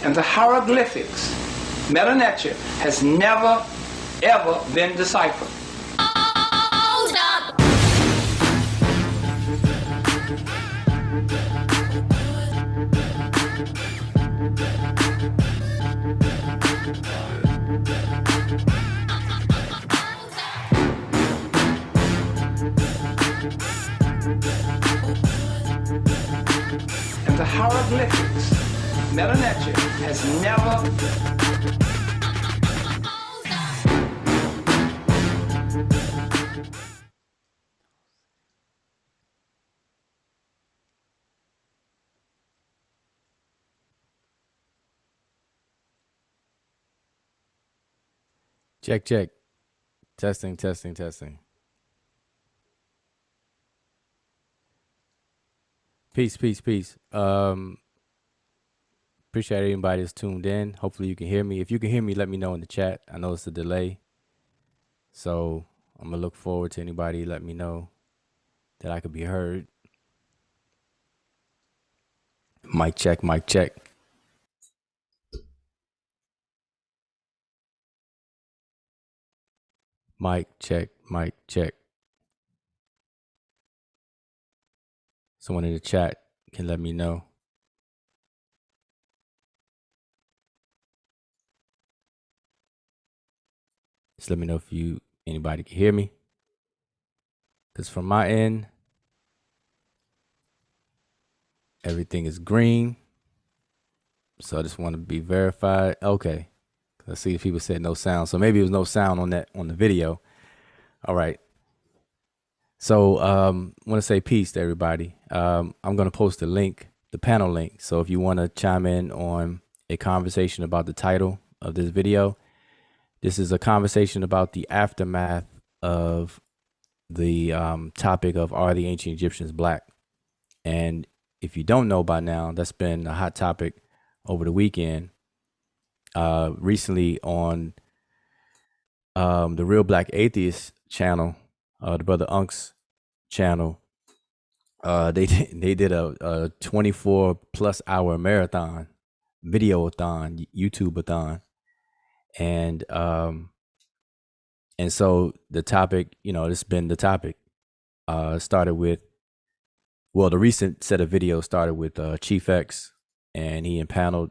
and the hieroglyphics, Netcher, has never, ever been deciphered. Hold up. And the hieroglyphics, Netcher, has never. Check, check. Testing, testing, testing. Peace, peace, peace. Appreciate anybody that's tuned in. Hopefully you can hear me. If you can hear me, let me know in the chat. I know it's a delay. So I'm going to look forward to anybody let me know that I could be heard. Mic check, mic check. Mic check, mic check. Someone in the chat can let me know. Just let me know if anybody can hear me. Because from my end, everything is green. So I just want to be verified. Okay. Let's see if people said no sound. So maybe it was no sound on the video. All right. So I want to say peace to everybody. I'm going to post the link, the panel link. So if you want to chime in on a conversation about the title of this video, this is a conversation about the aftermath of the topic of, are the ancient Egyptians black? And if you don't know by now, that's been a hot topic over the weekend. Recently on the Real Black Atheist channel, the brother Unk's channel, they did a 24 plus hour marathon, video-a-thon, YouTube-a-thon. And so the topic, this has been the topic. Started with, the recent set of videos started with Chief X, and he impaneled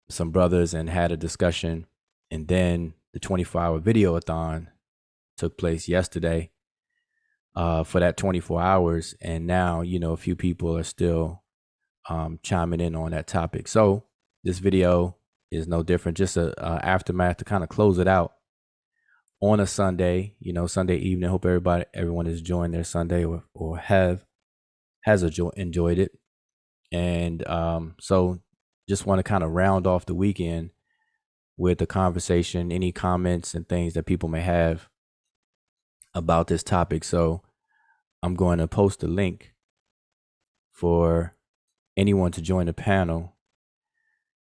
some brothers and had a discussion. And then the 24-hour video-a-thon took place yesterday for that 24 hours. And now, a few people are still chiming in on that topic. So this video is no different, just a aftermath to kind of close it out on a Sunday, Sunday evening. Hope everyone has enjoyed their Sunday or has enjoyed it. And so just want to kind of round off the weekend with the conversation, any comments and things that people may have about this topic. So I'm going to post a link for anyone to join the panel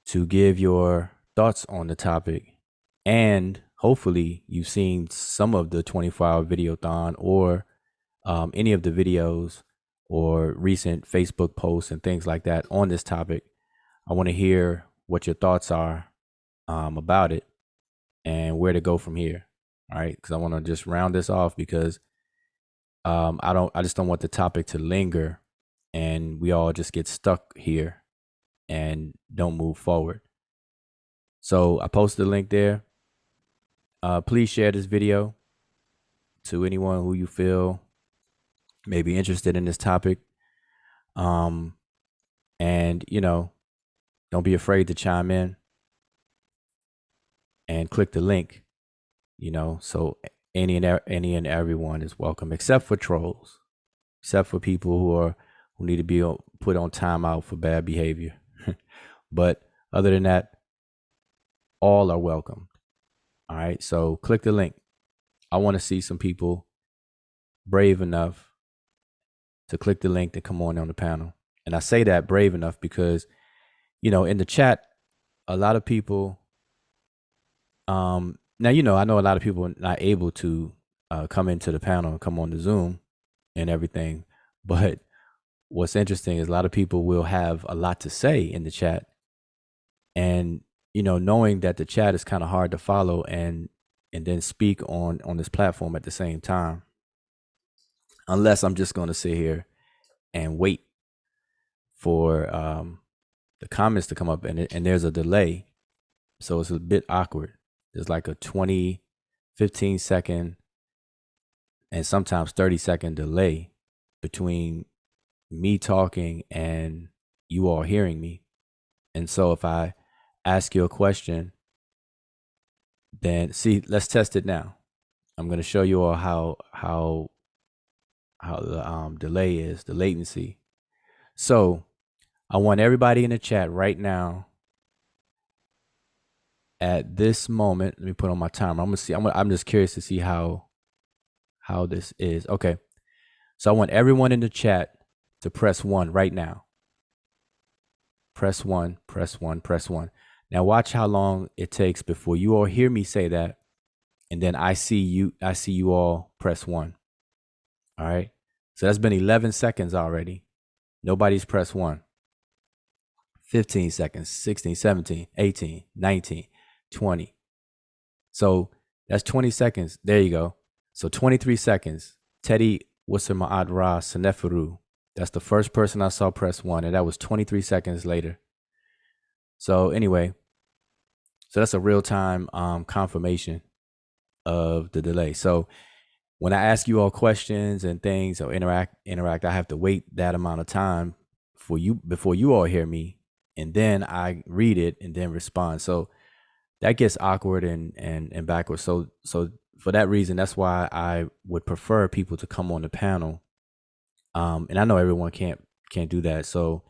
to give your thoughts on the topic. And hopefully you've seen some of the 24-hour videothon or any of the videos or recent Facebook posts and things like that on this topic. I want to hear what your thoughts are about it and where to go from here. All right. Because I want to just round this off because I just don't want the topic to linger and we all just get stuck here and don't move forward. So I posted the link there. Please share this video to anyone who you feel may be interested in this topic. And, don't be afraid to chime in and click the link, so any and everyone is welcome, except for trolls, except for people who need to be put on timeout for bad behavior. But other than that, all are welcome. All right. So click the link. I want to see some people brave enough to click the link to come on the panel. And I say that brave enough because, in the chat, a lot of people, now, I know a lot of people are not able to come into the panel and come on the Zoom and everything. But what's interesting is a lot of people will have a lot to say in the chat And knowing that the chat is kind of hard to follow and then speak on this platform at the same time, unless I'm just going to sit here and wait for the comments to come up, and there's a delay, so it's a bit awkward. There's like a 20, 15 second and sometimes 30-second delay between me talking and you all hearing me. And so if I ask you a question, then see, let's test it now. I'm going to show you all how the delay is, the latency. So I want everybody in the chat right now at this moment. Let me put on my timer. I'm gonna see. I'm just curious to see how this is. Okay. So I want everyone in the chat to press 1 right now. Press 1, press 1, press 1. Now watch how long it takes before you all hear me say that, and then I see you all press 1. All right. So that's been 11 seconds already. Nobody's pressed 1. 15 seconds, 16, 17, 18, 19, 20. So that's 20 seconds. There you go. So 23 seconds. Teddy Wasama'ad Ra Seneferu. That's the first person I saw press 1, and that was 23 seconds later. So anyway, so that's a real-time confirmation of the delay. So when I ask you all questions and things or interact, I have to wait that amount of time for you before you all hear me, and then I read it and then respond. So that gets awkward and backwards. So for that reason, that's why I would prefer people to come on the panel. And I know everyone can't do that. So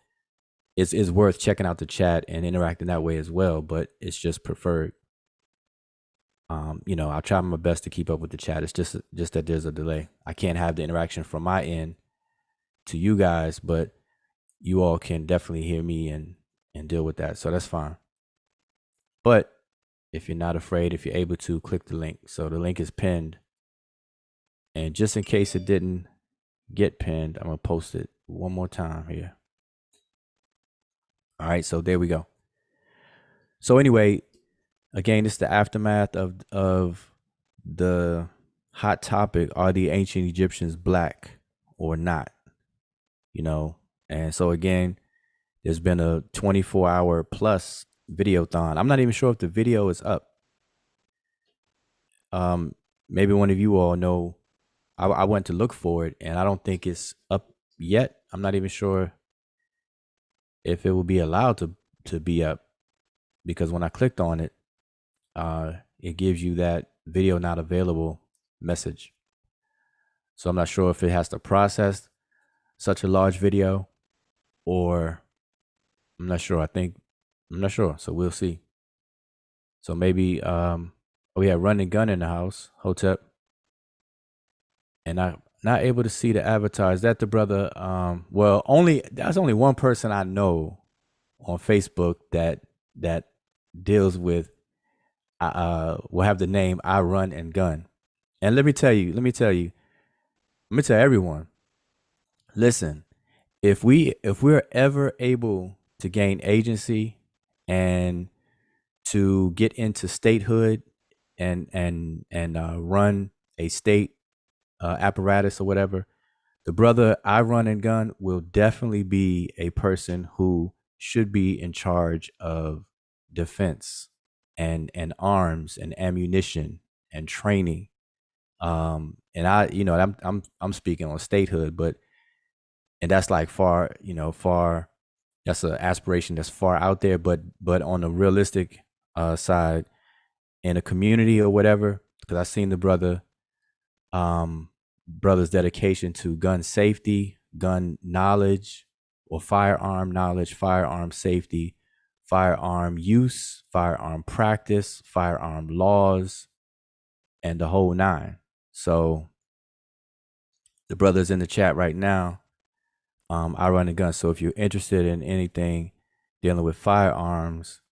it's worth checking out the chat and interacting that way as well, but it's just preferred. I'll try my best to keep up with the chat. It's just that there's a delay. I can't have the interaction from my end to you guys, but you all can definitely hear me and deal with that. So that's fine. But if you're not afraid, if you're able to, click the link. So the link is pinned. And just in case it didn't get pinned, I'm going to post it one more time here. All right, so there we go. So anyway, again, it's the aftermath of the hot topic: are the ancient Egyptians black or not? And so again, there's been a 24-hour plus videothon. I'm not even sure if the video is up. Maybe one of you all know. I went to look for it, and I don't think it's up yet. I'm not even sure if it will be allowed to be up, because when I clicked on it, it gives you that video not available message. So I'm not sure if it has to process such a large video, or I'm not sure. I'm not sure. So we'll see. So maybe we have Run and Gun in the house, Hotep. And I'm not able to see the avatar. Is that the brother? Well, there's only one person I know on Facebook that deals with will have the name I Run and Gun. And let me tell everyone, listen, if we're ever able to gain agency and to get into statehood and run a state apparatus or whatever, the brother I Run and Gun will definitely be a person who should be in charge of defense and arms and ammunition and training. And I'm speaking on statehood, and that's like far, that's an aspiration that's far out there, but on the realistic side, in a community or whatever, because I've seen the brother's dedication to gun safety, gun knowledge, or firearm knowledge, firearm safety, firearm use, firearm practice, firearm laws, and the whole nine. So the brother's in the chat right now. I Run a Gun. So if you're interested in anything dealing with firearms,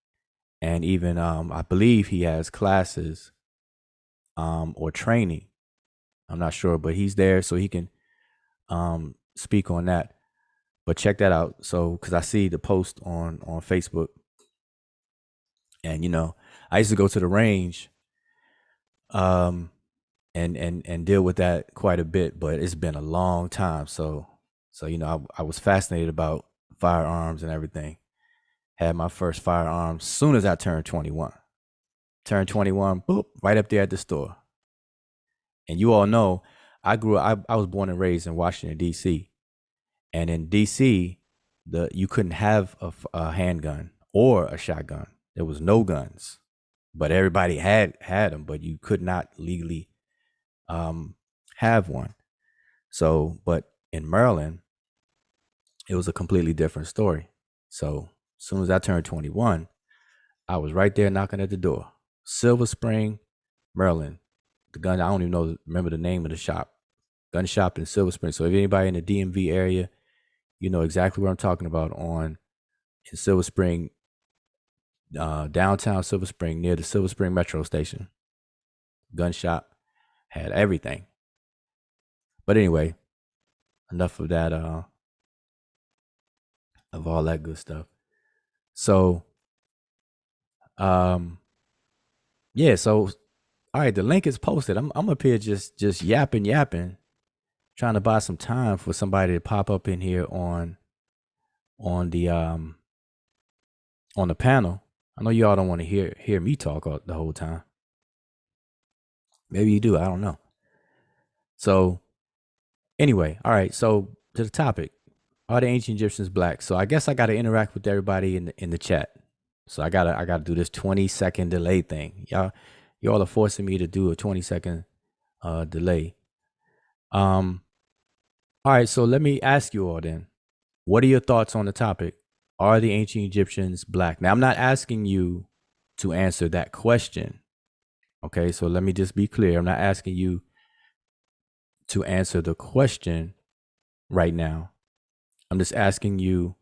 and even I believe he has classes or training, I'm not sure, but he's there, so he can speak on that. But check that out. So because I see the post on Facebook. And I used to go to the range, um, and deal with that quite a bit. But it's been a long time, so I was fascinated about firearms and everything. Had my first firearms soon as I turned 21. Turned 21, boop, right up there at the store. And you all know, I was born and raised in Washington D.C. And in D.C., you couldn't have a handgun or a shotgun. There was no guns, but everybody had them, but you could not legally have one. So, but in Maryland, it was a completely different story. So, as soon as I turned 21, I was right there knocking at the door. Silver Spring, Maryland. The gun, I don't even remember the name of the shop. Gun shop in Silver Spring. So if anybody in the DMV area, you know exactly what I'm talking about in Silver Spring, downtown Silver Spring, near the Silver Spring Metro station. Gun shop had everything. But anyway, enough of that, of all that good stuff. So, yeah. So, all right, the link is posted. I'm up here just yapping, trying to buy some time for somebody to pop up in here on the panel. I know y'all don't want to hear me talk the whole time. Maybe you do. I don't know. So anyway, all right. So to the topic, are the ancient Egyptians black? So I guess I got to interact with everybody in the chat. So I gotta do this 20-second delay thing. Y'all are forcing me to do a 20-second delay. All right. So let me ask you all then. What are your thoughts on the topic? Are the ancient Egyptians black? Now, I'm not asking you to answer that question. Okay, so let me just be clear. I'm not asking you to answer the question right now. I'm just asking you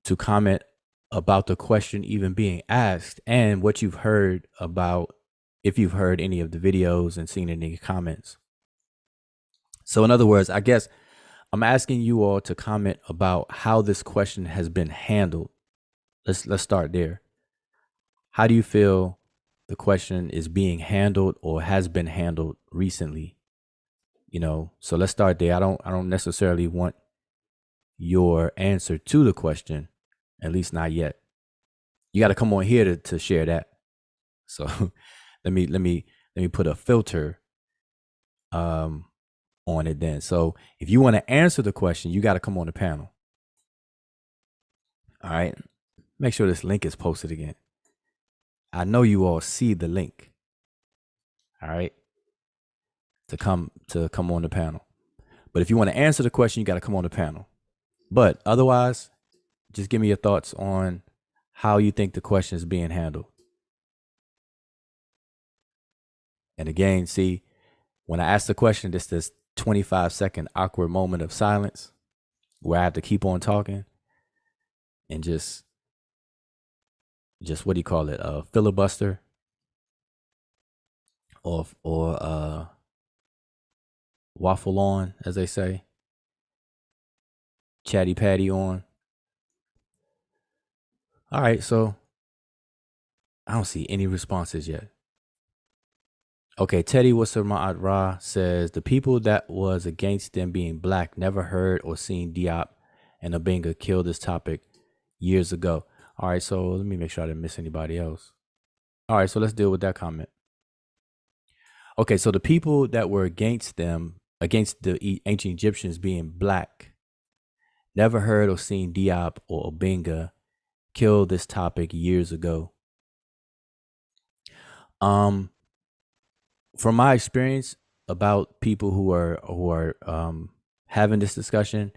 to comment about the question even being asked and what you've heard about, if you've heard any of the videos and seen any comments. So in other words, I guess I'm asking you all to comment about how this question has been handled. Let's start there. How do you feel the question is being handled or has been handled recently? So let's start there. I don't necessarily want your answer to the question, at least not yet. You got to come on here to share that. So let me put a filter on it then. So if you want to answer the question, you got to come on the panel. All right. Make sure this link is posted again. I know you all see the link. All right. To come on the panel. But if you want to answer the question, you got to come on the panel. But otherwise, just give me your thoughts on how you think the question is being handled. And again, see, when I ask the question, this 25-second awkward moment of silence where I have to keep on talking and just what do you call it? A filibuster or waffle on, as they say. Chatty patty on. All right, so I don't see any responses yet. Okay, Teddy Wasserma'at Ra says the people that was against them being black never heard or seen Diop and Obenga kill this topic years ago. All right, so let me make sure I didn't miss anybody else. All right, so let's deal with that comment. Okay, so the people that were against them, against the ancient Egyptians being black, never heard or seen Diop or Obenga kill this topic years ago. From my experience about people who are having this discussion,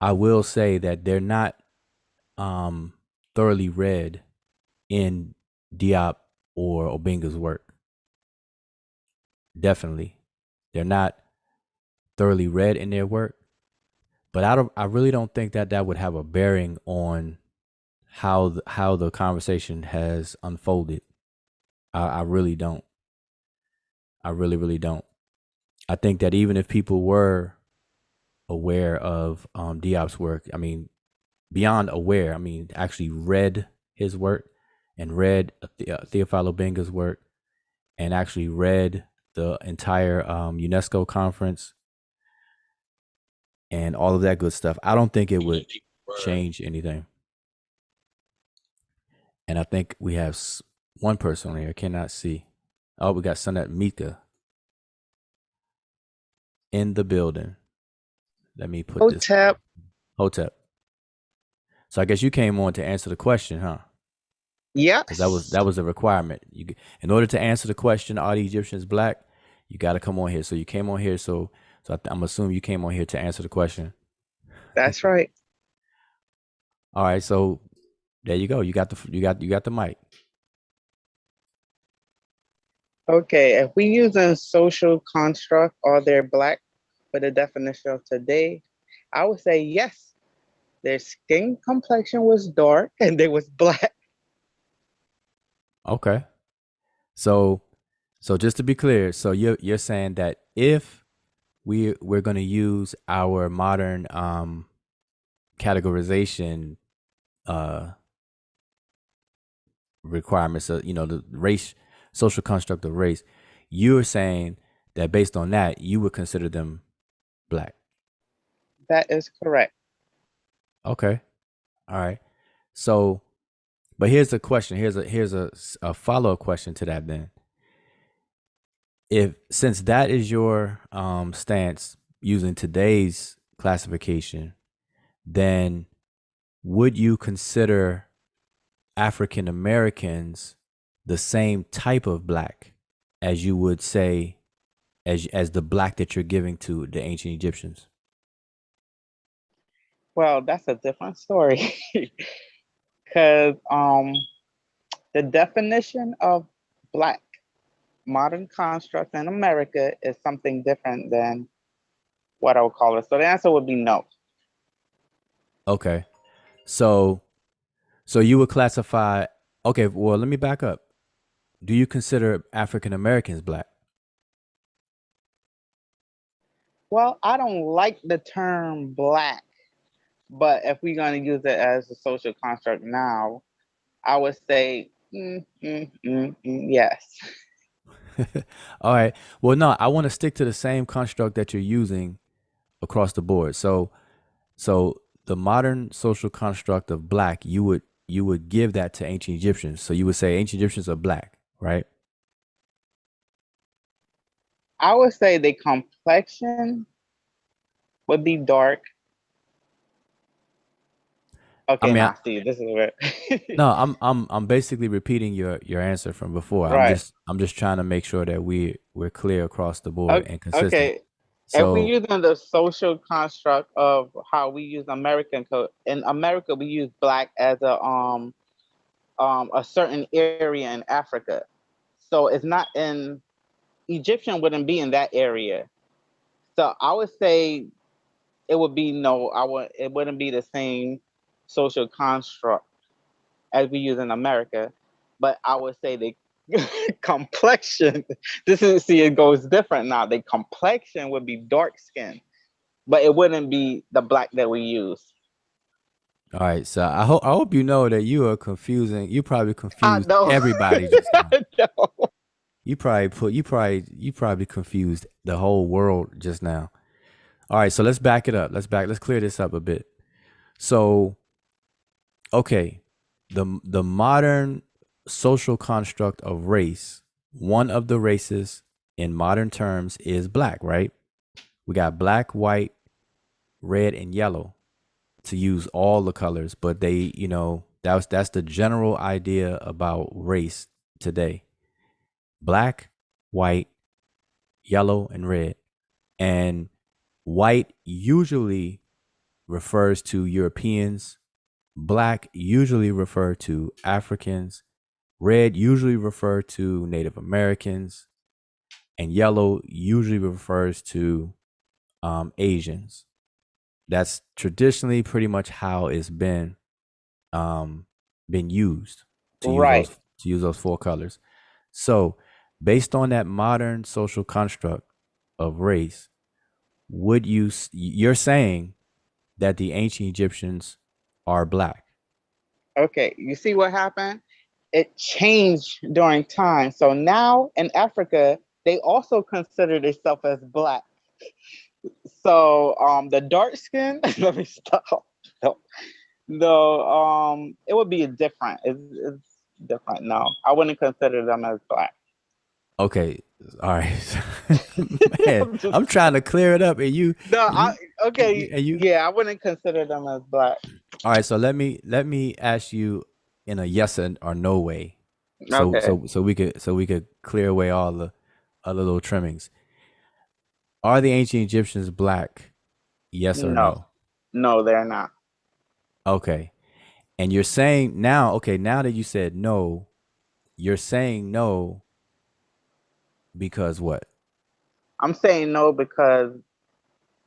I will say that they're not thoroughly read in Diop or Obenga's work. Definitely, they're not thoroughly read in their work. But I really don't think that would have a bearing on how the conversation has unfolded. I really don't. I really don't. I think that even if people were aware of Diop's work, I mean, beyond aware, I mean, actually read his work and read Theophilo Benga's work and actually read the entire UNESCO conference and all of that good stuff, I don't think it would change anything. And I think we have one person on here. I cannot see. Oh, we got Sunat Mika in the building. Let me put this. Hotep. Hotep. So I guess you came on to answer the question, huh? Yes. Because that was a requirement. In order to answer the question, are the Egyptians black? You got to come on here. So you came on here. So I'm assuming you came on here to answer the question. That's right. All right. So there you go. You got the mic. Okay, if we use a social construct, are they black for the definition of today? I would say yes. Their skin complexion was dark and they was black. Okay. So just to be clear, so you're saying that if we're going to use our modern categorization requirements of, the race, social construct of race, you're saying that based on that you would consider them black. That is correct. Okay. All right. So but here's the question. Here's a follow-up question to that then. Since that is your stance using today's classification, then would you consider African Americans the same type of black as you would say as the black that you're giving to the ancient Egyptians? Well, that's a different story. Because the definition of black modern construct in America is something different than what I would call it. So the answer would be no. Okay. So you would classify, okay, well, let me back up. Do you consider African Americans black? Well, I don't like the term black, but if we're going to use it as a social construct now, I would say yes. All right. Well, no, I want to stick to the same construct that you're using across the board. So the modern social construct of black, you would give that to ancient Egyptians. So you would say ancient Egyptians are black, right? I would say the complexion would be dark. Okay, I mean, now see, this is where no, I'm basically repeating your answer from before. right. I'm just trying to make sure that we're clear across the board and consistent. Okay. If we using the social construct of how we use American code, in America we use black as a certain area in Africa. So it's not in Egyptian wouldn't be in that area. So I would say it would be no, it wouldn't be the same social construct as we use in America. But I would say the complexion, it goes different now. The complexion would be dark skin, but it wouldn't be the black that we use. All right, so I hope you know that you are confusing. You probably confused everybody just now. No. You probably confused the whole world just now. All right, so let's back it up. Let's clear this up a bit. So, okay, the modern social construct of race, one of the races in modern terms is black, right? We got black, white, red, and yellow, to use all the colors, but they, that's the general idea about race today. Black, white, yellow, and red. And white usually refers to Europeans. Black usually refer to Africans. Red usually refer to Native Americans. And yellow usually refers to Asians. That's traditionally pretty much how it's been used to use those four colors. So, based on that modern social construct of race, you're saying that the ancient Egyptians are black? Okay, you see what happened? it changed during time. So now in Africa, they also consider themselves as black. So the dark skin, let me stop. No, it would be different. It's different. No, I wouldn't consider them as black. Okay, all right. Man, I'm just I'm trying to clear it up, and you, no. Okay. and you. Yeah, I wouldn't consider them as black. All right, so let me ask you in a yes or no way, so Okay. we could clear away all the other little trimmings. Are the ancient Egyptians black? Yes or No, no? no, they're not. Okay, and you're saying now, okay, now that you said no, you're saying no because what? I'm saying no because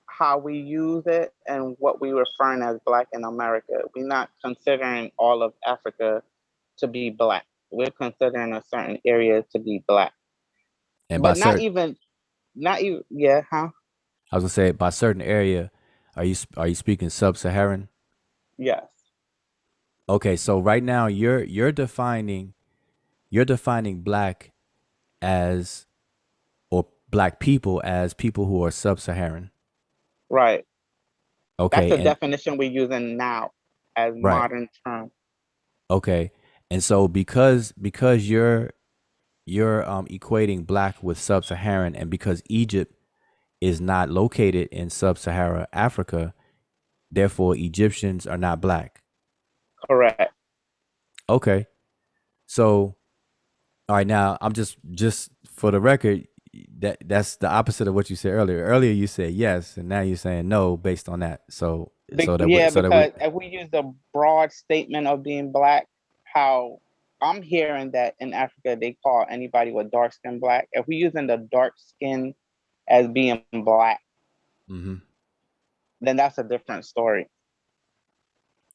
how we use it and what we referring as black in America. We're not considering all of Africa to be black. We're considering a certain area to be black, And by but certain, not even. Yeah, huh? I was gonna say by certain area, are you speaking sub-Saharan? Yes, Okay, so right now you're defining black as or black people as people who are sub-Saharan. right. That's Okay, the and definition we're using now as right. modern term. Okay. And so because you're equating black with sub-Saharan, and because Egypt is not located in sub-Sahara Africa, therefore Egyptians are not black. Correct. Okay. So all right, now I'm just for the record, that's the opposite of what you said earlier. Earlier you said yes, and now you're saying no based on that. Yeah, So that we because if we use the broad statement of being black, how I'm hearing that in Africa they call anybody with dark skin black. If we're using the dark skin as being black, Mhm. then that's a different story.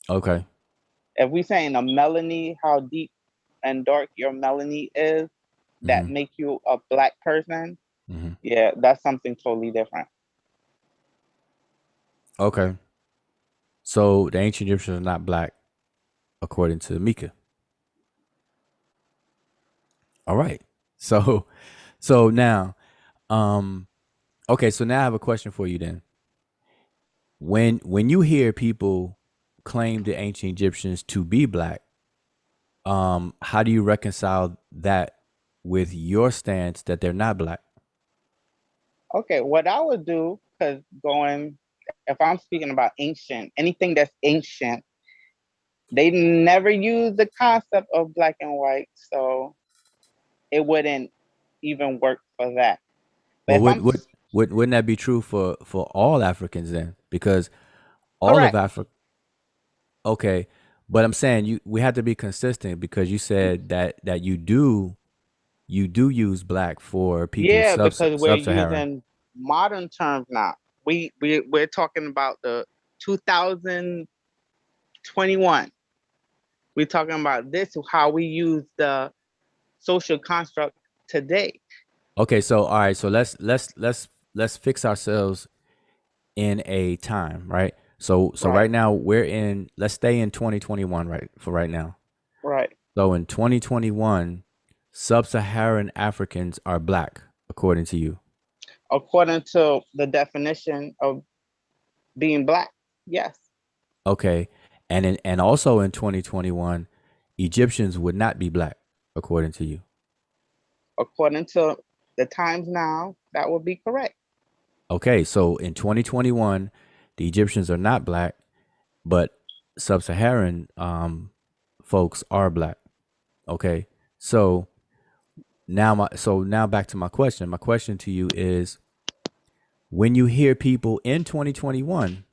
Okay. If we saying a melanie, how deep and dark your melanie is, that Mhm. make you a black person, Mhm. yeah, that's something totally different. Okay. So the ancient Egyptians are not black according to Mika. All right. So so now um okay, so now I have a question for you then. When you hear people claim the ancient Egyptians to be black, how do you reconcile that with your stance that they're not black? Okay, what I would do, because going, if I'm speaking about ancient, anything that's ancient, they never use the concept of black and white, so it wouldn't even work for that. But Well, if I'm wouldn't that be true for all Africans then? Because all of correct, Africa. Okay, but I'm saying we have to be consistent because you said that you do use black for people yeah, because we're sub-Saharan. using modern terms now. We're talking about the 2021. We're talking about this how we use the social construct today. Okay, so all right, so let's fix ourselves in a time, right? So Right, right now let's stay in 2021 right for right now. right. So in 2021, sub-Saharan Africans are black according to you. According to the definition of being black, yes. Okay. And also in 2021, Egyptians would not be black according to you. According to the times now, that would be correct. Okay, so in 2021, the Egyptians are not black, but sub-Saharan folks are black. Okay. So now back to my question. My question to you is when you hear people in 2021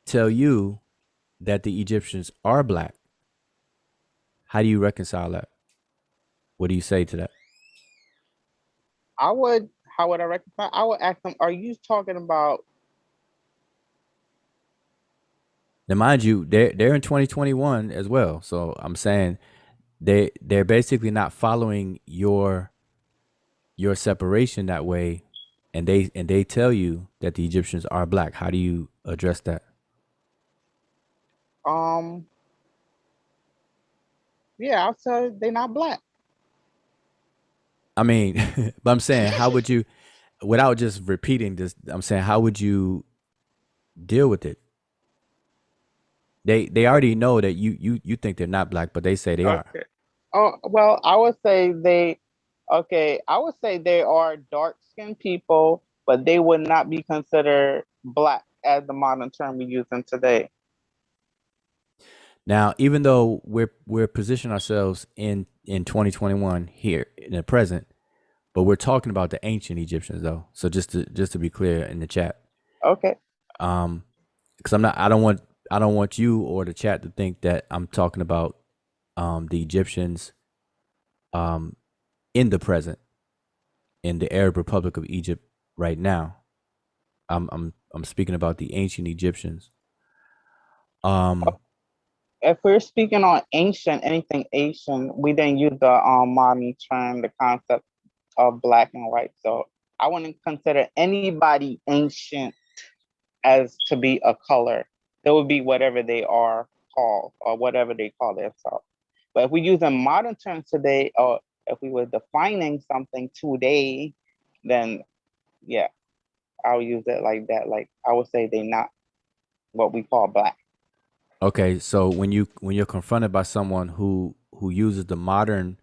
tell you that the Egyptians are black, how do you reconcile that? What do you say to that? I would, how would I rectify? I would ask them, are you talking about, Now, mind you, they're in 2021 as well. So I'm saying they're basically not following your separation that way, and they tell you that the Egyptians are black. How do you address that? um, Yeah, I'll say they're not black. I mean, but I'm saying, how would you, without just repeating this, I'm saying, how would you deal with it? They already know that you think they're not black, but they say they are. Okay. Oh, well, I would say I would say they are dark skinned people, but they would not be considered black as the modern term we use in today. Now, even though we're positioning ourselves in 2021 here in the present, but we're talking about the ancient Egyptians though. So just to be clear in the chat, Okay. um, because I don't want you or the chat to think that I'm talking about the Egyptians um in the present in the Arab Republic of Egypt right now. I'm speaking about the ancient Egyptians. Um, If we're speaking on ancient, anything ancient, we didn't use the modern term, the concept of black and white. So I wouldn't consider anybody ancient as to be a color. They would be whatever they are called or whatever they call themselves. But if we use in modern terms today, or if we were defining something today, then yeah, I'll use it like that. Like I would say they're not what we call black. okay, so when you're confronted by someone who uses the modern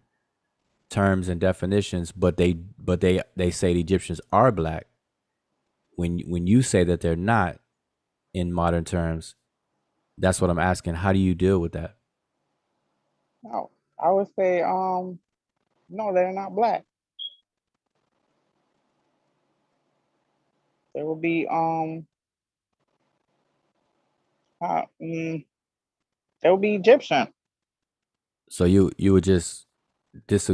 terms and definitions, but they say the Egyptians are black, when you say that they're not in modern terms, that's what I'm asking. How do you deal with that? No, I would say no, they're not black. They will be uh, mm, they will be Egyptian. So you would just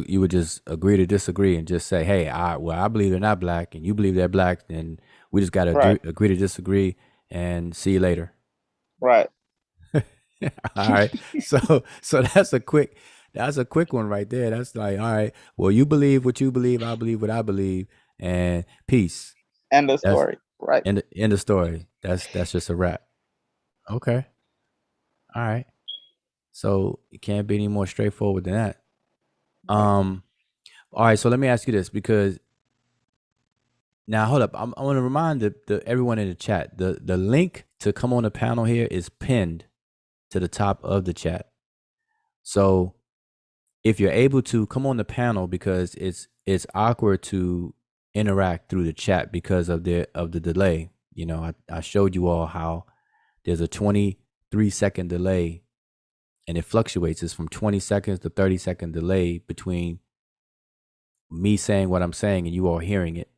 you would just agree to disagree and just say, hey, I believe they're not black, and you believe they're black, and we just gotta Right, agree to disagree, and see you later. right. All right. So that's a quick one right there. That's like, all right, well, you believe what you believe, I believe what I believe, and peace. End of That's story. Right. end of story. That's just a wrap. Okay. All right. So it can't be any more straightforward than that. Right. Um, all right, so let me ask you this because now hold up. I want to remind the everyone in the chat. The link to come on the panel here is pinned to the top of the chat. So if you're able to come on the panel, because it's awkward to interact through the chat because of the delay. You know, I showed you all how there's a 23-second delay, and it fluctuates. It's from 20 seconds to 30-second delay between me saying what I'm saying and you all hearing it,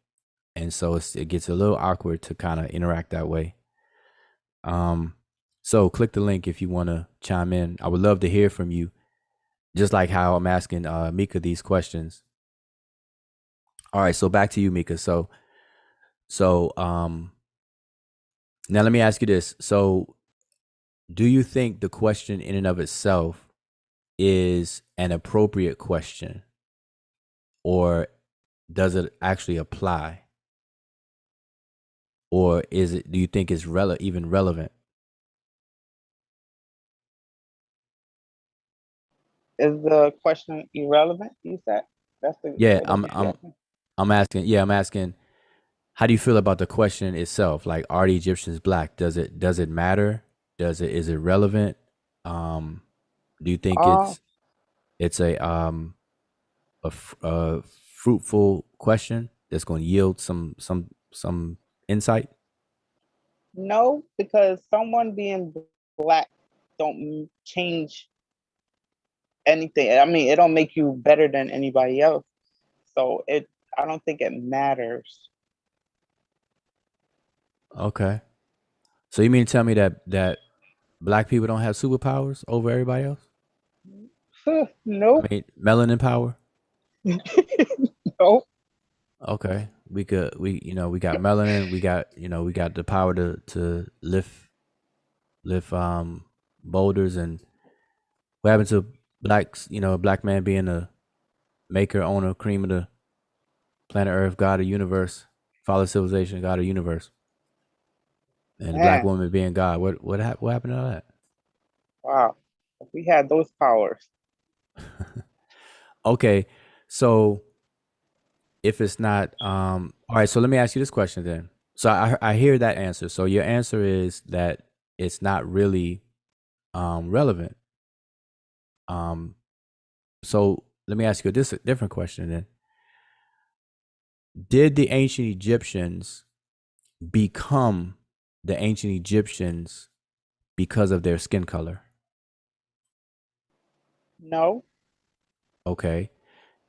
and so it gets a little awkward to kind of interact that way. Um, so click the link if you want to chime in. I would love to hear from you, just like how I'm asking Mika these questions. All right, so back to you, Mika. So now let me ask you this. So do you think the question in and of itself is an appropriate question, or does it actually apply? Or do you think it's even relevant? Is the question irrelevant? You said that's Yeah, what you asking? I'm asking, how do you feel about the question itself? Like, are the Egyptians black? Does it matter? Is it relevant? Um, do you think Uh, it's a fruitful question that's going to yield some insight? no, because someone being black don't change anything. I mean, it don't make you better than anybody else. So I don't think it matters. Okay. So you mean to tell me that black people don't have superpowers over everybody else? I Nope. mean, melanin power. Nope. Okay, we got melanin. We got the power to lift boulders. And what happened to blacks? You know, a black man being a maker, owner, cream of the planet Earth, God of universe, father of civilization, God of universe, and the black Man, woman being God. What happened to all that? wow. If we had those powers. Okay, so if it's not, all right. So let me ask you this question then. So I hear that answer. So your answer is that it's not really relevant. Um, so let me ask you this a different question then. Did the ancient Egyptians become the ancient Egyptians because of their skin color? No, Okay.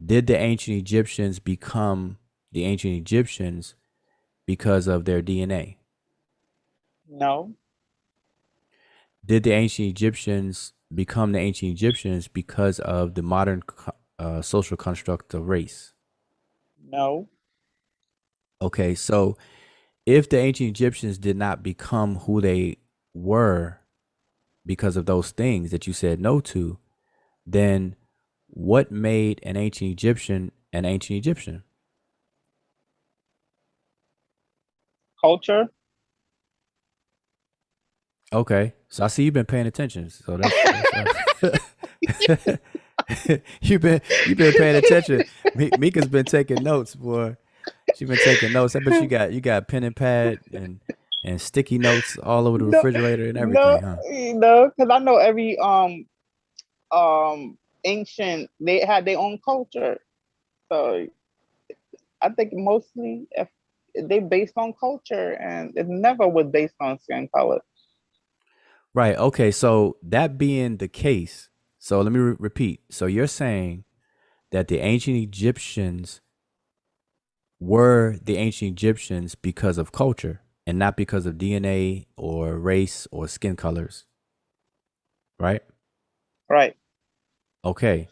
Did the ancient Egyptians become the ancient Egyptians because of their DNA? no, Did the ancient Egyptians become the ancient Egyptians because of the modern social construct of race? no. Okay, so if the ancient Egyptians did not become who they were because of those things that you said no to, then what made an ancient Egyptian an ancient Egyptian? Culture. Okay, so I see you've been paying attention. So that's you've been paying attention. Mika's been taking notes, boy. She's been taking notes. I bet you got pen and pad and sticky notes all over the No, refrigerator and no, everything, huh? because I know every ancient, they had their own culture. So I think mostly if they based on culture, and it never was based on skin color. Right. Okay. So that being the case, so let me repeat. So you're saying that the ancient Egyptians were the ancient Egyptians because of culture and not because of DNA or race or skin colors, right? Right. Okay.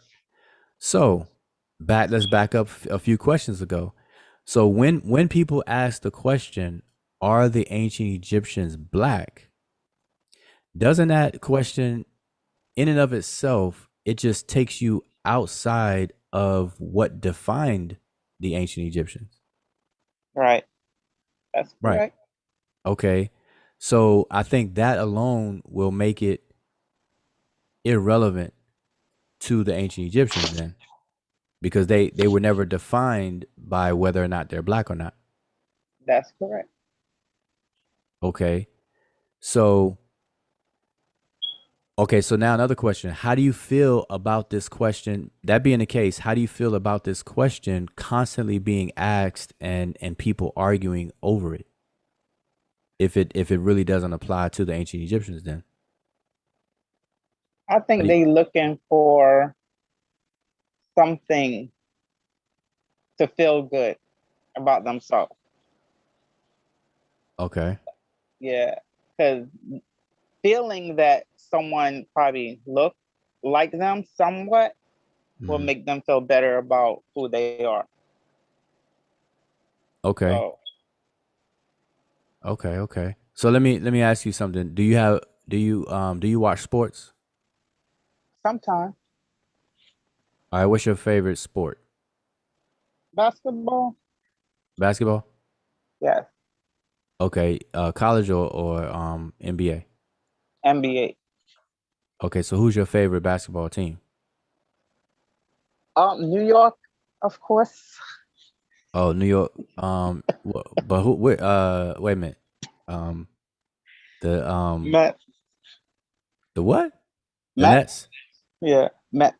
So let's back up a few questions ago. So when people ask the question, are the ancient Egyptians black? Doesn't that question in and of itself, it just takes you outside of what defined the ancient Egyptians? Right. That's Right. correct. Okay. So I think that alone will make it irrelevant to the ancient Egyptians then, because they were never defined by whether or not they're black or not. That's correct. Okay. So okay, so now another question. How do you feel about this question? That being the case, how do you feel about this question constantly being asked and people arguing over it? If it really doesn't apply to the ancient Egyptians then? I How think do you, they looking for something to feel good about themselves. okay. Yeah, because feeling that someone probably look like them somewhat will Mhm. make them feel better about who they are. Okay. So Okay, okay. So let me ask you something. Do you watch sports? sometimes All right, what's your favorite sport? basketball, Basketball? yes, Okay, college or NBA? NBA. Okay, so who's your favorite basketball team? New York, of course. Oh, New York. But who? Wait a minute. Um, the Met, the what? The Met, Nets. yeah, Met.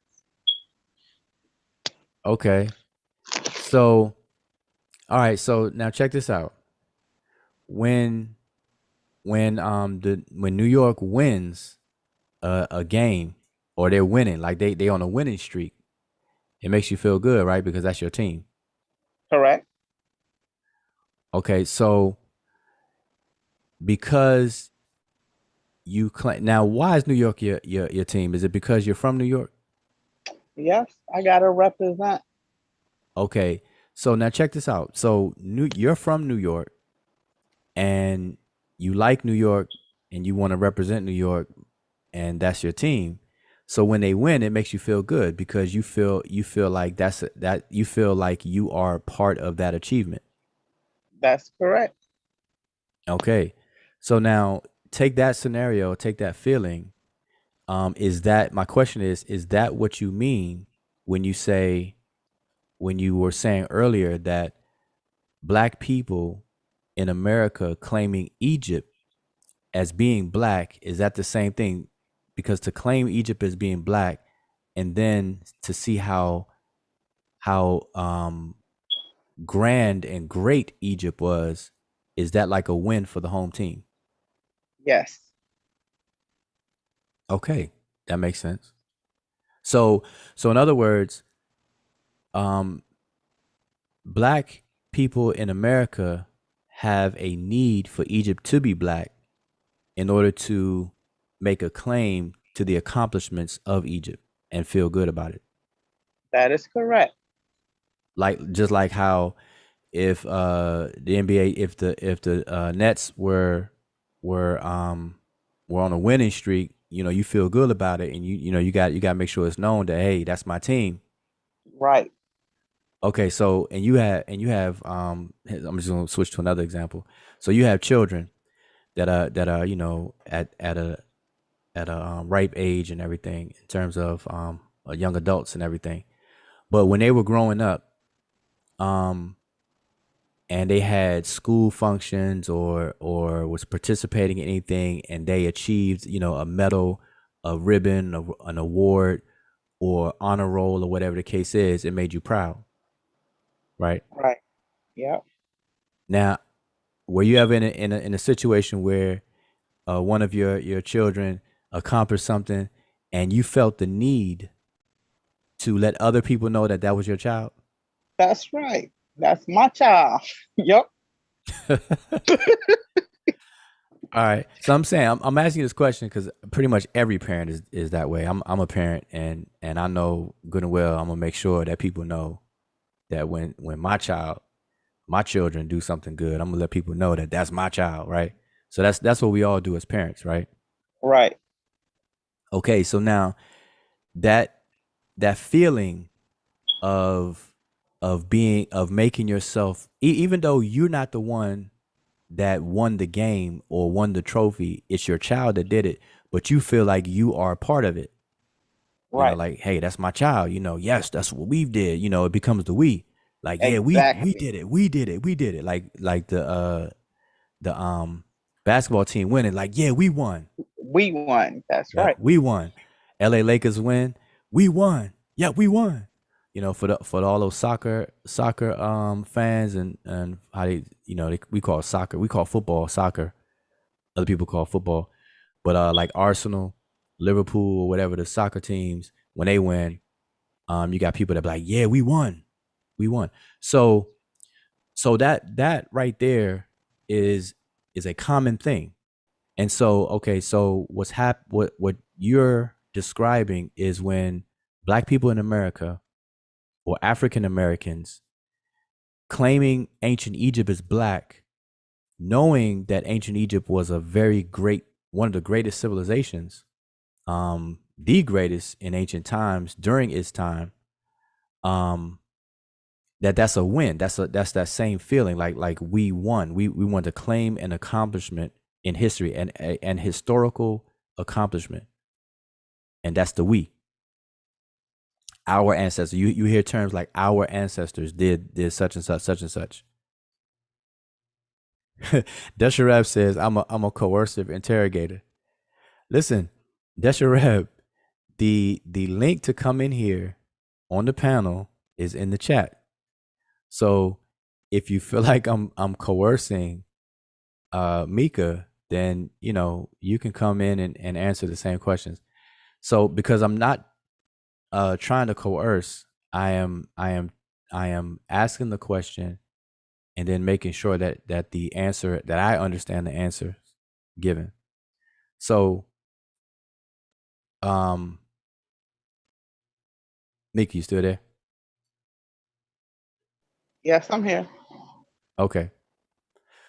Okay. So, all right. So now check this out. When when New York wins a game or they're winning, like they on a winning streak, it makes you feel good, right? Because that's your team. Correct. Okay. So because you claim now, why is New York your team? Is it because you're from New York? Yes, I gotta represent. Okay. So now check this out. So you're from New York and you like New York and you want to represent New York and that's your team. So when they win, it makes you feel good because you feel like that you feel like you are part of that achievement. That's correct. Okay. So now take that scenario, take that feeling, Is that my question is that what you mean when you say when you were saying earlier that black people in America claiming Egypt as being black, is that the same thing? Because to claim Egypt as being black and then to see how grand and great Egypt was, is that like a win for the home team? Yes. Okay, that makes sense. So in other words, um black people in America have a need for Egypt to be black in order to make a claim to the accomplishments of Egypt and feel good about it. That is correct. Like just like how if the NBA if the Nets were on a winning streak, you know, you feel good about it and you know you got to make sure it's known that hey, that's my team. Right. Okay, so and you have I'm just gonna switch to another example. So you have children that are you know at a ripe age and everything in terms of young adults and everything. But when they were growing up, um, and they had school functions or was participating in anything, and they achieved you know a medal, a ribbon, an award, or honor roll or whatever the case is, it made you proud, right? Right. Yep. Now, were you ever in a situation where one of your children accomplished something and you felt the need to let other people know that that was your child? That's right. That's my child. Yep. All right. So I'm saying I'm asking you this question because pretty much every parent is that way. I'm a parent and I know good and well I'm gonna make sure that people know that when my children do something good, I'm gonna let people know that that's my child, right? So that's what we all do as parents, right? Right. Okay. So now that that feeling of of making yourself even though you're not the one that won the game or won the trophy, it's your child that did it, but you feel like you are a part of it. You know, Right. like, hey, that's my child. You know, yes, that's what we did. You know, it becomes the we. Like, yeah, we Exactly. did it, we did it. Like the basketball team winning. Like, yeah, we won. We won. That's Yeah, right. we won. L.A. Lakers win. We won. Yeah, we won. You know, for all those soccer fans and how they you know we call soccer, we call football soccer. Other people call football, but like Arsenal, Liverpool, or whatever the soccer teams when they win, you got people that be like, yeah, we won. So that right there is is a common thing. And so, okay, so what you're describing is when black people in America or African Americans claiming ancient Egypt as black, knowing that ancient Egypt was a very great one of the greatest civilizations, the greatest in ancient times during its time, um, that's a win. That's that same feeling like we won. We want to claim an accomplishment in history and an historical accomplishment, and that's the we. Our ancestors. You hear terms like our ancestors did such and such such and such. Deshareb says I'm a coercive interrogator. Listen, Deshareb, the link to come in here on the panel is in the chat. So if you feel like I'm coercing Mika, then you know you can come in and answer the same questions. So because I'm not trying to coerce, I am asking the question and then making sure that the answer that I understand the answer given. So um Mika, you still there? Yes, I'm here. Okay.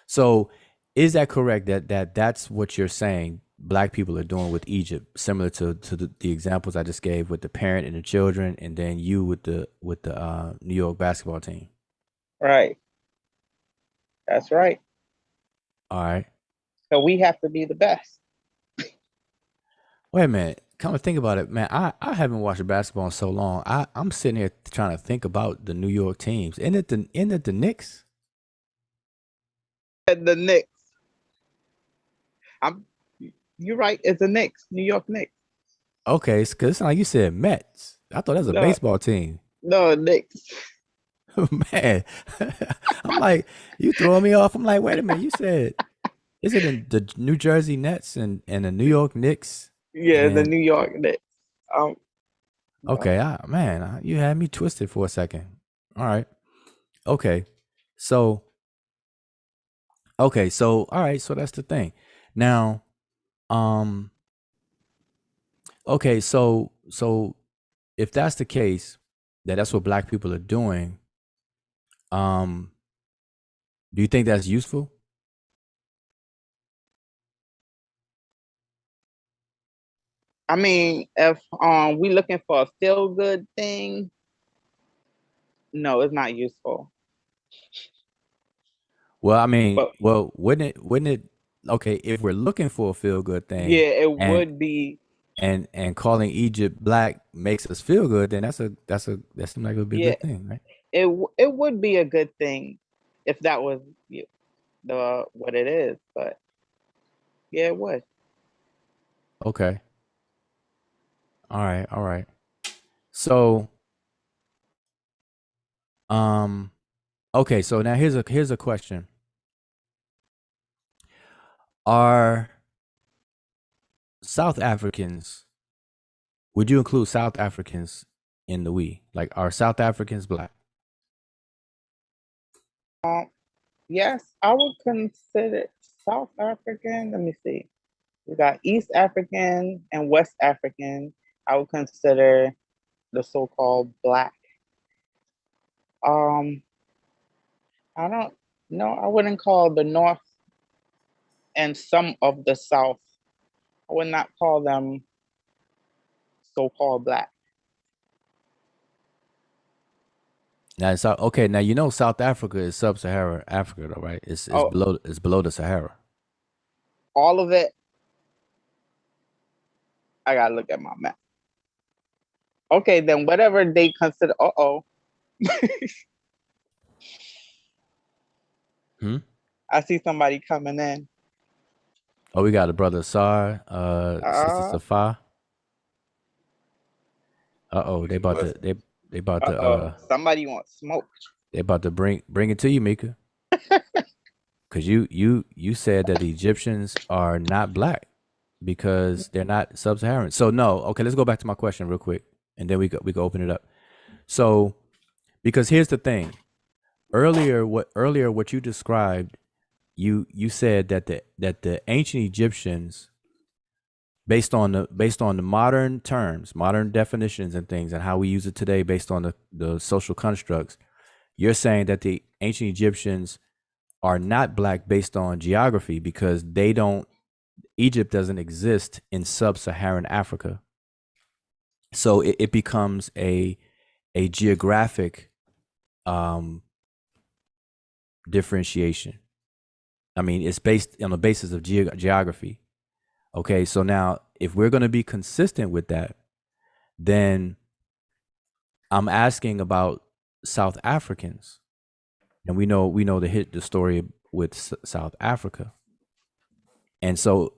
So is that correct that's what you're saying black people are doing with Egypt, similar to the examples I just gave with the parent and the children, and then you with the New York basketball team? Right. That's right. All right. So we have to be the best. Wait a minute. come to think about it, man, I haven't watched basketball in so long. I'm sitting here trying to think about the New York teams. Isn't it the Knicks? The Knicks. I'm. You're right. It's the Knicks, New York Knicks. Okay, because it's like you said Mets. I thought that was a No, baseball team. no Knicks. Man, I'm like, you throwing me off. I'm like, wait a minute. You said, is it in the New Jersey Nets and the New York Knicks? Yeah, the And New York Knicks. No. okay, you had me twisted for a second. All right. Okay. So, all right. So that's the thing. Now, um, okay. So if that's the case, that's what black people are doing, um, do you think that's useful? I mean, if we looking for a feel good thing, no, it's not useful. Well, I mean, But well, wouldn't it okay, if we're looking for a feel good thing yeah, it and would be. and calling Egypt black makes us feel good, then that seems like it would be a Yeah, good thing, right? it would be a good thing if that was the what it is. But yeah, it would. Okay. All right, all right. So, um, okay, so now here's a question. Are South Africans, would you include South Africans in the we? Like, are South Africans black? Yes, I would consider South African. Let me see. We got East African and West African. I would consider the so-called black. Um, I don't know. I wouldn't call the North and some of the South. I would not call them so-called black. Now, so okay, now you know South Africa is sub-Saharan Africa, though, right? It's Oh, below the Sahara. all of it. I gotta look at my map. Okay, then whatever they consider. Oh, Hmm? I see somebody coming in. Oh, we got a brother Sar, sister Uh, Safa. Uh-oh, they about to somebody wants smoke. bring it to you, Mika. Cause you said that the Egyptians are not black because they're not sub-Saharan. So no, okay, let's go back to my question real quick, and then we can open it up. So because here's the thing. Earlier what you described, you said that the ancient Egyptians, based on the modern terms, modern definitions and things, and how we use it today based on the social constructs, you're saying that the ancient Egyptians are not black based on geography because Egypt doesn't exist in sub-Saharan Africa. So it becomes a geographic um differentiation. I mean, it's based on the basis of geography. Okay, so now if we're going to be consistent with that, then I'm asking about South Africans, and we know the story with South Africa, and so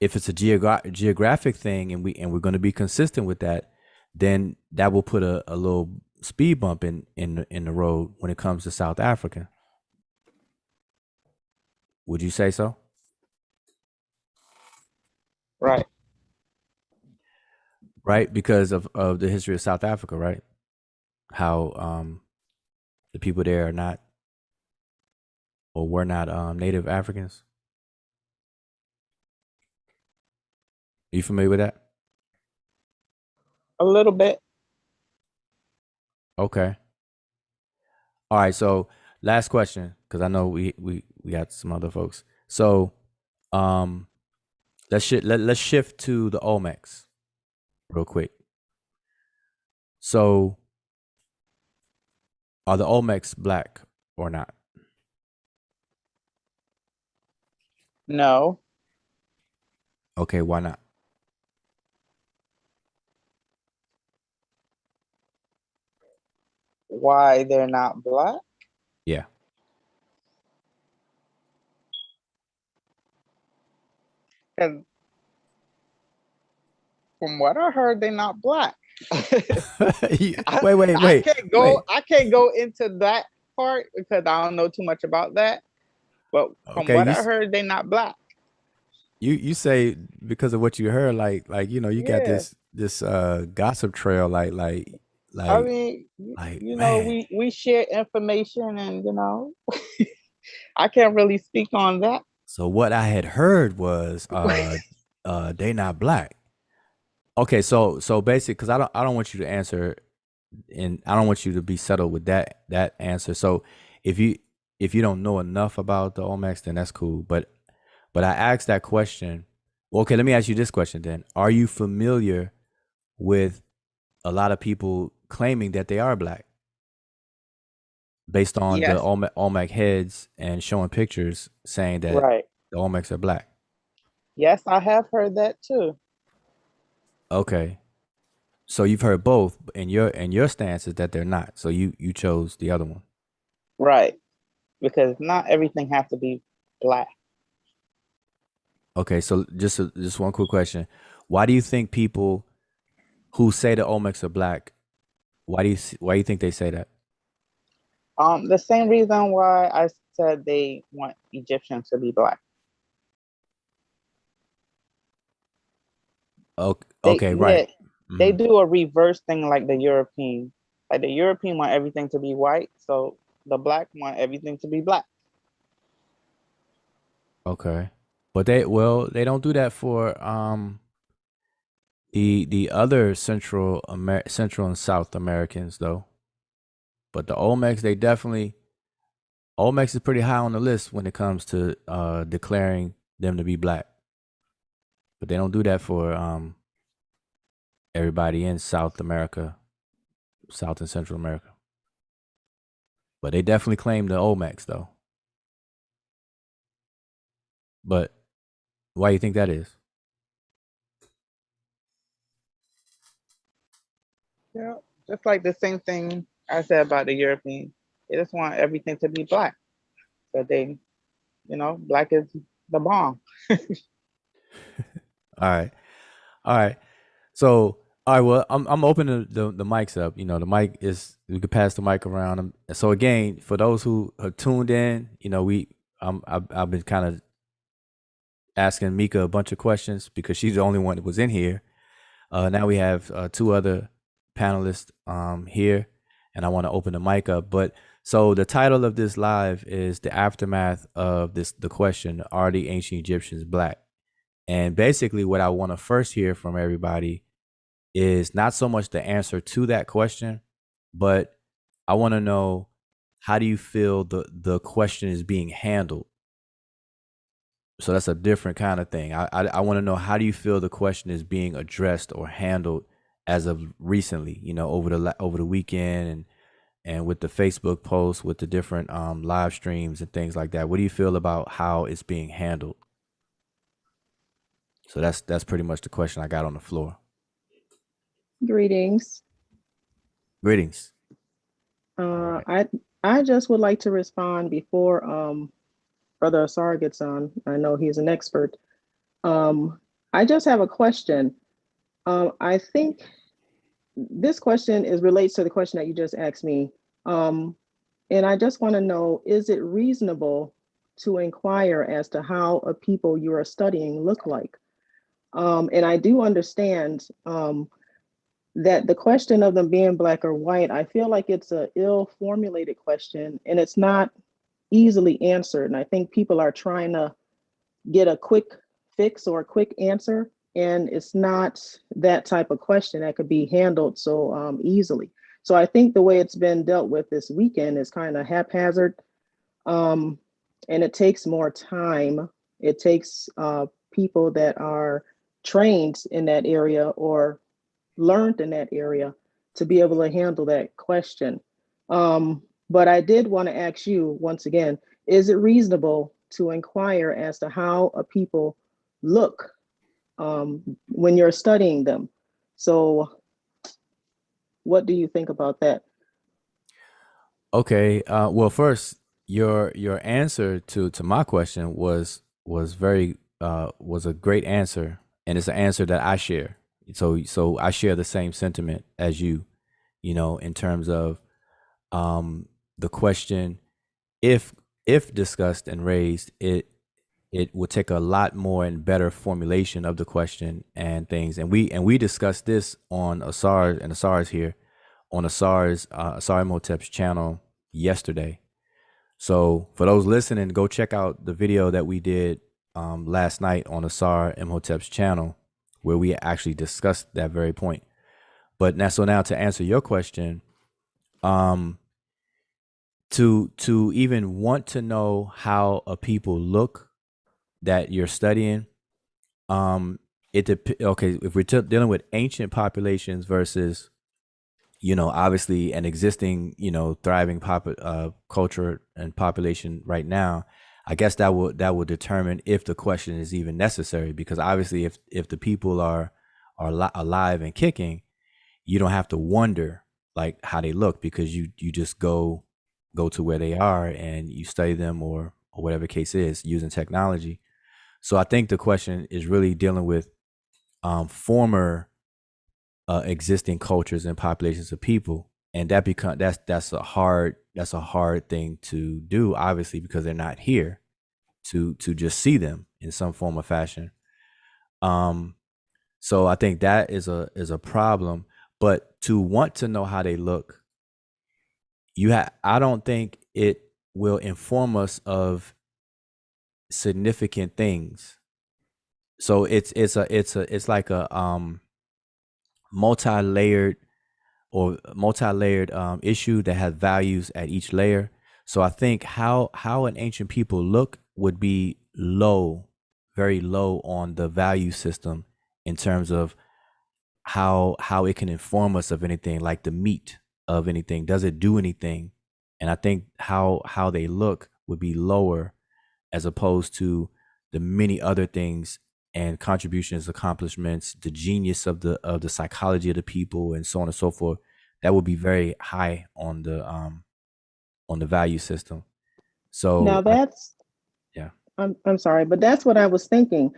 if it's a geographic thing, and we're going to be consistent with that, then that will put a little speed bump in the road when it comes to South Africa. Would you say so? Right. Right, because of the history of South Africa, right? How the people there are not or were not native Africans. Are you familiar with that? A little bit. Okay. All right. So last question, because I know we got some other folks. So um let's shift to the Olmecs real quick. So are the Olmecs black or not? No. Okay, why not? Why they're not black? Yeah. Because from what I heard, they're not black. You- I, wait, wait, I wait, can't wait. go. I can't go into that part because I don't know too much about that. But from Okay, what I heard, they're not black. you say because of what you heard, like you know, you got Yeah. this gossip trail, I like mean, man. we share information, and I can't really speak on that. So what I had heard was they not black. Okay, so basic because I don't want you to answer and I don't want you to be settled with that answer. So if you if you don't know enough about the Olmecs, then that's cool. But I asked that question. Well, okay, let me ask you this question then. Are you familiar with a lot of people claiming that they are black based on the Yes, Olmec heads and showing pictures saying that right. the Olmecs are black? Yes, I have heard that too. Okay. So you've heard both, and your stance is that they're not. So you chose the other one. Right, because not everything has to be black. Okay, so just one quick question: why do you think people who say the Olmecs are black? Why do you think they say that? The same reason why I said they want Egyptians to be black. Okay, They okay, right. yeah, they Hmm. do a reverse thing like the European. Like the European want everything to be white, so the black want everything to be black. Okay, but they don't do that for the other Central and South Americans though. But the Olmecs, they definitely Olmecs is pretty high on the list when it comes to declaring them to be black. But they don't do that for everybody in South America, South and Central America. But they definitely claim the Olmecs though. But why do you think that is? Yeah, just like the same thing I said about the European. They just want everything to be black. So black is the bomb. All right, all right. So all right, well, I'm opening the mics up. You know, the mic is we could pass the mic around. So again, for those who are tuned in, you know, I've been kind of asking Mika a bunch of questions because she's the only one that was in here. Now we have two other panelists here, and I want to open the mic up. But so the title of this live is the aftermath of the question: are the ancient Egyptians black? And basically, what I want to first hear from everybody is not so much the answer to that question, but I want to know how do you feel the question is being handled. So that's a different kind of thing. I want to know how do you feel the question is being addressed or handled as of recently, you know, over the weekend and with the Facebook posts, with the different live streams and things like that. What do you feel about how it's being handled? So that's pretty much the question I got on the floor. Greetings. Greetings. Uh, Right. I just would like to respond before Brother Asar gets on. I know he's an expert. I just have a question. I think this question is relates to the question that you just asked me. And I just want to know, is it reasonable to inquire as to how a people you are studying look like? And I do understand that the question of them being black or white, I feel like it's a ill formulated question and it's not easily answered. And I think people are trying to get a quick fix or a quick answer. And it's not that type of question that could be handled so easily. So I think the way it's been dealt with this weekend is kind of haphazard. Um, and it takes more time. It takes people that are trained in that area or learned in that area to be able to handle that question. But I did want to ask you once again, is it reasonable to inquire as to how a people look when you're studying them? So what do you think about that? Okay. Well, first, your answer to my question was very was a great answer, and it's an answer that I share. So I share the same sentiment as you. You know, in terms of the question, if if discussed and raised, it would take a lot more and better formulation of the question and things. And we discussed this on Asar's here on Asar Imhotep's channel yesterday. So for those listening, go check out the video that we did last night on Asar Imhotep's channel, where we actually discussed that very point. But now to answer your question, um, to even want to know how a people look that you're studying, um, okay, if we're dealing with ancient populations versus, you know, obviously an existing, you know, thriving culture and population right now, I guess that will determine if the question is even necessary. Because obviously, if the people are alive and kicking, you don't have to wonder like how they look, because you just go to where they are and you study them, or whatever case is, using technology. So I think the question is really dealing with former existing cultures and populations of people, and that's a hard thing to do, obviously, because they're not here to just see them in some form or fashion. Um, so I think that is a problem. But to want to know how they look, I don't think it will inform us of significant things. So it's like a multi-layered multi-layered issue that has values at each layer. So I think how an ancient people look would be low, very low on the value system, in terms of how it can inform us of anything, like the meat of anything. Does it do anything? And I think how they look would be lower, as opposed to the many other things and contributions, accomplishments, the genius of the psychology of the people, and so on and so forth. That would be very high on the value system. Now So that's yeah. I'm sorry, but that's what I was thinking.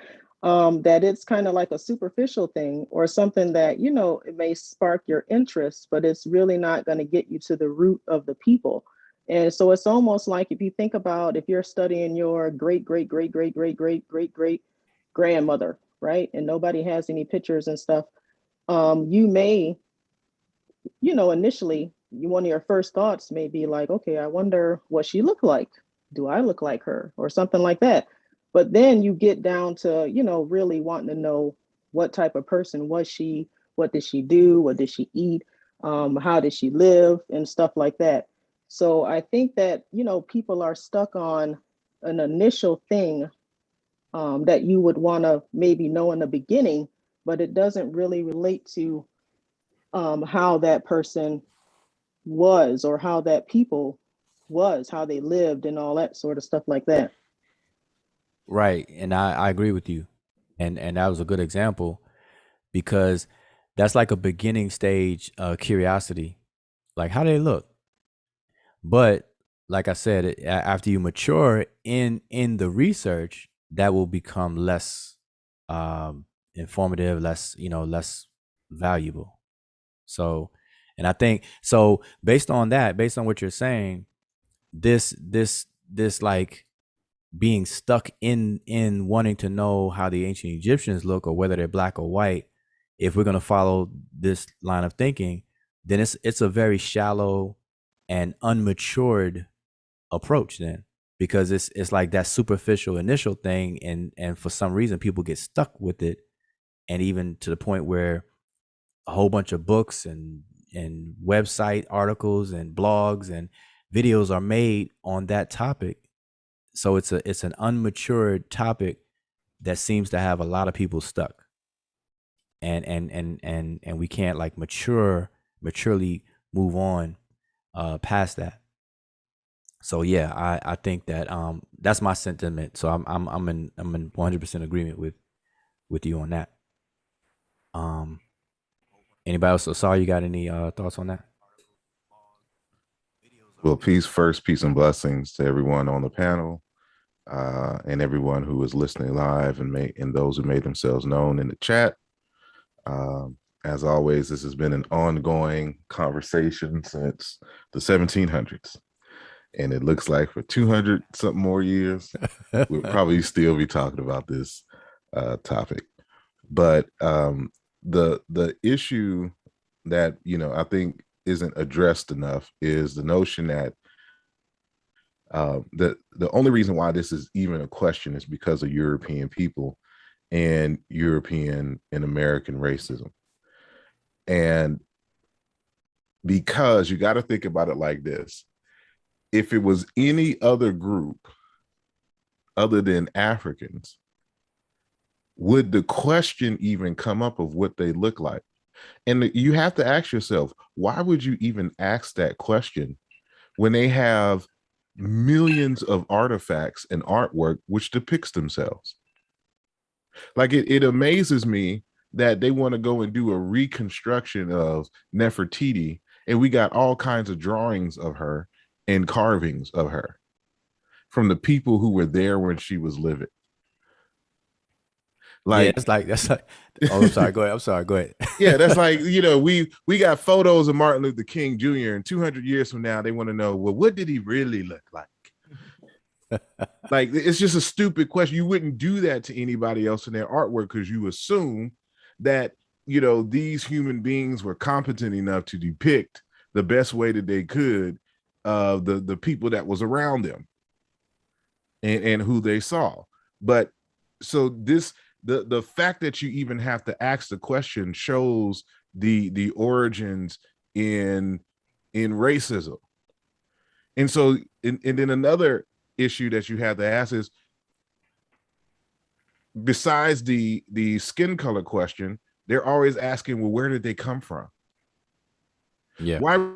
That it's kind of like a superficial thing or something that, you know, it may spark your interest, but it's really not going to get you to the root of the people. And so it's almost like, if you think about, if you're studying your great, great, great, great, great, great, great, great grandmother, right? And nobody has any pictures and stuff. You may, you know, initially, one of your first thoughts may be like, okay, I wonder what she looked like. Do I look like her, or something like that? But then you get down to, you know, really wanting to know, what type of person was she? What did she do? What did she eat? How did she live? And stuff like that. So I think that, you know, people are stuck on an initial thing, that you would want to maybe know in the beginning, but it doesn't really relate to how that person was, or how that people was, how they lived, and all that sort of stuff like that. Right. And I agree with you. And that was a good example, because that's like a beginning stage curiosity. Like, how do they look? But like I said, after you mature in the research, that will become less informative, less, less valuable. So, and I think so, based on that, based on what you're saying, this like being stuck in wanting to know how the ancient Egyptians look, or whether they're black or white, if we're going to follow this line of thinking, then it's a very shallow and unmatured approach, then, because it's like that superficial initial thing, and for some reason people get stuck with it, and even to the point where a whole bunch of books and website articles and blogs and videos are made on that topic. So it's an unmatured topic that seems to have a lot of people stuck, and we can't like maturely move on past that. So yeah, I think that that's my sentiment. So I'm in 100% agreement with you on that. Um, Anybody else? So sorry, you got any thoughts on that? Well, peace first, peace and blessings to everyone on the panel, and everyone who is listening live, and those who made themselves known in the chat. As always, this has been an ongoing conversation since the 1700s, and it looks like for 200 something more years, we'll probably still be talking about this topic. But the issue that I think isn't addressed enough is the notion that the only reason why this is even a question is because of European people and European and American racism. And because you got to think about it like this: if it was any other group other than Africans, would the question even come up of what they look like? And you have to ask yourself, why would you even ask that question when they have millions of artifacts and artwork which depicts themselves? Like, it amazes me that they want to go and do a reconstruction of Nefertiti, and we got all kinds of drawings of her and carvings of her from the people who were there when she was living. Like, yeah, that's like oh, I'm sorry, go ahead. Yeah, that's like, we got photos of Martin Luther King Jr. and 200 years from now they want to know, well, what did he really look like? Like, it's just a stupid question. You wouldn't do that to anybody else in their artwork because you assume that these human beings were competent enough to depict the best way that they could the people that was around them and who they saw. But so the fact that you even have to ask the question shows the origins in racism. And so and then another issue that you have to ask is, besides the skin color question, they're always asking, well, where did they come from? Yeah. Why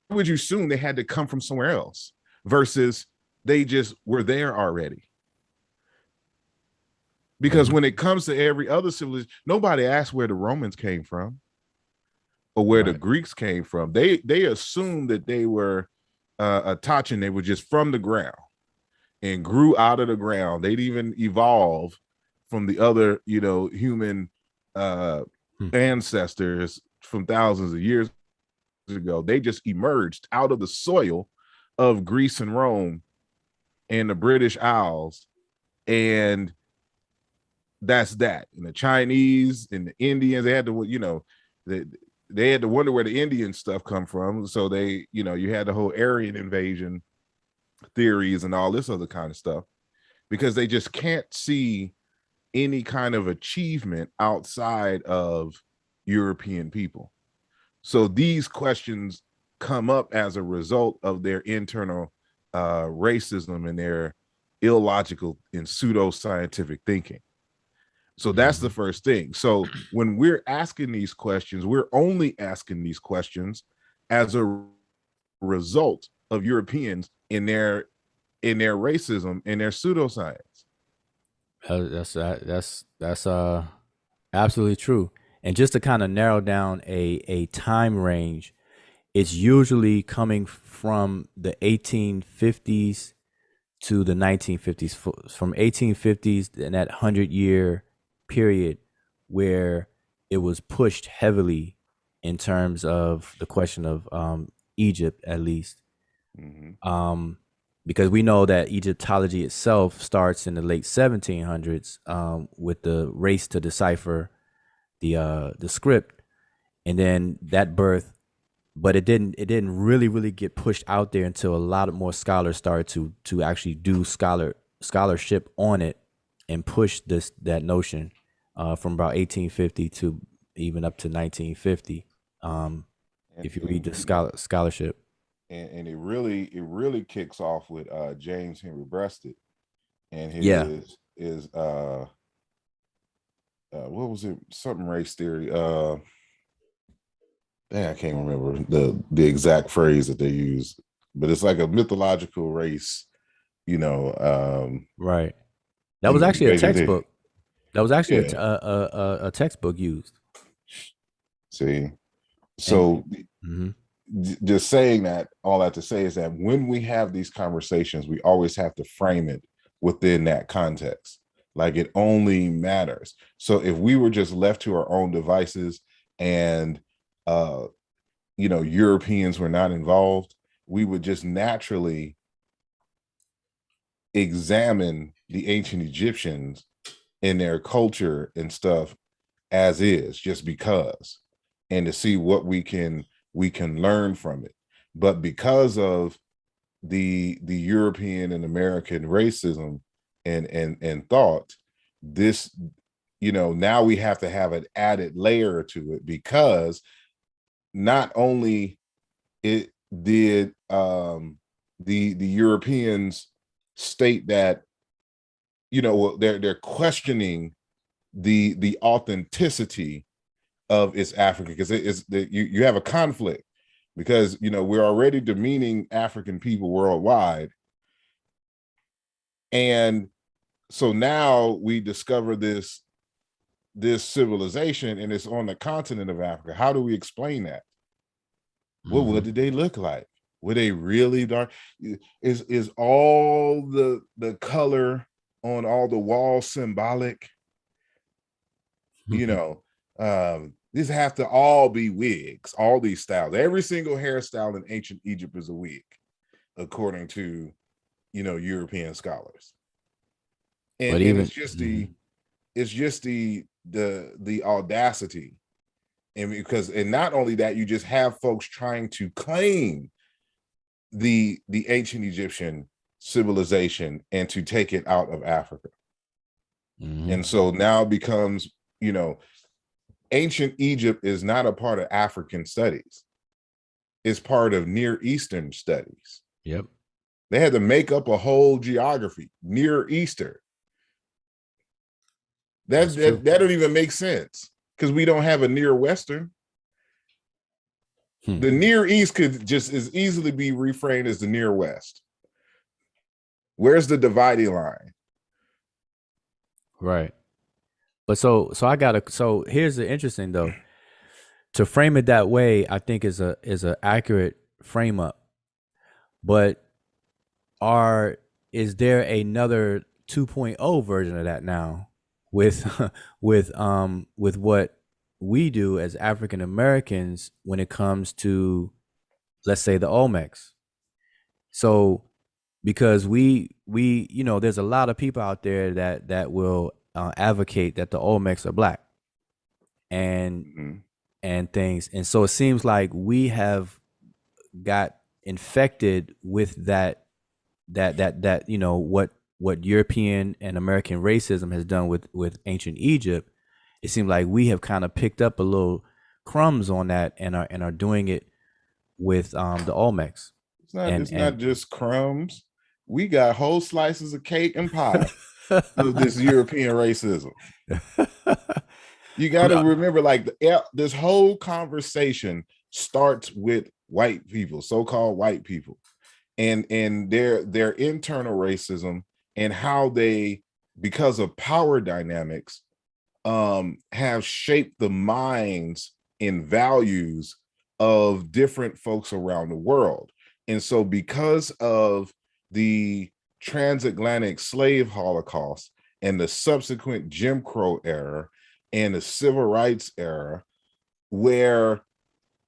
would you assume they had to come from somewhere else versus they just were there already? Because when it comes to every other civilization, nobody asked where the Romans came from or where the Greeks came from. They assumed that they were Atachan, they were just from the ground and grew out of the ground. They'd even evolve from the other, human ancestors from thousands of years ago. They just emerged out of the soil of Greece and Rome and the British Isles, and that's that. And the Chinese and the Indians, they had to, they had to wonder where the Indian stuff come from. So they, you had the whole Aryan invasion theories and all this other kind of stuff, because they just can't see any kind of achievement outside of European people. So these questions come up as a result of their internal racism and their illogical and pseudo-scientific thinking. So that's the first thing. So when we're asking these questions, we're only asking these questions as a result of Europeans in their racism and their pseudoscience. That's absolutely true. And just to kind of narrow down a time range, it's usually coming from the 1850s to the 1950s. From 1850s and that 100-year period where it was pushed heavily in terms of the question of Egypt, at least. Because we know that Egyptology itself starts in the late 1700s with the race to decipher the script, and then that birth, but it didn't really get pushed out there until a lot more scholars started to actually do scholarship on it and push that notion from about 1850 to even up to 1950. If you read the scholarship. And it really kicks off with James Henry Breasted and his what was it? Something race theory. I can't remember the exact phrase that they use, but it's like a mythological race, right. That was actually a textbook. That was actually a textbook used. See, so just saying that, all that to say is that when we have these conversations, we always have to frame it within that context. Like it only matters. So if we were just left to our own devices and Europeans were not involved, we would just naturally examine the ancient Egyptians and their culture and stuff as is, just because, and to see what we can learn from it. But because of the European and American racism and thought, this, now we have to have an added layer to it, because not only it did the Europeans state that they're questioning the authenticity of its African, because you have a conflict, because we're already demeaning African people worldwide, and so now we discover this civilization, and it's on the continent of Africa. How do we explain that? Well, what did they look like? Were they really dark? Is all the color on all the walls symbolic? These have to all be wigs, all these styles. Every single hairstyle in ancient Egypt is a wig, according to European scholars. And it's just the audacity. And not only that, you just have folks trying to claim the ancient Egyptian civilization and to take it out of Africa. And so now it becomes, ancient Egypt is not a part of African studies. It's part of Near Eastern studies. Yep. They had to make up a whole geography, Near Eastern. That don't even make sense, because we don't have a Near Western. The Near East could just as easily be reframed as the Near West. Where's the dividing line? Right. But so here's the interesting though. To frame it that way, I think is a accurate frame up. But is there another 2.0 version of that now with with what we do as African Americans when it comes to, let's say, the Olmecs? So because we there's a lot of people out there that will advocate that the Olmecs are black and things, and so it seems like we have got infected with that what European and American racism has done with ancient Egypt. It seems like we have kind of picked up a little crumbs on that and are doing it with the Olmecs. It's not just crumbs. We got whole slices of cake and pie of this European racism. You got to remember, like, this whole conversation starts with white people, so-called white people, and their internal racism, and how they, because of power dynamics, have shaped the minds and values of different folks around the world. And so because of the transatlantic slave holocaust and the subsequent Jim Crow era and the civil rights era, where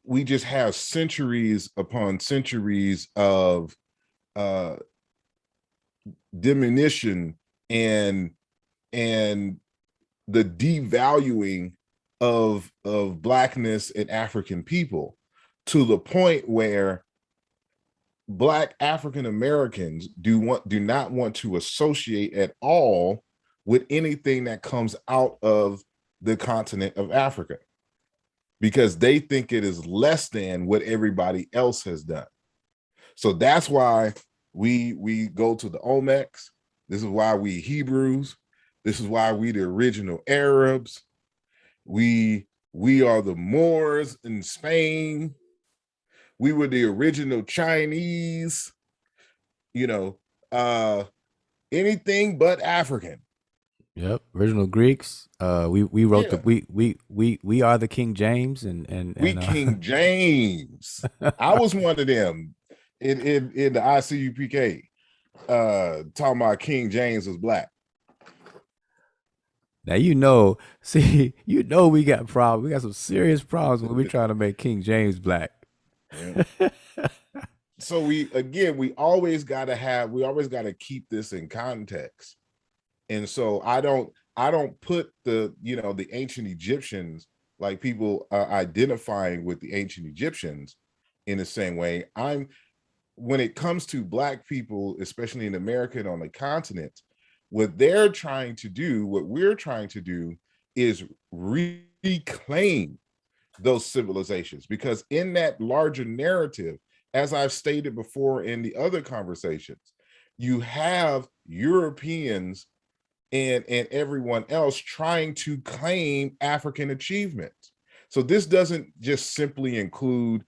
we just have centuries upon centuries of diminution and the devaluing of Blackness and African people, to the point where Black African Americans do not want to associate at all with anything that comes out of the continent of Africa, because they think it is less than what everybody else has done. So that's why we go to the Olmecs. This is why we Hebrews. This is why we the original Arabs. We are the Moors in Spain. We were the original Chinese, anything but African. Yep, original Greeks. We wrote the Yeah, we are the King James we King James. I was one of them in the ICUPK talking about King James was black. now see, we got problems. We got some serious problems when we're trying to make King James black. Yeah. So we always gotta keep this in context. And so I don't put the ancient Egyptians, like people are identifying with the ancient Egyptians in the same way. When it comes to black people, especially in America and on the continent, what we're trying to do is reclaim those civilizations, because in that larger narrative, as I've stated before in the other conversations, you have Europeans and everyone else trying to claim African achievement. So this doesn't just simply include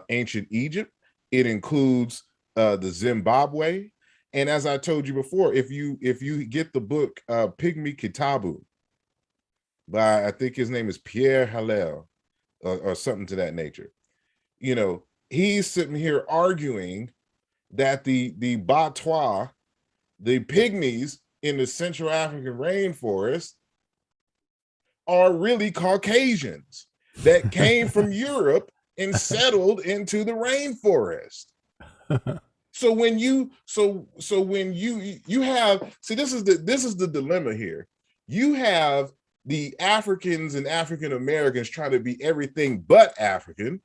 ancient Egypt, it includes the Zimbabwe. And as I told you before, if you get the book Pygmy Kitabu by, I think his name is Pierre Hallel, or something to that nature, he's sitting here arguing that the Batwa, the pygmies in the Central African rainforest, are really Caucasians that came from Europe and settled into the rainforest. So when you have, see, this is the dilemma here. You have the Africans and African Americans trying to be everything but African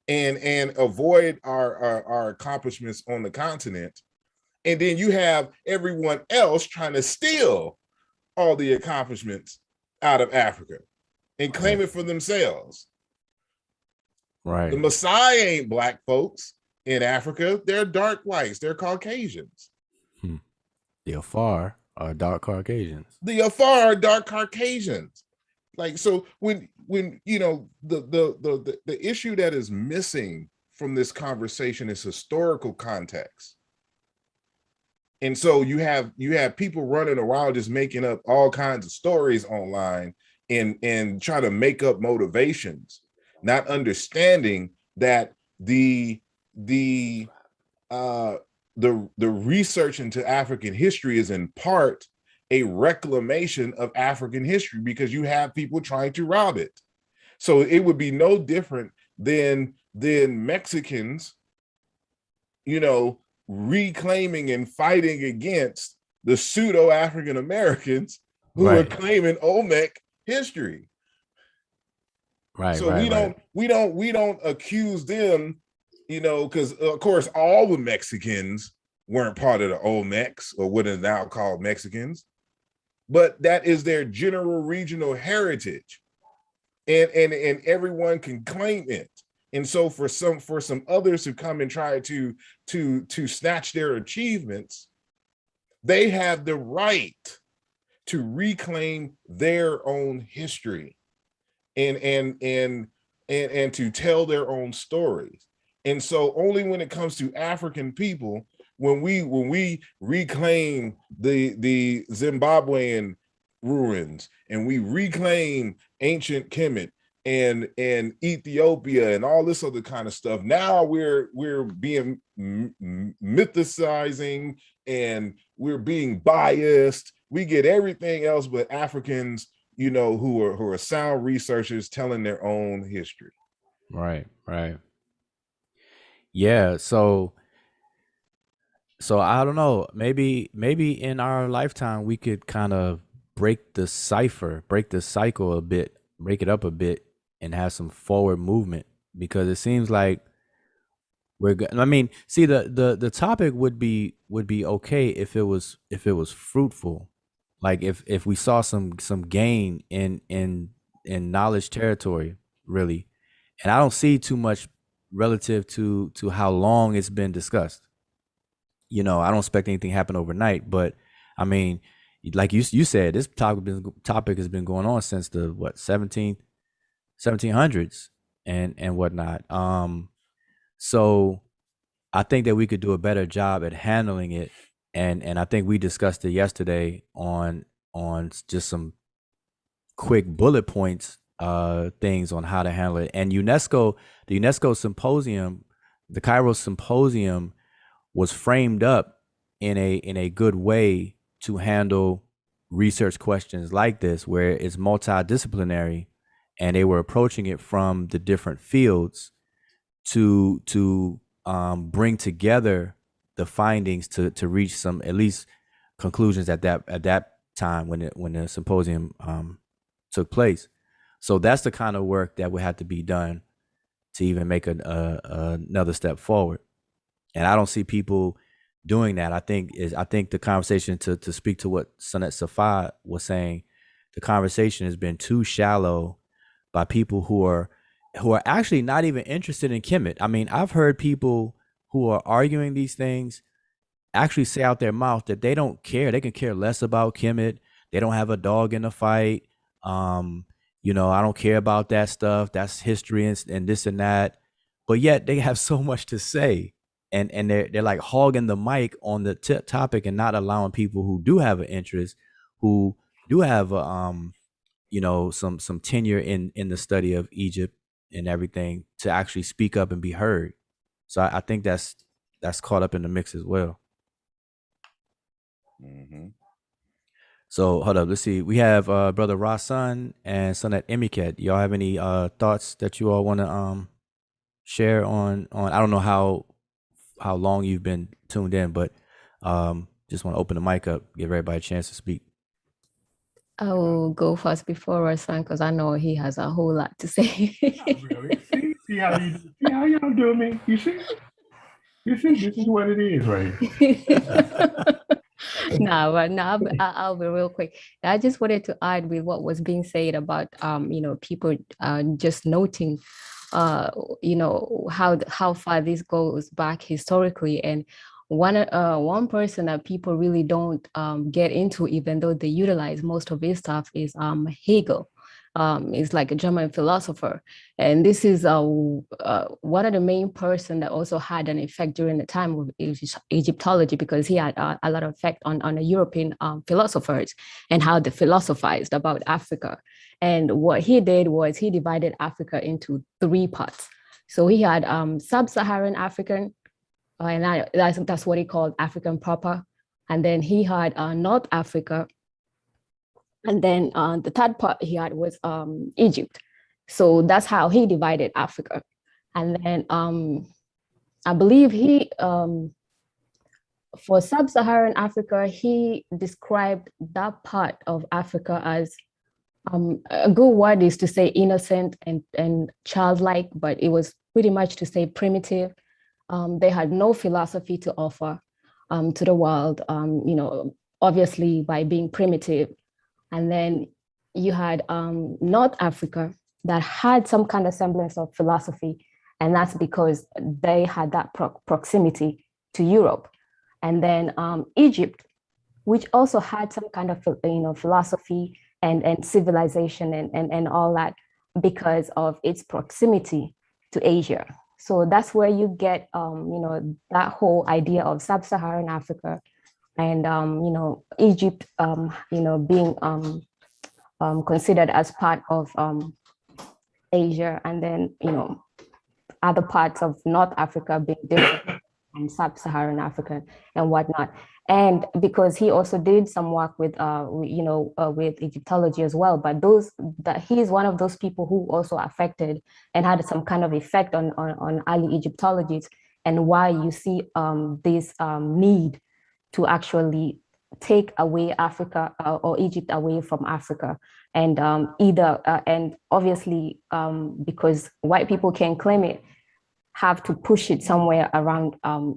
and avoid our accomplishments on the continent. And then you have everyone else trying to steal all the accomplishments out of Africa and claim it for themselves. Right. The Maasai ain't black folks in Africa. They're dark whites. They're Caucasians. The Afar are dark Caucasians. The Afar are dark Caucasians. Like, so when the issue that is missing from this conversation is historical context. And so you have people running around just making up all kinds of stories online and trying to make up motivations, not understanding that the research into African history is in part a reclamation of African history, because you have people trying to rob it. So it would be no different than Mexicans, reclaiming and fighting against the pseudo African Americans who are claiming Olmec history. Right. So we don't accuse them, because of course all the Mexicans weren't part of the Olmecs, or what is now called Mexicans, but that is their general regional heritage, and everyone can claim it. And so for some others who come and try to snatch their achievements, they have the right to reclaim their own history and to tell their own stories. And so only when it comes to African people, when we reclaim the Zimbabwean ruins, and we reclaim ancient Kemet and Ethiopia and all this other kind of stuff, now we're being mythicizing, and we're being biased. We get everything else but Africans, who are sound researchers telling their own history. Right. Yeah. So I don't know. Maybe in our lifetime we could kind of break the cycle a bit, break it up a bit, and have some forward movement, because it seems like we're good. I mean, see, the topic would be okay if it was fruitful, like if we saw some gain in knowledge territory, really. And I don't see too much relative to how long it's been discussed. I don't expect anything to happen overnight, but I mean, like you said, this topic has been going on since the 1700s and whatnot. So I think that we could do a better job at handling it and I think we discussed it yesterday on just some quick bullet points, things on how to handle it. And UNESCO, the UNESCO symposium, the Cairo symposium, was framed up in a good way to handle research questions like this, where it's multidisciplinary, and they were approaching it from the different fields to bring together the findings to reach some at least conclusions at that time when the symposium took place. So that's the kind of work that would have to be done to even make another step forward. And I don't see people doing that. I think the conversation, to speak to what Sanet Safa was saying, the conversation has been too shallow by people who are actually not even interested in Kemet. I mean, I've heard people who are arguing these things actually say out their mouth that they don't care. They can care less about Kemet. They don't have a dog in the fight. I don't care about that stuff. That's history and this and that. But yet they have so much to say, and they're like hogging the mic on the topic and not allowing people who do have an interest, who do have some tenure in the study of Egypt and everything, to actually speak up and be heard. So I think that's caught up in the mix as well. Mm-hmm. So hold up, let's see. We have brother Rasan and son at Emiket. Y'all have any thoughts that you all want to share on? I don't know how long you've been tuned in, but just want to open the mic up, give everybody a chance to speak. I will go first before Rasan because I know he has a whole lot to say. Really? See how y'all do me? You see, this is what it is, right? I'll be real quick. I just wanted to add with what was being said about people just noting how far this goes back historically. And one person that people really don't get into, even though they utilize most of his stuff, is Hegel. Is like a German philosopher, and this is one of the main person that also had an effect during the time of Egyptology, because he had a lot of effect on the European philosophers and how they philosophized about Africa. And what he did was he divided Africa into 3 parts. So he had sub-Saharan African, and that's what he called African proper. And then he had North Africa. And then the third part he had was Egypt. So that's how he divided Africa. And then I believe he, for sub-Saharan Africa, he described that part of Africa as, a good word is to say innocent and childlike, but it was pretty much to say primitive. They had no philosophy to offer to the world, obviously by being primitive. And then you had North Africa that had some kind of semblance of philosophy, and that's because they had that proximity to Europe. And then Egypt, which also had some kind of philosophy and civilization and all that, because of its proximity to Asia. So that's where you get that whole idea of sub-Saharan Africa. And Egypt, being considered as part of Asia, and then other parts of North Africa being different from sub-Saharan Africa and whatnot. And because he also did some work with Egyptology as well, but he is one of those people who also affected and had some kind of effect on early Egyptologists, and why you see this need to actually take away Africa or Egypt away from Africa. And and obviously, because white people can claim it, have to push it somewhere around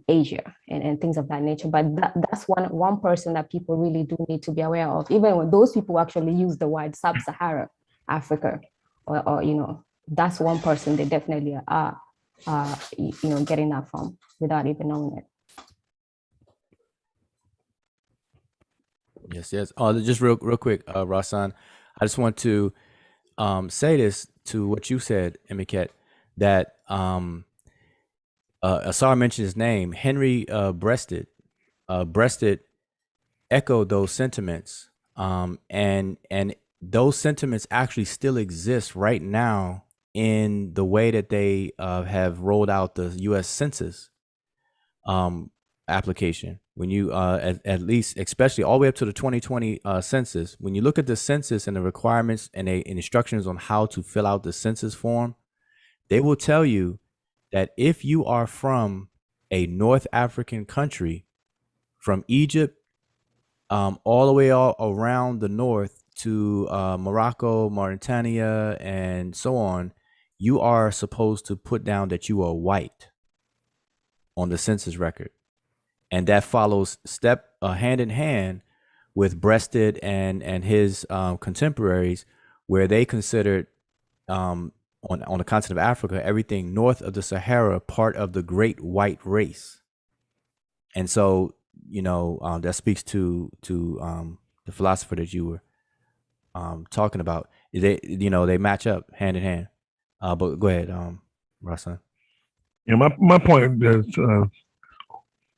Asia and things of that nature. But that's one person that people really do need to be aware of, even when those people actually use the word sub-Saharan Africa, or that's one person they definitely are getting that from without even knowing it. Yes. Just real quick, Rasan, I just want to say this to what you said, Emiket, that Asar mentioned his name, Henry Breasted. Breasted echoed those sentiments, and those sentiments actually still exist right now in the way that they have rolled out the U.S. Census um, application. When you at least, especially all the way up to the 2020 census, when you look at the census and the requirements and the instructions on how to fill out the census form, they will tell you that if you are from a North African country, from Egypt all the way all around the north to Morocco, Mauritania, and so on, you are supposed to put down that you are white on the census record. And that follows step hand in hand with Breasted and his contemporaries, where they considered on the continent of Africa everything north of the Sahara part of the great white race. And so, that speaks to the philosopher that you were talking about. They match up hand in hand. But go ahead, Ruslan. Yeah, my point is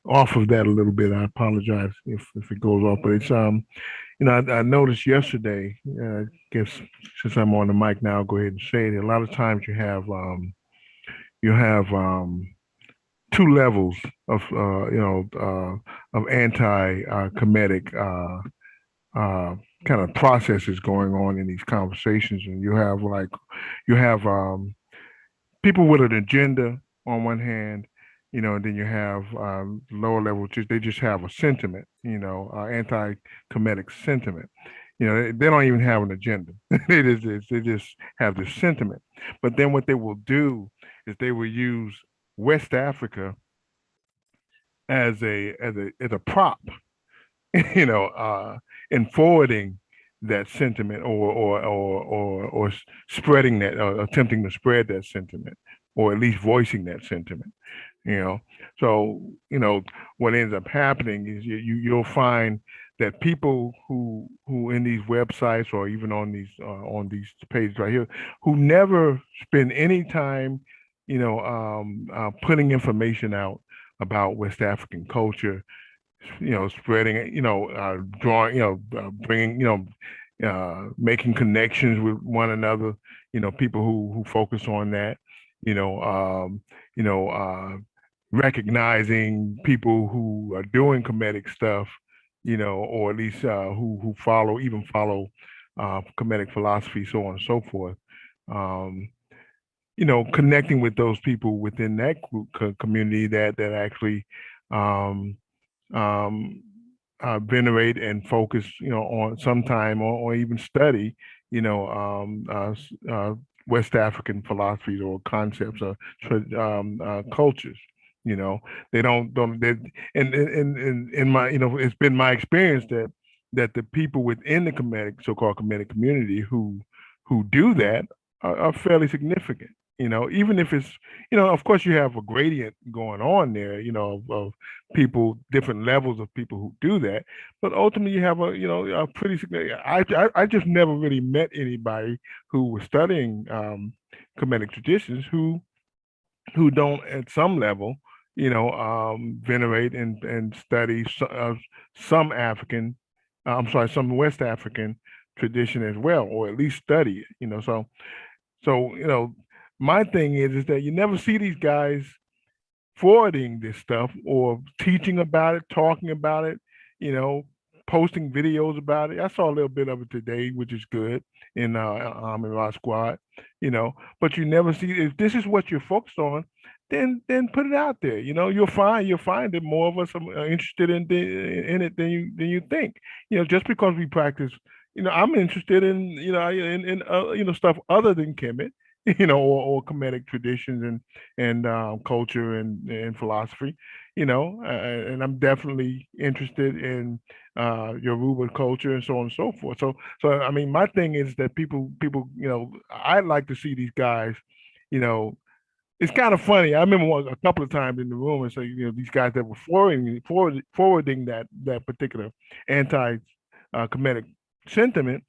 off of that a little bit. I apologize if it goes off, but it's I noticed yesterday. I guess since I'm on the mic now, I'll go ahead and say it. A lot of times you have two levels of of anti-Kemetic kind of processes going on in these conversations, and you have people with an agenda on one hand, and then you have lower level, they just have a sentiment, anti-Kemetic sentiment. They don't even have an agenda. they just have this sentiment. But then what they will do is they will use West Africa as a prop, in forwarding that sentiment or spreading that, attempting to spread that sentiment, or at least voicing that sentiment. So what ends up happening is you'll find that people who in these websites or even on these pages right here, who never spend any time putting information out about West African culture, spreading it, drawing, bringing, making connections with one another, people who focus on that, you know, um, recognizing people who are doing comedic stuff, or at least who follow comedic philosophy, so on and so forth. Um, Connecting with those people within that group community that actually um, um, venerate and focus, on some time or even study, West African philosophies or concepts or cultures. They don't they, and in my, it's been my experience that the people within the so-called comedic community who do that are fairly significant. Even if it's, of course you have a gradient going on there, of people, different levels of people who do that, but ultimately you have a pretty significant. I just never really met anybody who was studying Kemetic traditions who don't at some level, venerate and study some African, I'm sorry, some West African tradition as well, or at least study it. So my thing is that you never see these guys forwarding this stuff or teaching about it, talking about it, you know, posting videos about it. I saw a little bit of it today, which is good in our squad, but you never see, if this is what you're focused on, then put it out there. You'll find that more of us are interested in it than you think. Just because we practice, I'm interested in stuff other than Kemet, or Kemetic traditions and culture and philosophy, and I'm definitely interested in Yoruba culture and so on and so forth. So I mean, my thing is that people, I'd like to see these guys, you know, it's kind of funny. I remember a couple of times in the room and say, these guys that were forwarding that particular anti Kemetic sentiment,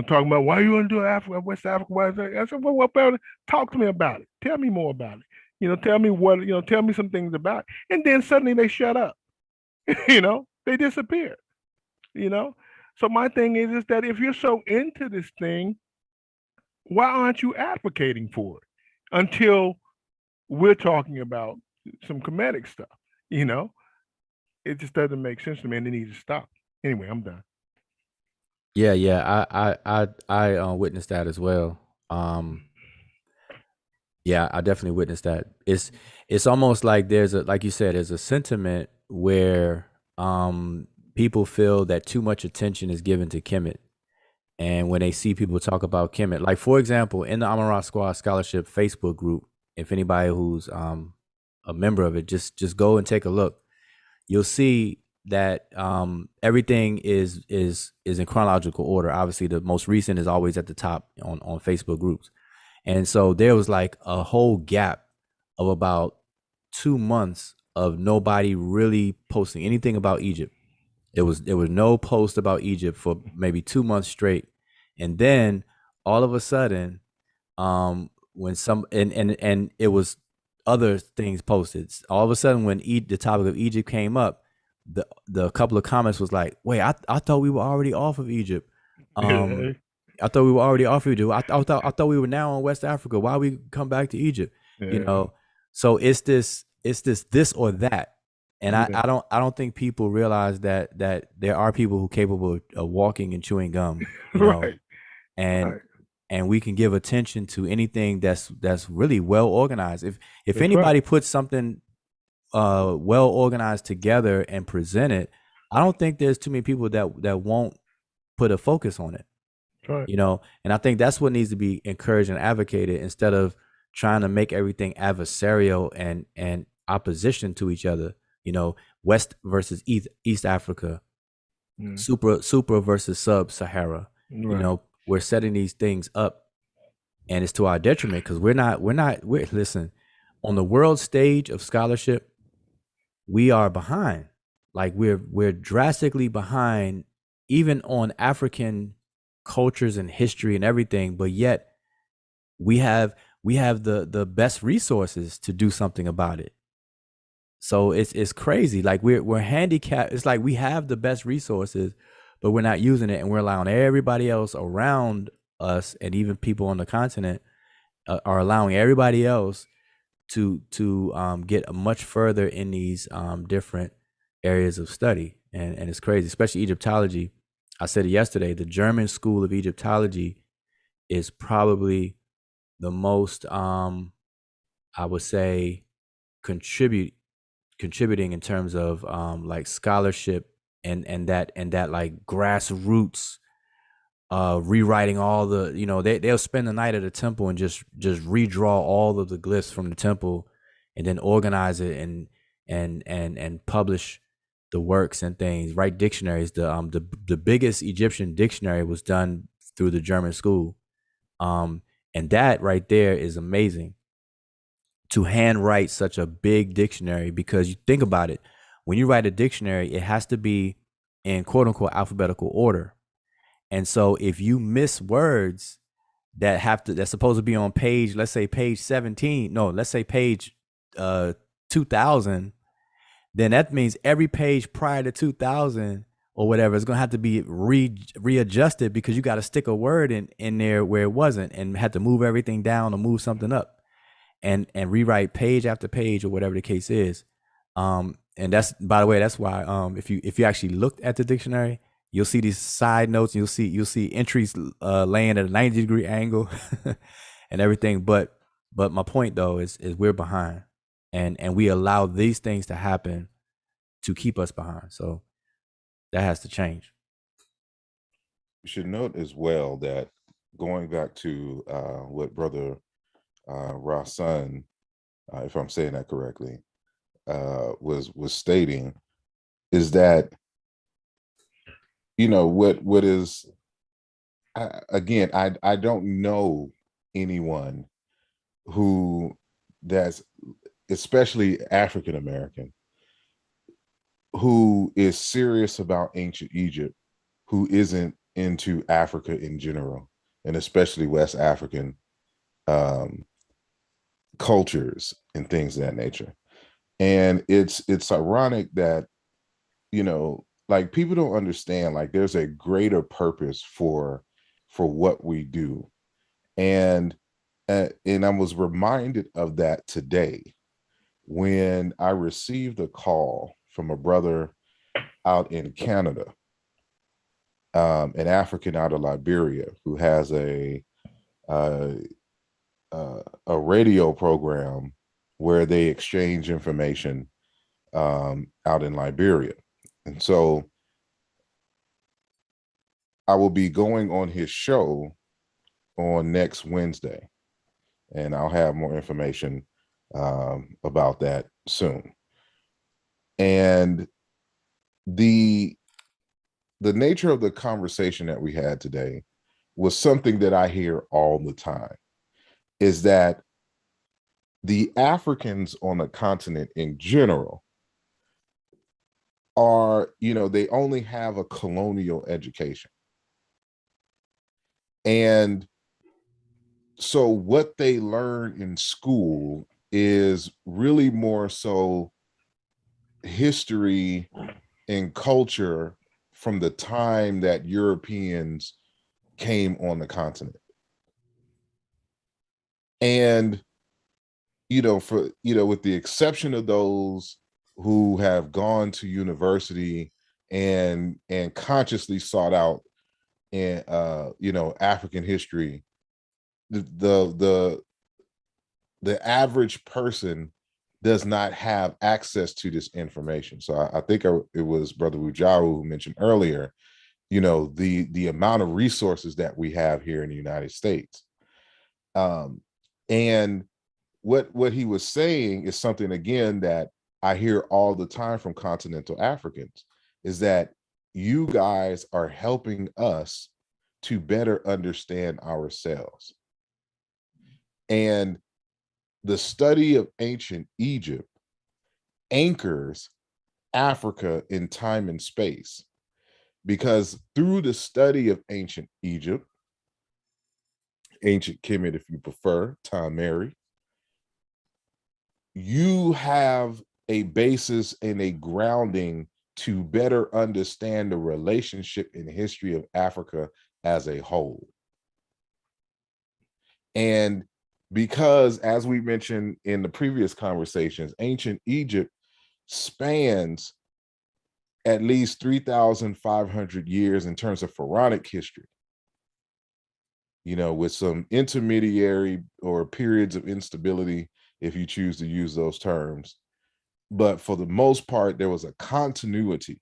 talking about why you want to do Africa, West Africa. Why is that? I said, well, what about it? Talk to me about it. Tell me more about it. Tell me tell me some things about it. And then suddenly they shut up. They disappear. you know. So my thing is that if you're so into this thing, why aren't you advocating for it until we're talking about some comedic stuff? You know, it just doesn't make sense to me, and it needs to stop. Anyway, I'm done. Yeah. I witnessed that as well. Yeah, I definitely witnessed that. It's almost like there's a, like you said, there's a sentiment where people feel that too much attention is given to Kemet. And when they see people talk about Kemet, like for example, in the Amarat Squad Scholarship Facebook group, if anybody who's a member of it, just go and take a look. You'll see that everything is in chronological order. Obviously, the most recent is always at the top on Facebook groups. And so there was like a whole gap of about 2 months of nobody really posting anything about Egypt. There was no post about Egypt for maybe 2 months straight. And then all of a sudden, when some and it was other things posted. All of a sudden when the topic of Egypt came up, the couple of comments was like, wait, I thought we were already off of Egypt. I thought we were already off of Egypt. I thought we were now on West Africa. Why we come back to Egypt? You know, so it's this or that. And I don't think people realize that there are people who are capable of walking and chewing gum, you know, Right. and we can give attention to anything that's really well organized. If That's anybody right. puts something well organized together and present it, I don't think there's too many people that won't put a focus on it. That's right. You know, and I think that's what needs to be encouraged and advocated instead of trying to make everything adversarial and opposition to each other. You know, West versus East Africa, Mm. super versus sub-Sahara. You Right. know, we're setting these things up, and it's to our detriment because we're listen, on the world stage of scholarship, we are behind. Like we're drastically behind, even on African cultures and history and everything. But yet we have the best resources to do something about it. So it's crazy. Like we're handicapped. It's like we have the best resources, but we're not using it, and we're allowing everybody else around us, and even people on the continent are allowing everybody else to get much further in these different areas of study, and it's crazy, especially Egyptology. I said it yesterday. The German school of Egyptology is probably the most, I would say, contributing in terms of like scholarship and that like grassroots rewriting all the, you know, they'll spend the night at a temple and just redraw all of the glyphs from the temple and then organize it and publish the works and things, write dictionaries. The biggest Egyptian dictionary was done through the German school. And that right there is amazing, to handwrite such a big dictionary, because you think about it, when you write a dictionary, it has to be in quote unquote alphabetical order. And so if you miss words that's supposed to be on page, let's say page 17, no, let's say page 2000, then that means every page prior to 2000 or whatever is going to have to be readjusted, because you got to stick a word in there where it wasn't, and had to move everything down or move something up and rewrite page after page or whatever the case is. And that's, by the way, that's why if you actually looked at the dictionary, you'll see these side notes, and you'll see entries laying at a 90-degree angle and everything. But my point though is we're behind, and we allow these things to happen to keep us behind. So that has to change. You should note as well that, going back to what Brother Rasan, if I'm saying that correctly, was stating, is that, you know, what is, again, I don't know anyone that's especially African American, who is serious about ancient Egypt, who isn't into Africa in general, and especially West African cultures and things of that nature. And it's ironic that, you know, like people don't understand, like there's a greater purpose for what we do. And I was reminded of that today when I received a call from a brother out in Canada, an African out of Liberia, who has a radio program where they exchange information out in Liberia. And so I will be going on his show on next Wednesday, and I'll have more information about that soon. And the nature of the conversation that we had today was something that I hear all the time, is that the Africans on the continent in general are, they only have a colonial education. And so what they learn in school is really more so history and culture from the time that Europeans came on the continent. And, with the exception of those who have gone to university and consciously sought out in African history, the average person does not have access to this information. So I think it was Brother Wujaru who mentioned earlier, the amount of resources that we have here in the United States. And what he was saying is something, again, that I hear all the time from continental Africans, is that you guys are helping us to better understand ourselves. And the study of ancient Egypt anchors Africa in time and space, because through the study of ancient Egypt, ancient Kemet, if you prefer, Mary, you have a basis and a grounding to better understand the relationship and history of Africa as a whole. And because, as we mentioned in the previous conversations, ancient Egypt spans at least 3,500 years in terms of pharaonic history, with some intermediary or periods of instability, if you choose to use those terms. But for the most part, there was a continuity.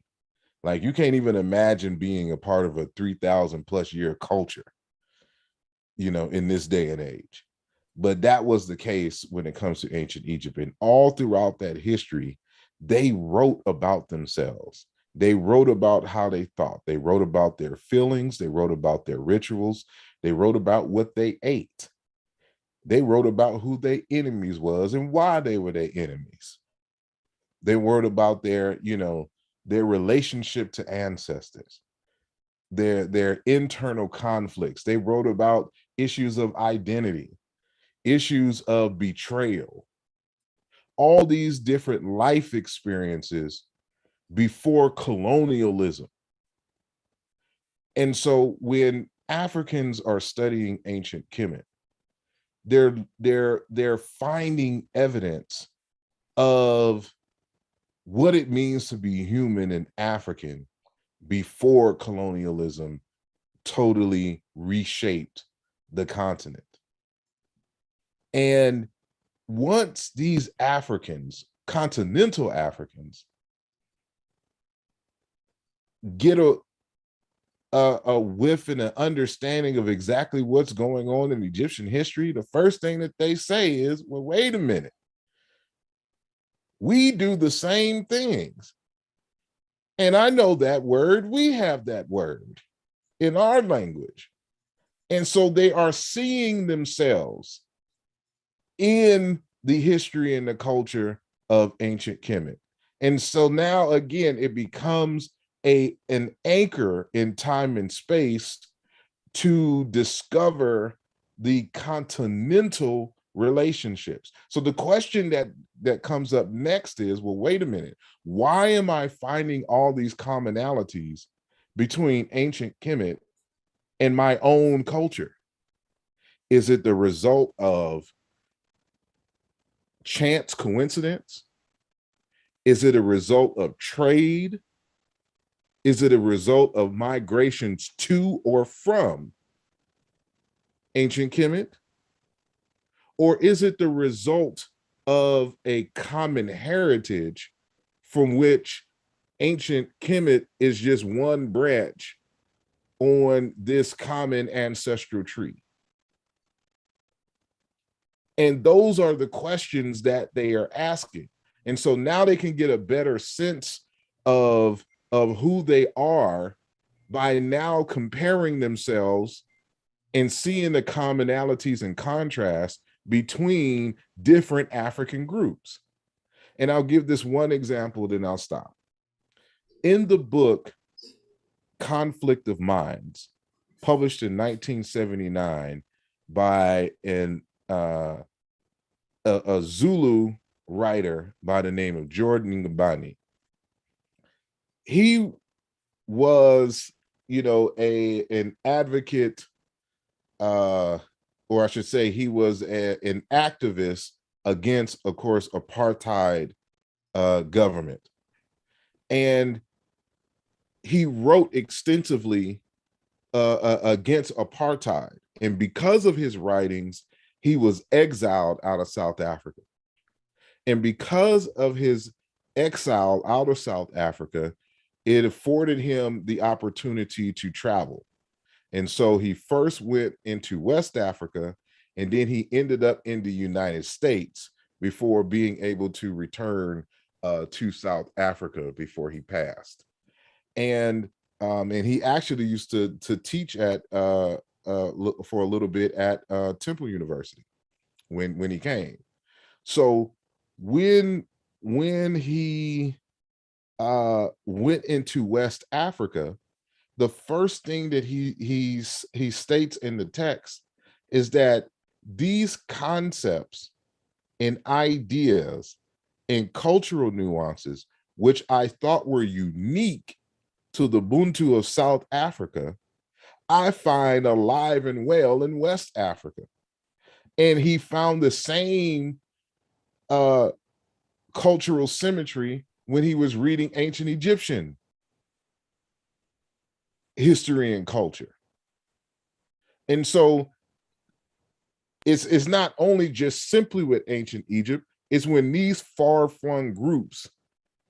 Like, you can't even imagine being a part of a 3,000 plus year culture, in this day and age. But that was the case when it comes to ancient Egypt. And all throughout that history, they wrote about themselves. They wrote about how they thought. They wrote about their feelings. They wrote about their rituals. They wrote about what they ate. They wrote about who their enemies was and why they were their enemies. They wrote about their relationship to ancestors, their internal conflicts. They wrote about issues of identity, issues of betrayal, all these different life experiences before colonialism. And so when Africans are studying ancient Kemet, they're finding evidence of what it means to be human and African before colonialism totally reshaped the continent. And once these Africans, continental Africans, get a whiff and an understanding of exactly what's going on in Egyptian history, the first thing that they say is, well, wait a minute. We do the same things. And I know that word. We have that word in our language. And so they are seeing themselves in the history and the culture of ancient Kemet. And so now, again, it becomes an anchor in time and space to discover the continental relationships. So the question that comes up next is, well, wait a minute, why am I finding all these commonalities between ancient Kemet and my own culture? Is it the result of chance coincidence? Is it a result of trade? Is it a result of migrations to or from ancient Kemet? Or is it the result of a common heritage from which ancient Kemet is just one branch on this common ancestral tree? And those are the questions that they are asking. And so now they can get a better sense of who they are by now comparing themselves and seeing the commonalities and contrasts between different African groups. And I'll give this one example, then I'll stop. In the book Conflict of Minds, published in 1979 by a Zulu writer by the name of Jordan Ngabani. He was, an advocate, or I should say, he was an activist against, of course, apartheid government. And he wrote extensively against apartheid. And because of his writings, he was exiled out of South Africa. And because of his exile out of South Africa, it afforded him the opportunity to travel. And so he first went into West Africa, and then he ended up in the United States before being able to return to South Africa before he passed. And he actually used to teach at for a little bit at Temple University when he came. So when he went into West Africa, the first thing that he states in the text is that these concepts and ideas and cultural nuances, which I thought were unique to the Ubuntu of South Africa, I find alive and well in West Africa. And he found the same cultural symmetry when he was reading ancient Egyptian history and culture. And so it's not only just simply with ancient Egypt, it's when these far-flung groups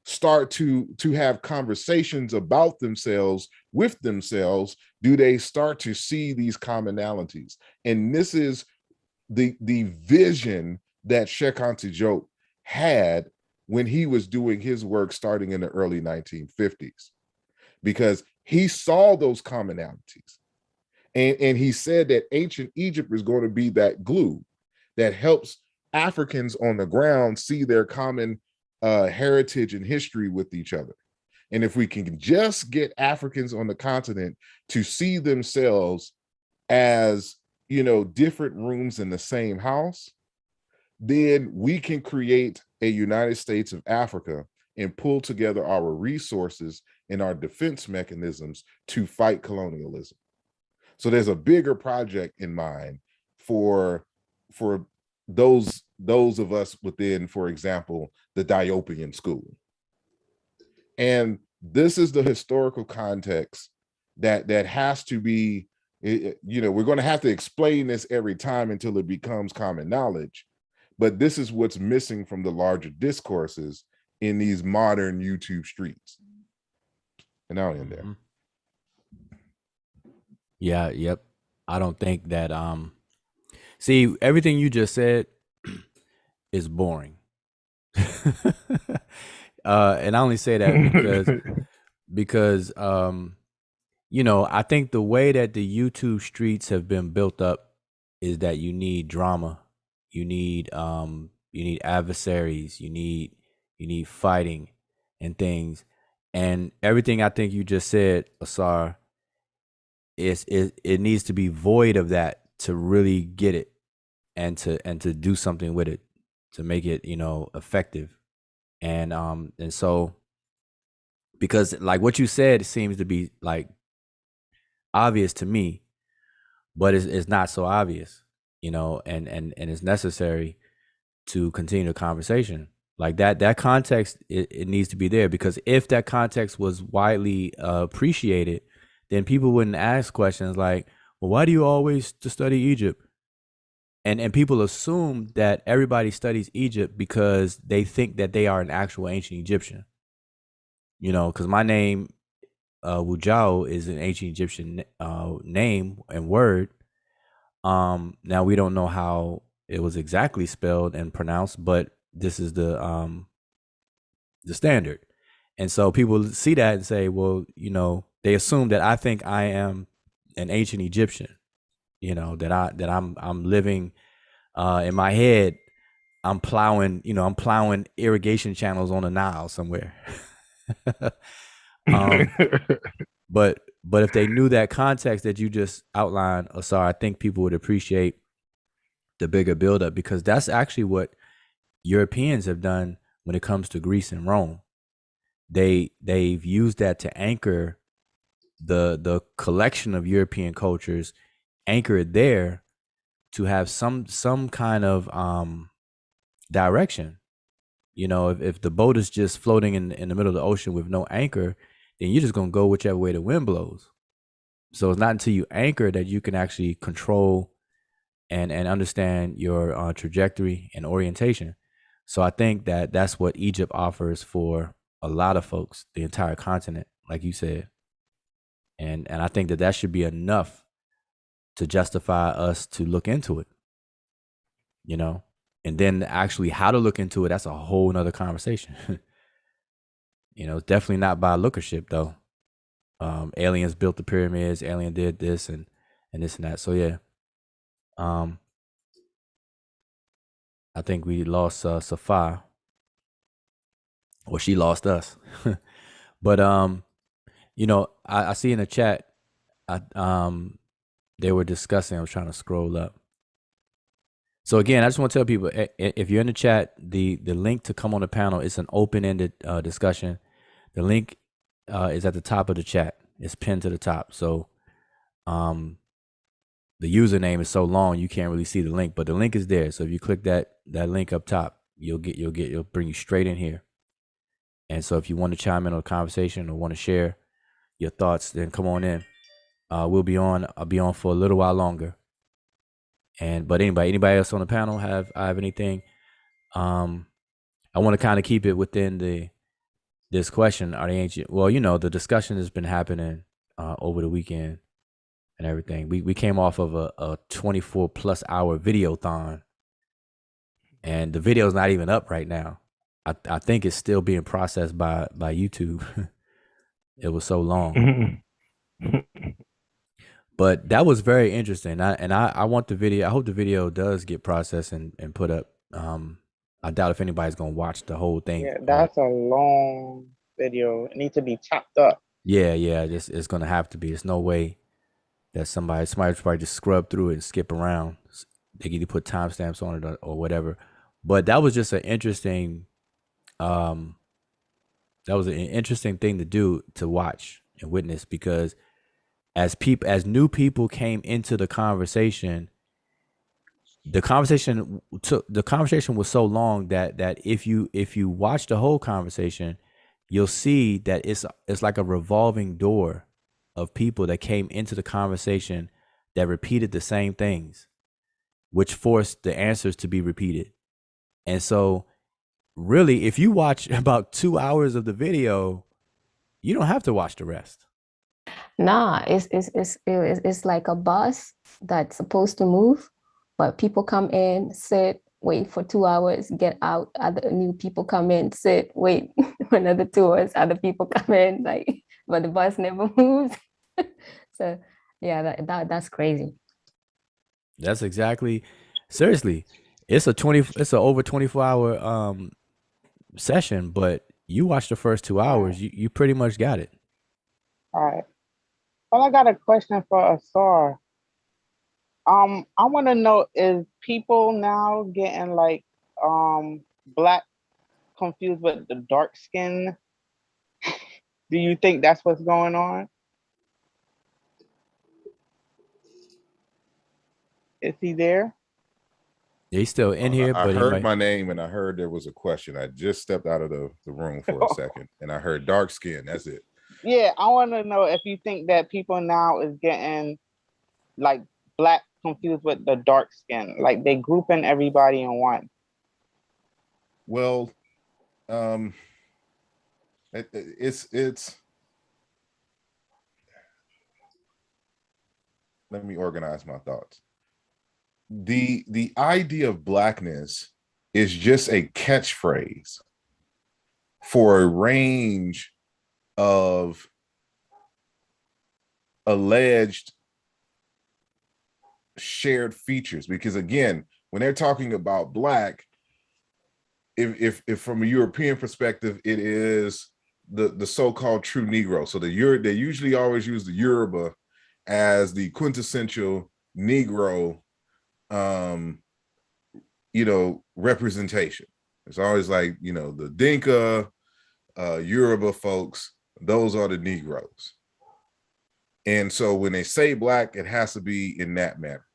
start to have conversations about themselves with themselves, do they start to see these commonalities. And this is the vision that Cheikh Anta Diop had when he was doing his work starting in the early 1950s, because he saw those commonalities. And he said that ancient Egypt is going to be that glue that helps Africans on the ground see their common heritage and history with each other. And if we can just get Africans on the continent to see themselves as, different rooms in the same house, then we can create a United States of Africa and pull together our resources and our defense mechanisms to fight colonialism. So there's a bigger project in mind for those of us within, for example, the Diopian school. And this is the historical context that has to be, we're going to have to explain this every time until it becomes common knowledge. But this is what's missing from the larger discourses in these modern YouTube streets. And I'll end there. Yeah, yep. I don't think that see, everything you just said is boring. And I only say that because I think the way that the YouTube streets have been built up is that you need drama, you need adversaries, you need fighting and things. And everything I think you just said, Asar, it needs to be void of that to really get it. and to do something with it to make it, effective. And so, because like what you said seems to be like obvious to me, but it's not so obvious, and it's necessary to continue the conversation. Like that context, it needs to be there, because if that context was widely appreciated, then people wouldn't ask questions like, well, why do you always to study Egypt? And people assume that everybody studies Egypt because they think that they are an actual ancient Egyptian. Because my name, Wujao, is an ancient Egyptian name and word. Now we don't know how it was exactly spelled and pronounced, but this is the standard. And so people see that and say, well, they assume that I think I am an ancient Egyptian, that I'm living in my head. I'm plowing irrigation channels on the Nile somewhere. But if they knew that context that you just outlined, Asar, I think people would appreciate the bigger buildup, because that's actually what Europeans have done when it comes to Greece and Rome. They've used that to anchor the collection of European cultures, anchor it there to have some kind of direction. If the boat is just floating in the middle of the ocean with no anchor, then you're just gonna go whichever way the wind blows. So it's not until you anchor that you can actually control and understand your trajectory and orientation. So I think that that's what Egypt offers for a lot of folks, the entire continent, like you said. And I think that should be enough to justify us to look into it, and then actually how to look into it, that's a whole nother conversation. It's definitely not by lookership though. Aliens built the pyramids, alien did this and this and that. So yeah. I think we lost Safa, or she lost us. But I see in the chat, they were discussing. I was trying to scroll up. So again, I just want to tell people, if you're in the chat, the link to come on the panel is an open-ended discussion. The link is at the top of the chat. It's pinned to the top. So the username is so long you can't really see the link, but the link is there. So if you click that link up top, it'll bring you straight in here. And so if you want to chime in on the conversation or want to share your thoughts, then come on in. I'll be on for a little while longer. But anybody else on the panel have anything? I want to kind of keep it within this question. Are they ancient? Well, the discussion has been happening over the weekend and everything. We came off of a 24 plus hour videothon, and the video's not even up right now. I think it's still being processed by YouTube. It was so long. But that was very interesting. I want the video. I hope the video does get processed and put up. I doubt if anybody's gonna watch the whole thing. Yeah, that's a long video. It needs to be chopped up. Yeah. It's gonna have to be. There's no way that somebody's probably just scrub through it and skip around. They either put timestamps on it or whatever. But that was just an interesting. That was an interesting thing to do, to watch and witness, because as new people came into the conversation was so long that if you watch the whole conversation, you'll see that it's like a revolving door of people that came into the conversation that repeated the same things, which forced the answers to be repeated. And so really, if you watch about 2 hours of the video, you don't have to watch the rest. Nah, it's like a bus that's supposed to move, but people come in, sit, wait for 2 hours, get out. Other new people come in, sit, wait for another 2 hours. Other people come in, but the bus never moves. So yeah, that's crazy. That's exactly. Seriously, it's a over 24-hour session, but you watch the first 2 hours, you pretty much got it. All right. Well, I got a question for Asar. I want to know, is people now getting like black confused with the dark skin? Do you think that's what's going on? Is he there? He's still in here, I but he heard might. my name and I heard there was a question. I just stepped out of the room for a second and I heard dark skin. That's it. Yeah, I want to know if you think that people now is getting like black confused with the dark skin, like they grouping everybody in one. Well, it's let me organize my thoughts. The idea of blackness is just a catchphrase for a range of alleged shared features, because again, when they're talking about black, if from a European perspective, it is the so-called true Negro. So they usually always use the Yoruba as the quintessential Negro representation. It's always like, the Dinka, Yoruba folks, those are the Negroes. And so when they say black, it has to be in that manner.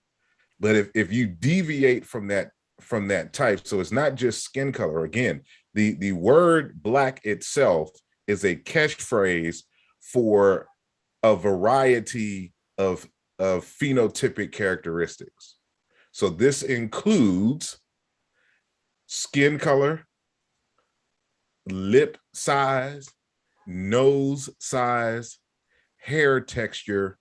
But if you deviate from that type, so it's not just skin color. Again, the word black itself is a catchphrase for a variety of phenotypic characteristics. So this includes skin color, lip size, nose size, hair texture,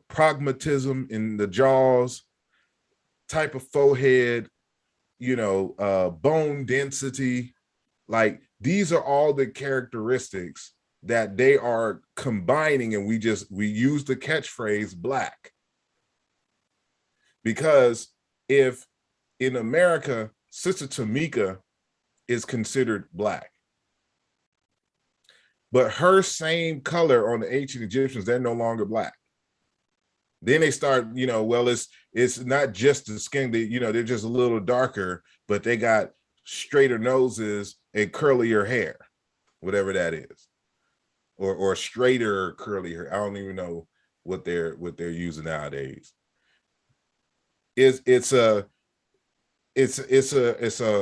pragmatism in the jaws, type of forehead, bone density. Like, these are all the characteristics that they are combining, and we use the catchphrase black. Because if in America, Sister Mika is considered black, but her same color on the ancient Egyptians, they're no longer black. Then they start, well, it's not just the skin, they're just a little darker, but they got straighter noses and curlier hair, whatever that is, or straighter curly hair. I don't even know what they're using nowadays. It's a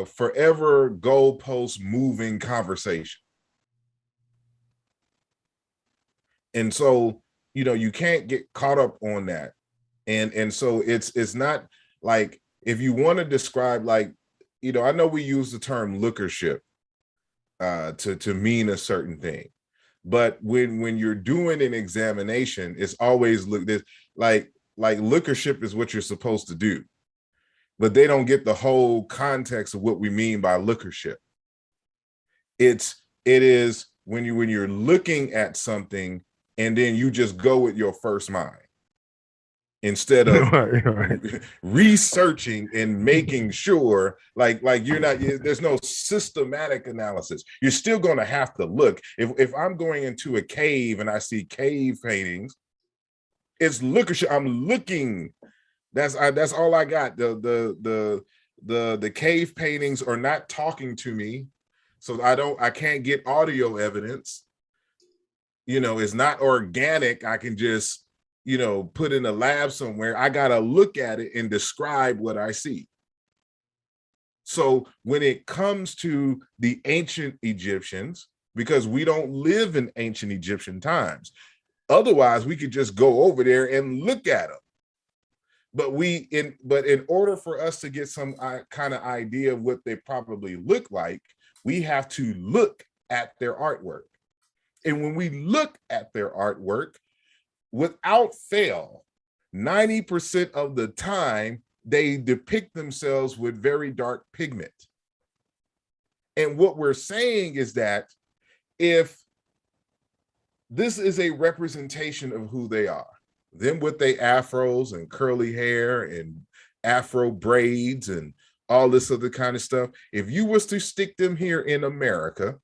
forever goalpost moving conversation. And so, you can't get caught up on that. And so it's not like, if you want to describe, like, I know we use the term lookership to mean a certain thing, but when you're doing an examination, it's always like lookership is what you're supposed to do, but they don't get the whole context of what we mean by lookership. It is when you're looking at something and then you just go with your first mind instead of right. researching and making sure, like you're not, there's no systematic analysis. You're still going to have to look. If I'm going into a cave and I see cave paintings, it's lookership. I'm looking. That's all I got. The cave paintings are not talking to me, so I can't get audio evidence. It's not organic. I can just, put in a lab somewhere. I got to look at it and describe what I see. So when it comes to the ancient Egyptians, because we don't live in ancient Egyptian times, otherwise we could just go over there and look at them. But in order for us to get some kind of idea of what they probably look like, we have to look at their artwork. And when we look at their artwork, without fail, 90% of the time, they depict themselves with very dark pigment. And what we're saying is that if this is a representation of who they are, them with their afros and curly hair and afro braids and all this other kind of stuff, if you was to stick them here in America,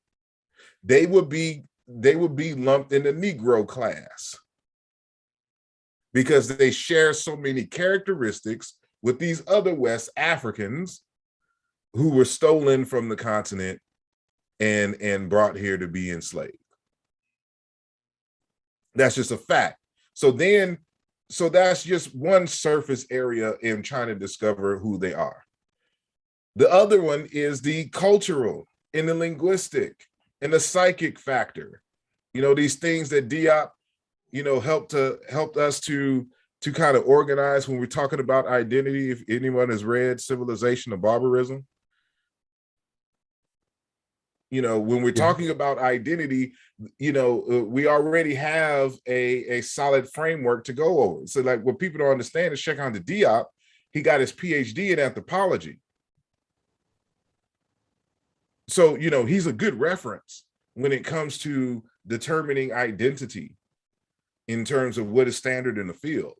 they would be lumped in the Negro class. because they share so many characteristics with these other West Africans who were stolen from the continent and brought here to be enslaved. That's just a fact. So that's just one surface area in trying to discover who they are. The other one is the cultural and the linguistic and the psychic factor. You know, these things that Diop, you know, helped us to kind of organize when we're talking about identity. If anyone has read Civilization of Barbarism, you know, when we're talking about identity, you know, we already have a solid framework to go over. So like what people don't understand is check on the Diop, he got his PhD in anthropology. So, you know, he's a good reference when it comes to determining identity in terms of what is standard in the field.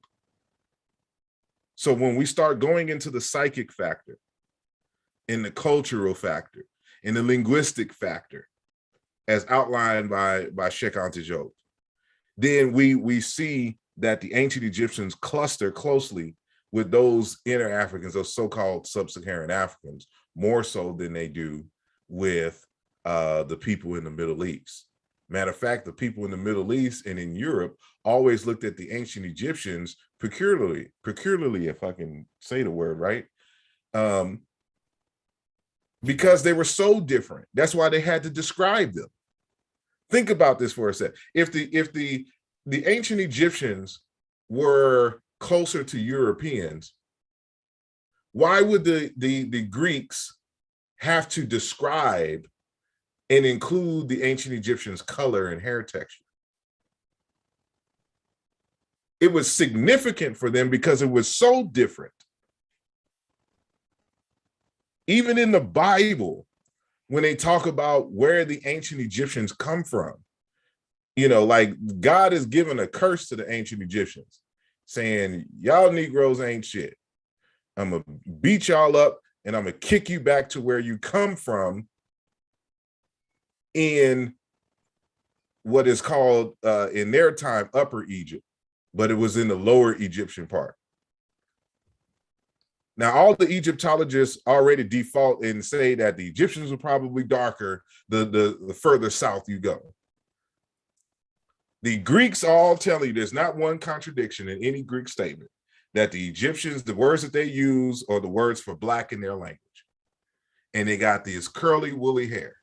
So when we start going into the psychic factor and the cultural factor and the linguistic factor, as outlined by Sheikh Anta Diop, then we see that the ancient Egyptians cluster closely with those inner Africans, those so-called sub-Saharan Africans, more so than they do with the people in the Middle East. Matter of fact, the people in the Middle East and in Europe always looked at the ancient Egyptians peculiarly, if I can say the word right, because they were so different. That's why they had to describe them. Think about this for a sec. If the ancient Egyptians were closer to Europeans, why would the Greeks have to describe and include the ancient Egyptians' color and hair texture? It was significant for them because it was so different. Even in the Bible, when they talk about where the ancient Egyptians come from, you know, like God has given a curse to the ancient Egyptians saying, y'all Negroes ain't shit. I'm gonna beat y'all up and I'm gonna kick you back to where you come from in what is called, in their time, Upper Egypt, but it was in the lower Egyptian part. Now, all the Egyptologists already default and say that the Egyptians were probably darker the further south you go. The Greeks all tell you there's not one contradiction in any Greek statement that the Egyptians, the words that they use are the words for black in their language. And they got this curly, woolly hair.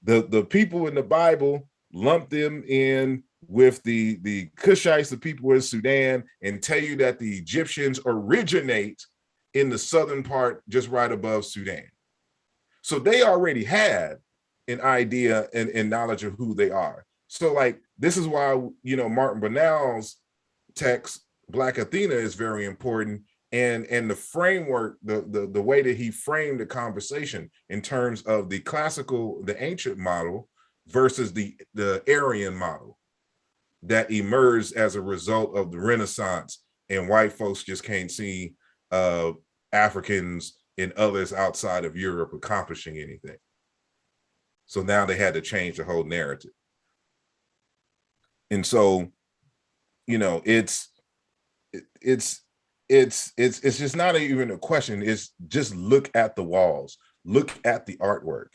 The people in the Bible lump them in with the Cushites, the people in Sudan, and tell you that the Egyptians originate in the southern part, just right above Sudan. So they already had an idea and knowledge of who they are. So like, this is why, you know, Martin Bernal's text, Black Athena, is very important. And the framework, the way that he framed the conversation in terms of the classical, the ancient model versus the Aryan model that emerged as a result of the Renaissance, and white folks just can't see Africans and others outside of Europe accomplishing anything. So now they had to change the whole narrative. And so, you know, it's just not even a question. It's just look at the walls, look at the artwork.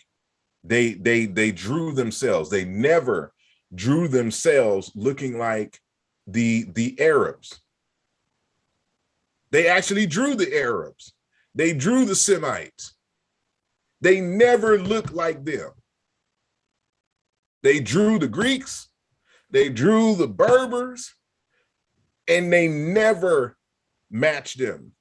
They drew themselves. They never drew themselves looking like the Arabs. They actually drew the Arabs. They drew the Semites. They never looked like them. They drew the Greeks. They drew the Berbers, and they never matched them.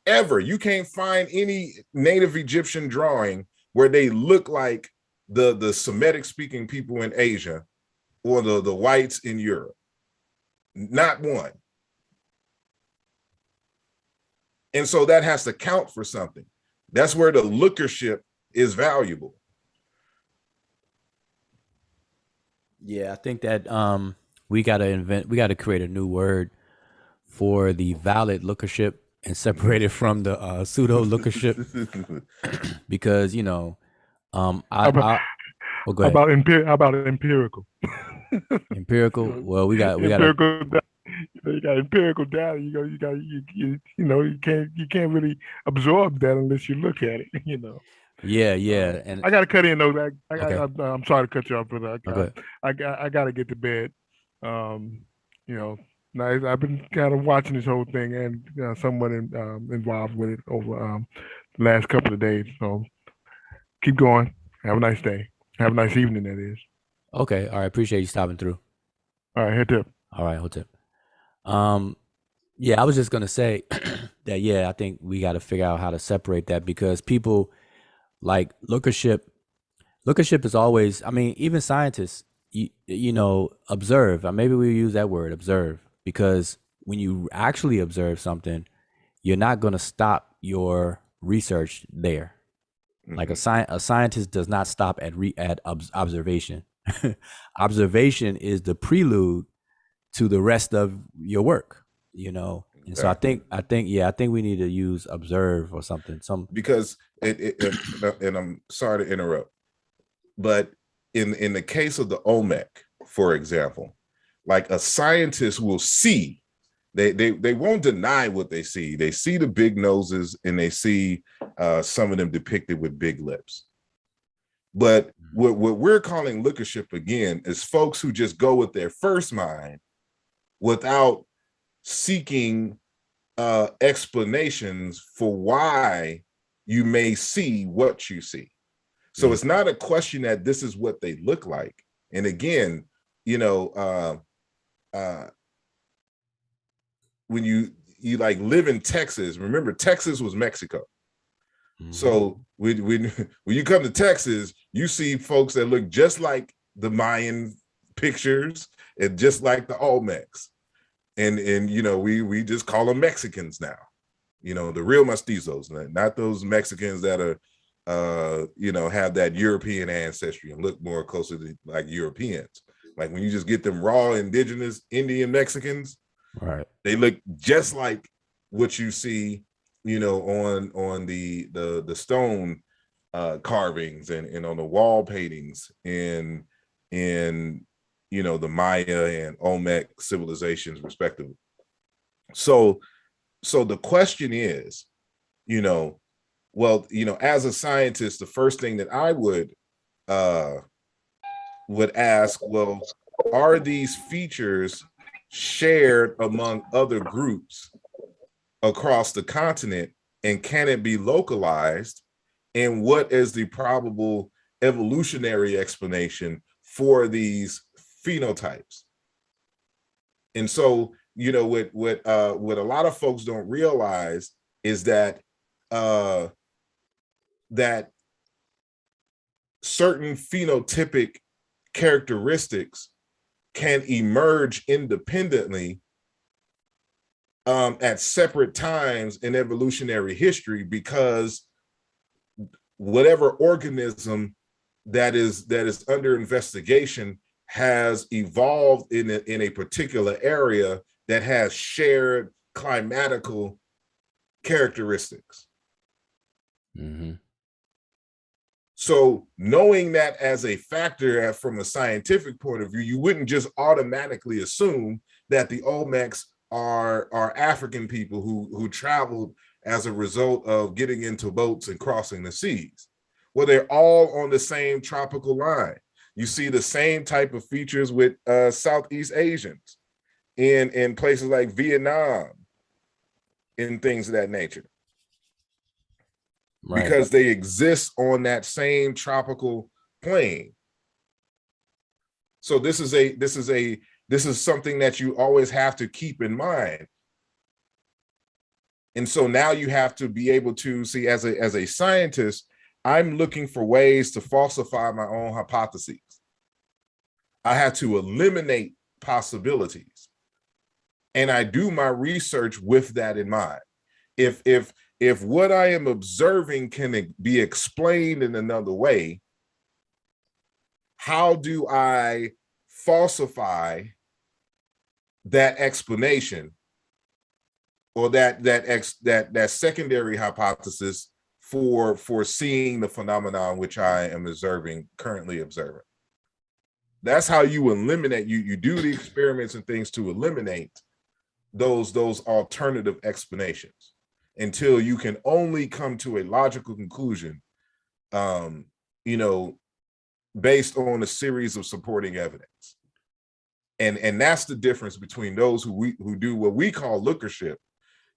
Ever. You can't find any native Egyptian drawing where they look like the Semitic speaking people in Asia or the whites in Europe. Not one. And so that has to count for something. That's where the lookership is valuable. Yeah, I think that we gotta create a new word for the valid lookership and separate it from the pseudo lookership, because you know, go ahead. How about empirical? Empirical. Well, we got empirical. got empirical data. You can't really absorb that unless you look at it. Yeah, and I got to cut in though. okay, I'm sorry to cut you off, brother. okay. I got to get to bed. You know, now I've been kind of watching this whole thing and somewhat involved with it over the last couple of days. So keep going. Have a nice day. Have a nice evening. That is. Okay, all right. Appreciate you stopping through. All right, head tip. All right, hold tip. Yeah, I was just gonna say that. Yeah, I think we got to figure out how to separate that because people like lookership. Lookership is always. I mean, even scientists, observe. Maybe we use that word, observe, because when you actually observe something, you're not gonna stop your research there. Like a scientist does not stop at observation. Observation is the prelude to the rest of your work, And so I think we need to use observe or something. Because and I'm sorry to interrupt, but in the case of the Olmec, for example, like a scientist will see, they won't deny what they see. They see the big noses and they see some of them depicted with big lips. But what we're calling lookership again is folks who just go with their first mind without seeking explanations for why you may see what you see. So it's not a question that this is what they look like. And again, when you like live in Texas, remember Texas was Mexico. So when you come to Texas, you see folks that look just like the Mayan pictures and just like the Olmecs. And we just call them Mexicans now. The real mestizos, not those Mexicans that are have that European ancestry and look more closely like Europeans. Like when you just get them raw indigenous Indian Mexicans, right? They look just like what you see on the stone carvings and on the wall paintings in the Maya and Olmec civilizations respectively. So the question is, as a scientist, the first thing that I would ask, well, are these features shared among other groups across the continent, and can it be localized? And what is the probable evolutionary explanation for these phenotypes? And so, what a lot of folks don't realize is that that certain phenotypic characteristics can emerge independently at separate times in evolutionary history, because whatever organism that is under investigation has evolved in a particular area that has shared climatical characteristics. So knowing that as a factor from a scientific point of view, you wouldn't just automatically assume that the Olmecs are African people who traveled as a result of getting into boats and crossing the seas. Well, they're all on the same tropical line. You see the same type of features with Southeast Asians in places like Vietnam and things of that nature. Right. Because they exist on that same tropical plane. So this is something that you always have to keep in mind. And so now you have to be able to see, as a scientist, I'm looking for ways to falsify my own hypotheses. I have to eliminate possibilities. And I do my research with that in mind. If what I am observing can be explained in another way, how do I falsify that explanation or that secondary hypothesis for seeing the phenomenon which I am currently observing? That's how you eliminate, you do the experiments and things to eliminate those alternative explanations until you can only come to a logical conclusion, you know, based on a series of supporting evidence. And that's the difference between those who do what we call lookership.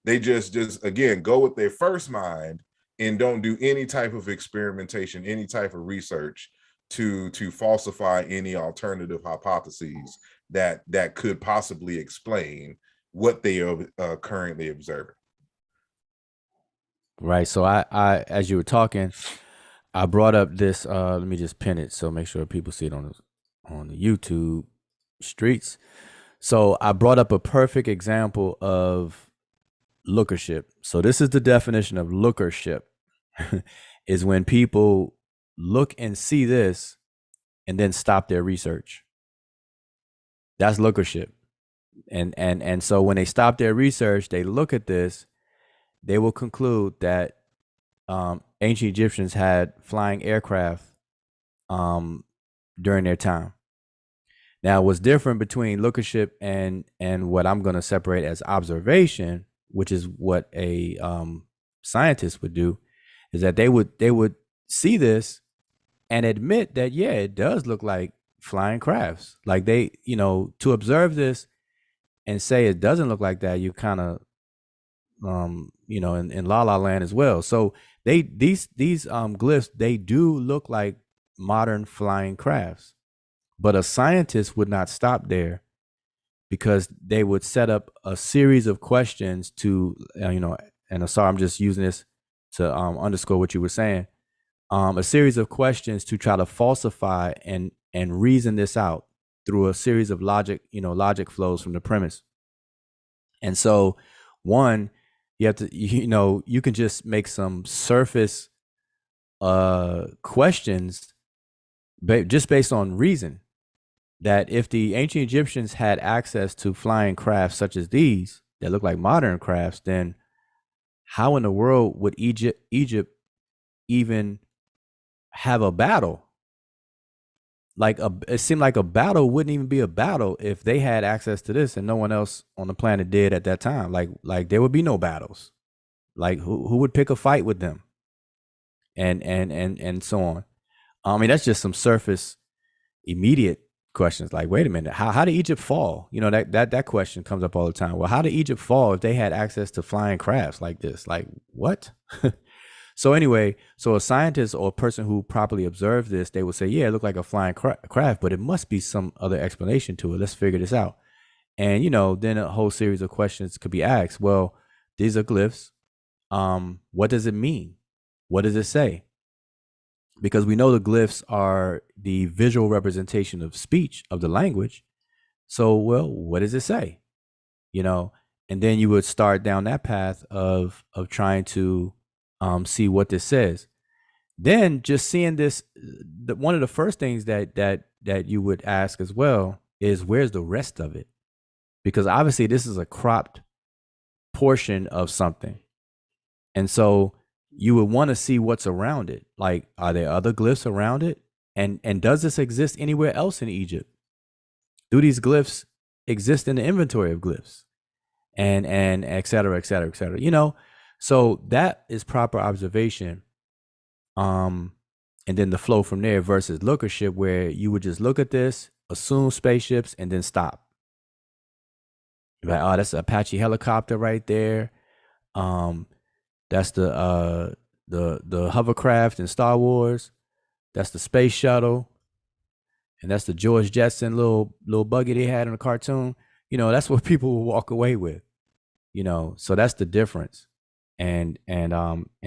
They just again go with their first mind and don't do any type of experimentation, any type of research to falsify any alternative hypotheses that could possibly explain what they are currently observing. Right. So I as you were talking, I brought up this. Let me just pin it so make sure people see it on the YouTube streets. So I brought up a perfect example of lookership. So this is the definition of lookership: is when people look and see this and then stop their research. That's lookership. And so when they stop their research, they look at this, they will conclude that ancient Egyptians had flying aircraft during their time. Now, what's different between lookership and what I'm going to separate as observation, which is what a scientist would do, is that they would see this and admit that, yeah, it does look like flying crafts. Like they, you know, to observe this and say it doesn't look like that, you kind of you know, in La La Land as well. So these glyphs, they do look like modern flying crafts, but a scientist would not stop there, because they would set up a series of questions to, you know, and sorry, I'm just using this to underscore what you were saying. A series of questions to try to falsify and reason this out through a series of logic flows from the premise. And so, one, you have to, you know, you can just make some surface questions just based on reason, that if the ancient Egyptians had access to flying crafts such as these that look like modern crafts, then how in the world would Egypt even have a battle? It seemed like a battle wouldn't even be a battle if they had access to this and no one else on the planet did at that time. Like there would be no battles. Like who would pick a fight with them? And so on. I mean, that's just some surface immediate questions. Like, wait a minute, how did Egypt fall? You know, that question comes up all the time. Well, how did Egypt fall if they had access to flying crafts like this? Like, what? So anyway, so a scientist or a person who properly observed this, they would say, yeah, it looked like a flying craft, but it must be some other explanation to it. Let's figure this out. And, you know, then a whole series of questions could be asked. Well, these are glyphs. What does it mean? What does it say? Because we know the glyphs are the visual representation of speech, of the language. So, well, what does it say? You know, and then you would start down that path of trying to see what this says. Then just seeing this, one of the first things that you would ask as well is, where's the rest of it? Because obviously this is a cropped portion of something. And so you would want to see what's around it. Like, are there other glyphs around it? And does this exist anywhere else in Egypt? Do these glyphs exist in the inventory of glyphs? And et cetera, et cetera, et cetera. You know, so that is proper observation. And then the flow from there versus lookership, where you would just look at this, assume spaceships, and then stop. Like, oh, that's an Apache helicopter right there. That's the hovercraft in Star Wars. That's the space shuttle. And that's the George Jetson little buggy they had in the cartoon. You know, that's what people will walk away with. You know, so that's the difference. And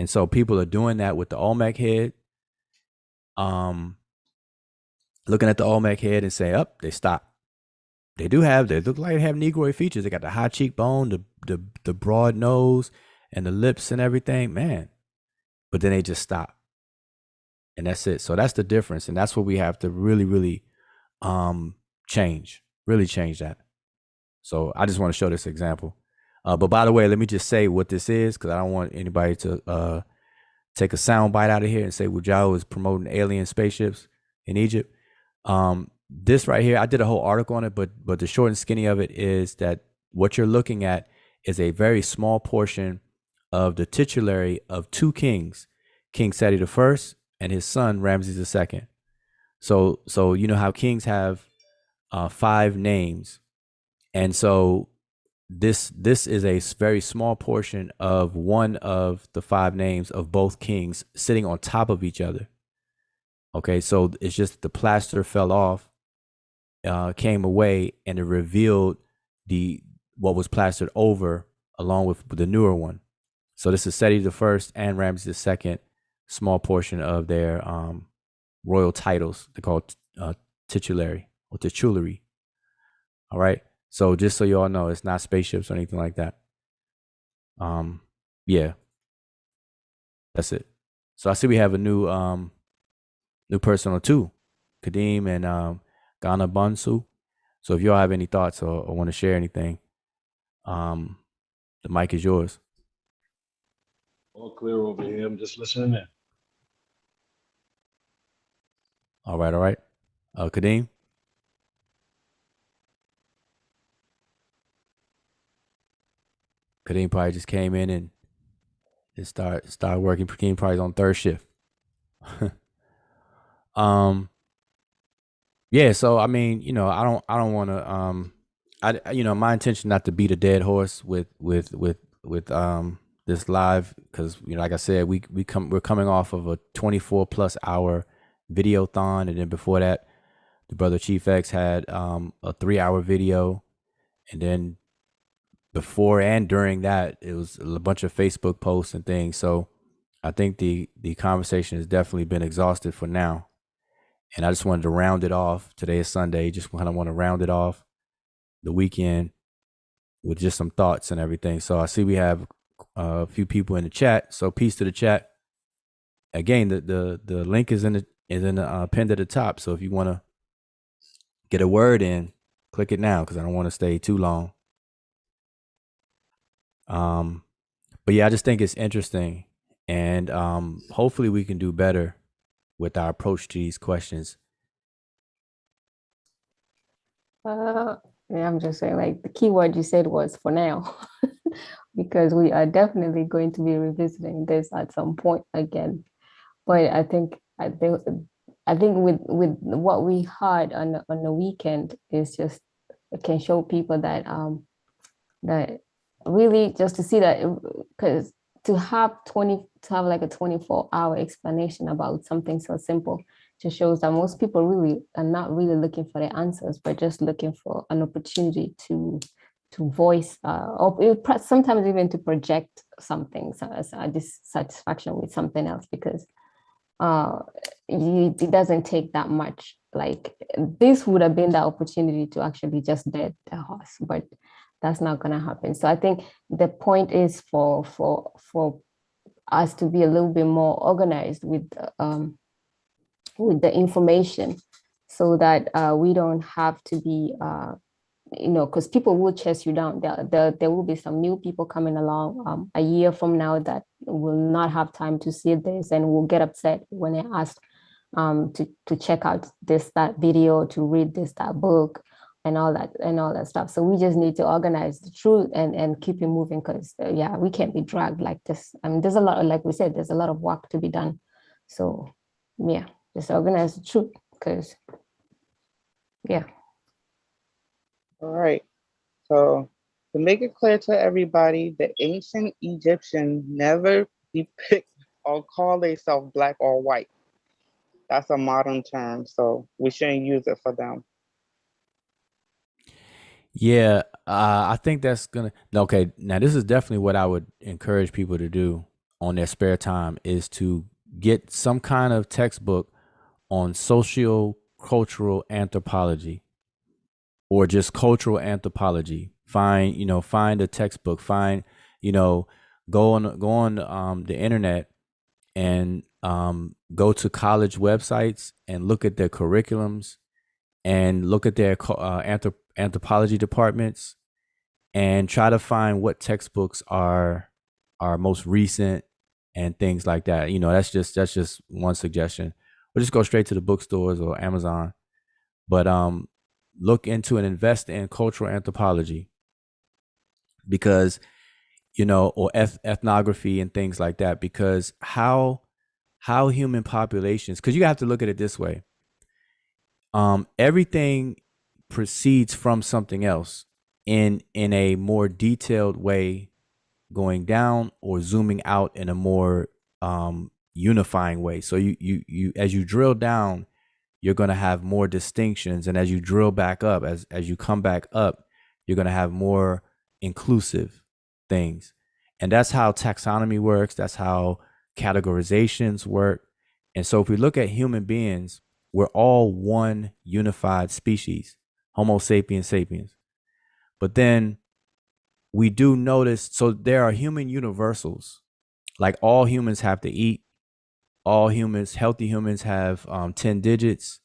so people are doing that with the Olmec head. Looking at the Olmec head and say, they stop. They look like they have Negroid features. They got the high cheekbone, the broad nose, and the lips and everything, man. But then they just stop. And that's it. So that's the difference. And that's what we have to really, really change. Really change that. So I just want to show this example. But by the way, let me just say what this is, because I don't want anybody to take a sound bite out of here and say Wujao is promoting alien spaceships in Egypt. This right here, I did a whole article on it, but the short and skinny of it is that what you're looking at is a very small portion of the titulary of two kings, King Seti the First and his son Ramses the Second. So you know how kings have 5 names, and so this is a very small portion of one of the 5 names of both kings sitting on top of each other. Okay, so it's just the plaster fell off, came away, and it revealed what was plastered over along with the newer one. So this is Seti the First and Ramses the Second, small portion of their royal titles. They're called titulary or titulary. All right. So just so you all know, it's not spaceships or anything like that. Yeah, that's it. So I see we have a new person on 2, Kadeem and Ghana Bansu. So if y'all have any thoughts or want to share anything, the mic is yours. All clear over here. I'm just listening in. All right. Kadeem? Kadeem probably just came in and start working. Kadeem probably on 3rd shift. Yeah, so I mean, you know, I don't want to my intention not to beat a dead horse with this live, because like I said, we're coming off of a 24 plus hour videothon, and then before that the brother Chief X had a 3-hour video, and then before and during that it was a bunch of Facebook posts and things. So I think the conversation has definitely been exhausted for now, and I just wanted to round it off. Today is Sunday, just kind of want to round it off the weekend with just some thoughts and everything. So I see we have a few people in the chat, so peace to the chat. Again, the link is in the pinned at the top, so if you want to get a word in, click it now, because I don't want to stay too long. But yeah, I just think it's interesting, and hopefully we can do better with our approach to these questions. Yeah, I'm just saying, like, the key word you said was "for now," because we are definitely going to be revisiting this at some point again. But I think with what we had on the weekend is just, it can show people that that really just to see that, because to have like a 24-hour explanation about something so simple just shows that most people really are not really looking for the answers, but just looking for an opportunity to voice or sometimes even to project something, so as a dissatisfaction with something else, because it doesn't take that much. Like, this would have been the opportunity to actually just dead the horse, but that's not going to happen. So I think the point is for us to be a little bit more organized with the information, so that we don't have to be because people will chase you down. There will be some new people coming along a year from now that will not have time to see this and will get upset when they're asked to check out that video, to read that book, and all that stuff. So we just need to organize the truth and keep it moving, because we can't be dragged like this. I mean, there's a lot, like we said, there's a lot of work to be done. So yeah, just organize the truth, because All right. So to make it clear to everybody, the ancient Egyptians never depict or call themselves black or white. That's a modern term, so we shouldn't use it for them. Yeah, I think that's okay. Now, this is definitely what I would encourage people to do on their spare time, is to get some kind of textbook on socio-cultural anthropology, or just cultural anthropology. Find a textbook. Find, go on the internet and go to college websites and look at their curriculums and look at their anthropology departments, and try to find what textbooks are most recent and things like that. That's just one suggestion. Or just go straight to the bookstores or Amazon. But look into and invest in cultural anthropology. because, you know, or ethnography and things like that, because how human populations, because you have to look at it this way. Everything proceeds from something else in a more detailed way, going down or zooming out in a more unifying way. So you as you drill down, you're going to have more distinctions, and as you drill back up, as you come back up, you're going to have more inclusive things. And that's how taxonomy works, that's how categorizations work. And so if we look at human beings, we're all one unified species, Homo sapiens sapiens. But then we do notice, so there are human universals. Like all humans have to eat. All humans, healthy humans, have 10 digits,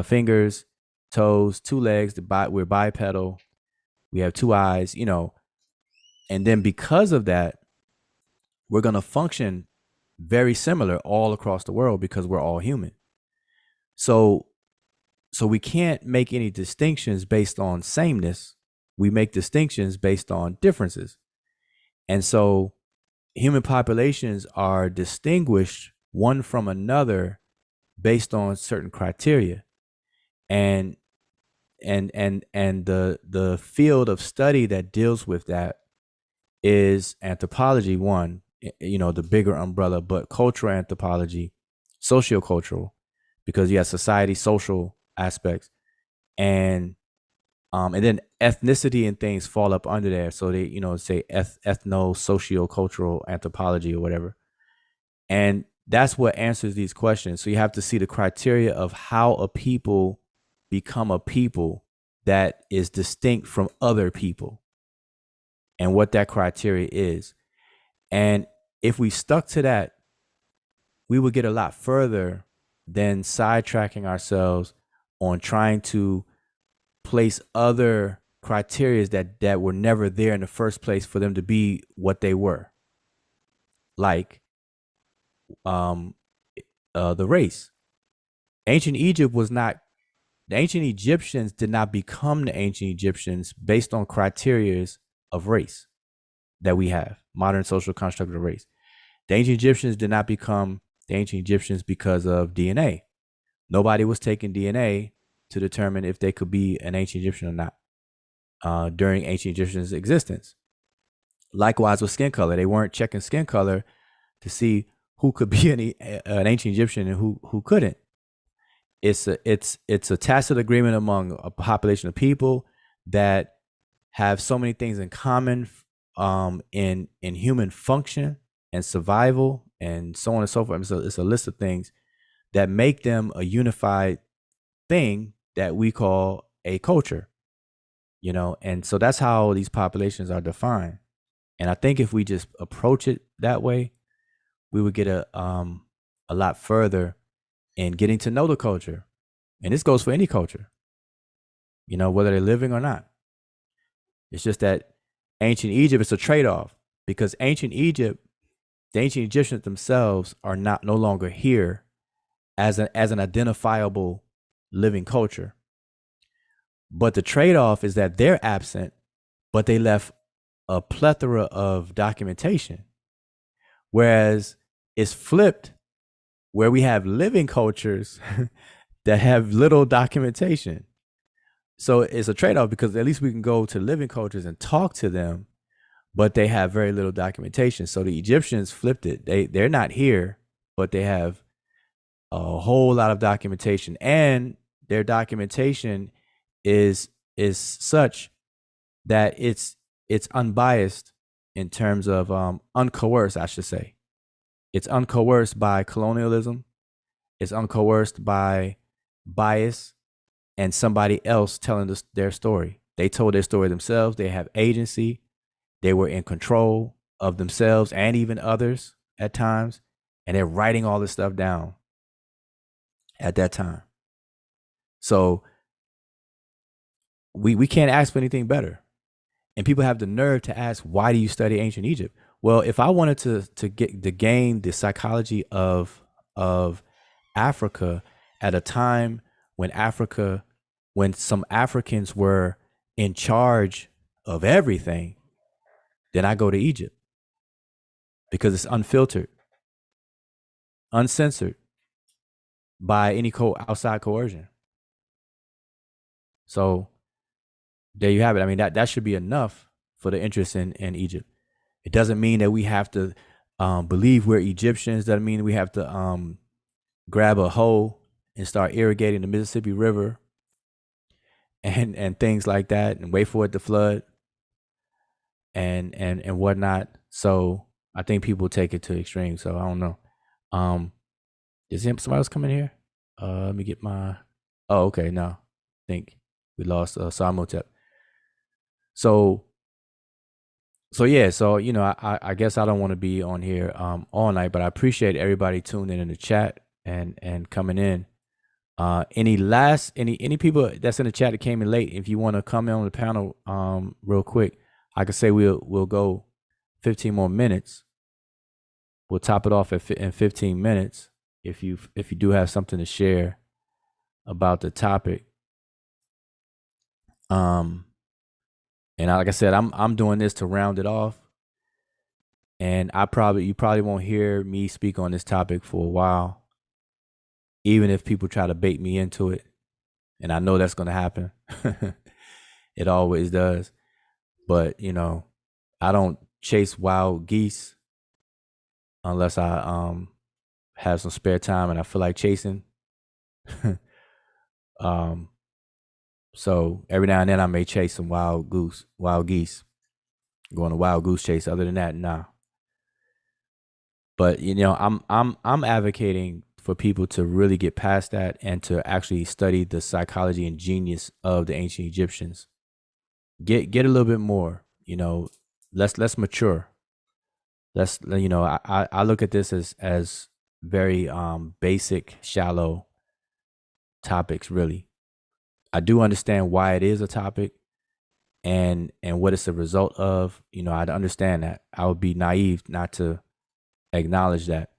fingers, toes, 2 legs. We're bipedal. We have 2 eyes, you know. And then because of that, we're going to function very similar all across the world because we're all human. So we can't make any distinctions based on sameness. We make distinctions based on differences. And so human populations are distinguished one from another based on certain criteria. And the field of study that deals with that is anthropology, one, you know, the bigger umbrella, but cultural anthropology, sociocultural, because you have society, social aspects, and then ethnicity and things fall up under there. So they, you know, say ethno socio-cultural anthropology or whatever. And that's what answers these questions. So you have to see the criteria of how a people become a people that is distinct from other people and what that criteria is. And if we stuck to that, we would get a lot further than sidetracking ourselves on trying to place other criteria that were never there in the first place for them to be what they were. Like the race. Ancient Egypt was not, the ancient Egyptians did not become the ancient Egyptians based on criteria of race that we have, modern social construct of race. The ancient Egyptians did not become the ancient Egyptians because of DNA. Nobody was taking DNA to determine if they could be an ancient Egyptian or not during ancient Egyptians' existence. Likewise with skin color, they weren't checking skin color to see who could be an ancient Egyptian and who couldn't. It's a tacit agreement among a population of people that have so many things in common in human function and survival and so on and so forth. So it's a list of things that make them a unified thing that we call a culture, you know. And so that's how these populations are defined. And I think if we just approach it that way, we would get a lot further in getting to know the culture. And this goes for any culture, you know, whether they're living or not. It's just that ancient Egypt is a trade-off, because ancient Egypt, the ancient Egyptians themselves are no longer here as an identifiable living culture. But the trade-off is that they're absent, but they left a plethora of documentation. Whereas it's flipped, where we have living cultures that have little documentation. So it's a trade-off, because at least we can go to living cultures and talk to them, but they have very little documentation. So the Egyptians flipped it. They're not here, but they have a whole lot of documentation, and their documentation is such that it's unbiased in terms of uncoerced, I should say. It's uncoerced by colonialism. It's uncoerced by bias and somebody else telling their story. They told their story themselves. They have agency. They were in control of themselves and even others at times. And they're writing all this stuff down at that time. So we can't ask for anything better. And people have the nerve to ask, why do you study ancient Egypt? Well, if I wanted to gain the psychology of Africa at a time when some Africans were in charge of everything, then I go to Egypt because it's unfiltered, uncensored by any outside coercion. So there you have it. I mean, that should be enough for the interest in Egypt. It doesn't mean that we have to believe we're Egyptians. Doesn't mean we have to grab a hoe and start irrigating the Mississippi River and things like that and wait for it to flood and whatnot. So I think people take it to extreme. So I don't know. Is somebody else coming here? Let me get my. Oh, okay. No, I think we lost Samotep. So yeah. So I guess I don't want to be on here all night, but I appreciate everybody tuning in the chat and coming in. Any people that's in the chat that came in late, if you want to come in on the panel real quick, I could say we'll go 15 more minutes. We'll top it off in 15 minutes if you do have something to share about the topic. And like I said, I'm doing this to round it off. And you probably won't hear me speak on this topic for a while, even if people try to bait me into it. And I know that's going to happen. It always does. But, I don't chase wild geese unless I have some spare time and I feel like chasing. So every now and then I may chase some wild geese, go on a wild goose chase. Other than that, nah. But I'm advocating for people to really get past that and to actually study the psychology and genius of the ancient Egyptians. Get a little bit more, let's mature. I look at this as very basic, shallow topics, really. I do understand why it is a topic and what it's a result of. I'd understand that. I would be naive not to acknowledge that.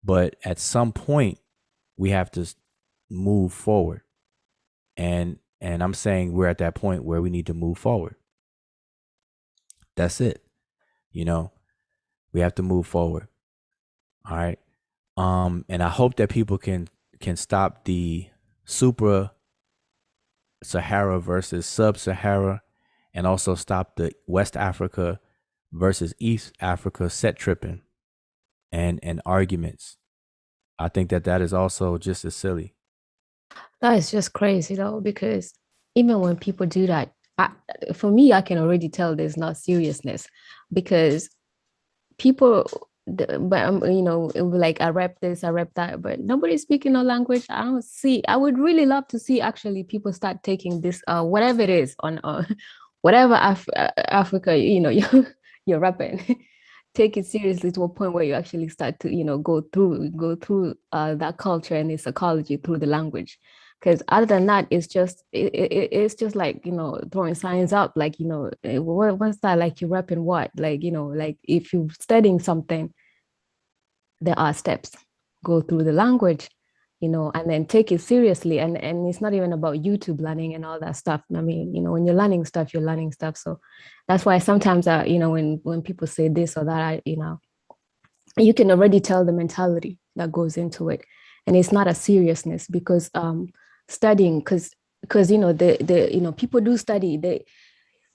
But at some point, we have to move forward. And I'm saying we're at that point where we need to move forward. That's it. We have to move forward. All right. And I hope that people can stop the supra Sahara versus sub-Sahara, and also stop the West Africa versus East Africa set tripping and arguments. I think that is also just as silly. That is just crazy though, because even when people do that, for me, I can already tell there's not seriousness, because people, but it will be like, I rep this, I rep that, but nobody's speaking no language. I would really love to see actually people start taking this, whatever it is on whatever Africa, you're repping, take it seriously to a point where you actually start to, go through that culture and its psychology through the language. Because other than that, it's just like, throwing signs up, like, what's that, like, you're repping what, like, like if you're studying something, there are steps, go through the language, and then take it seriously. And it's not even about YouTube learning and all that stuff. I mean, when you're learning stuff, you're learning stuff. So that's why sometimes, when people say this or that, you can already tell the mentality that goes into it. And it's not a seriousness, because studying, because the people do study,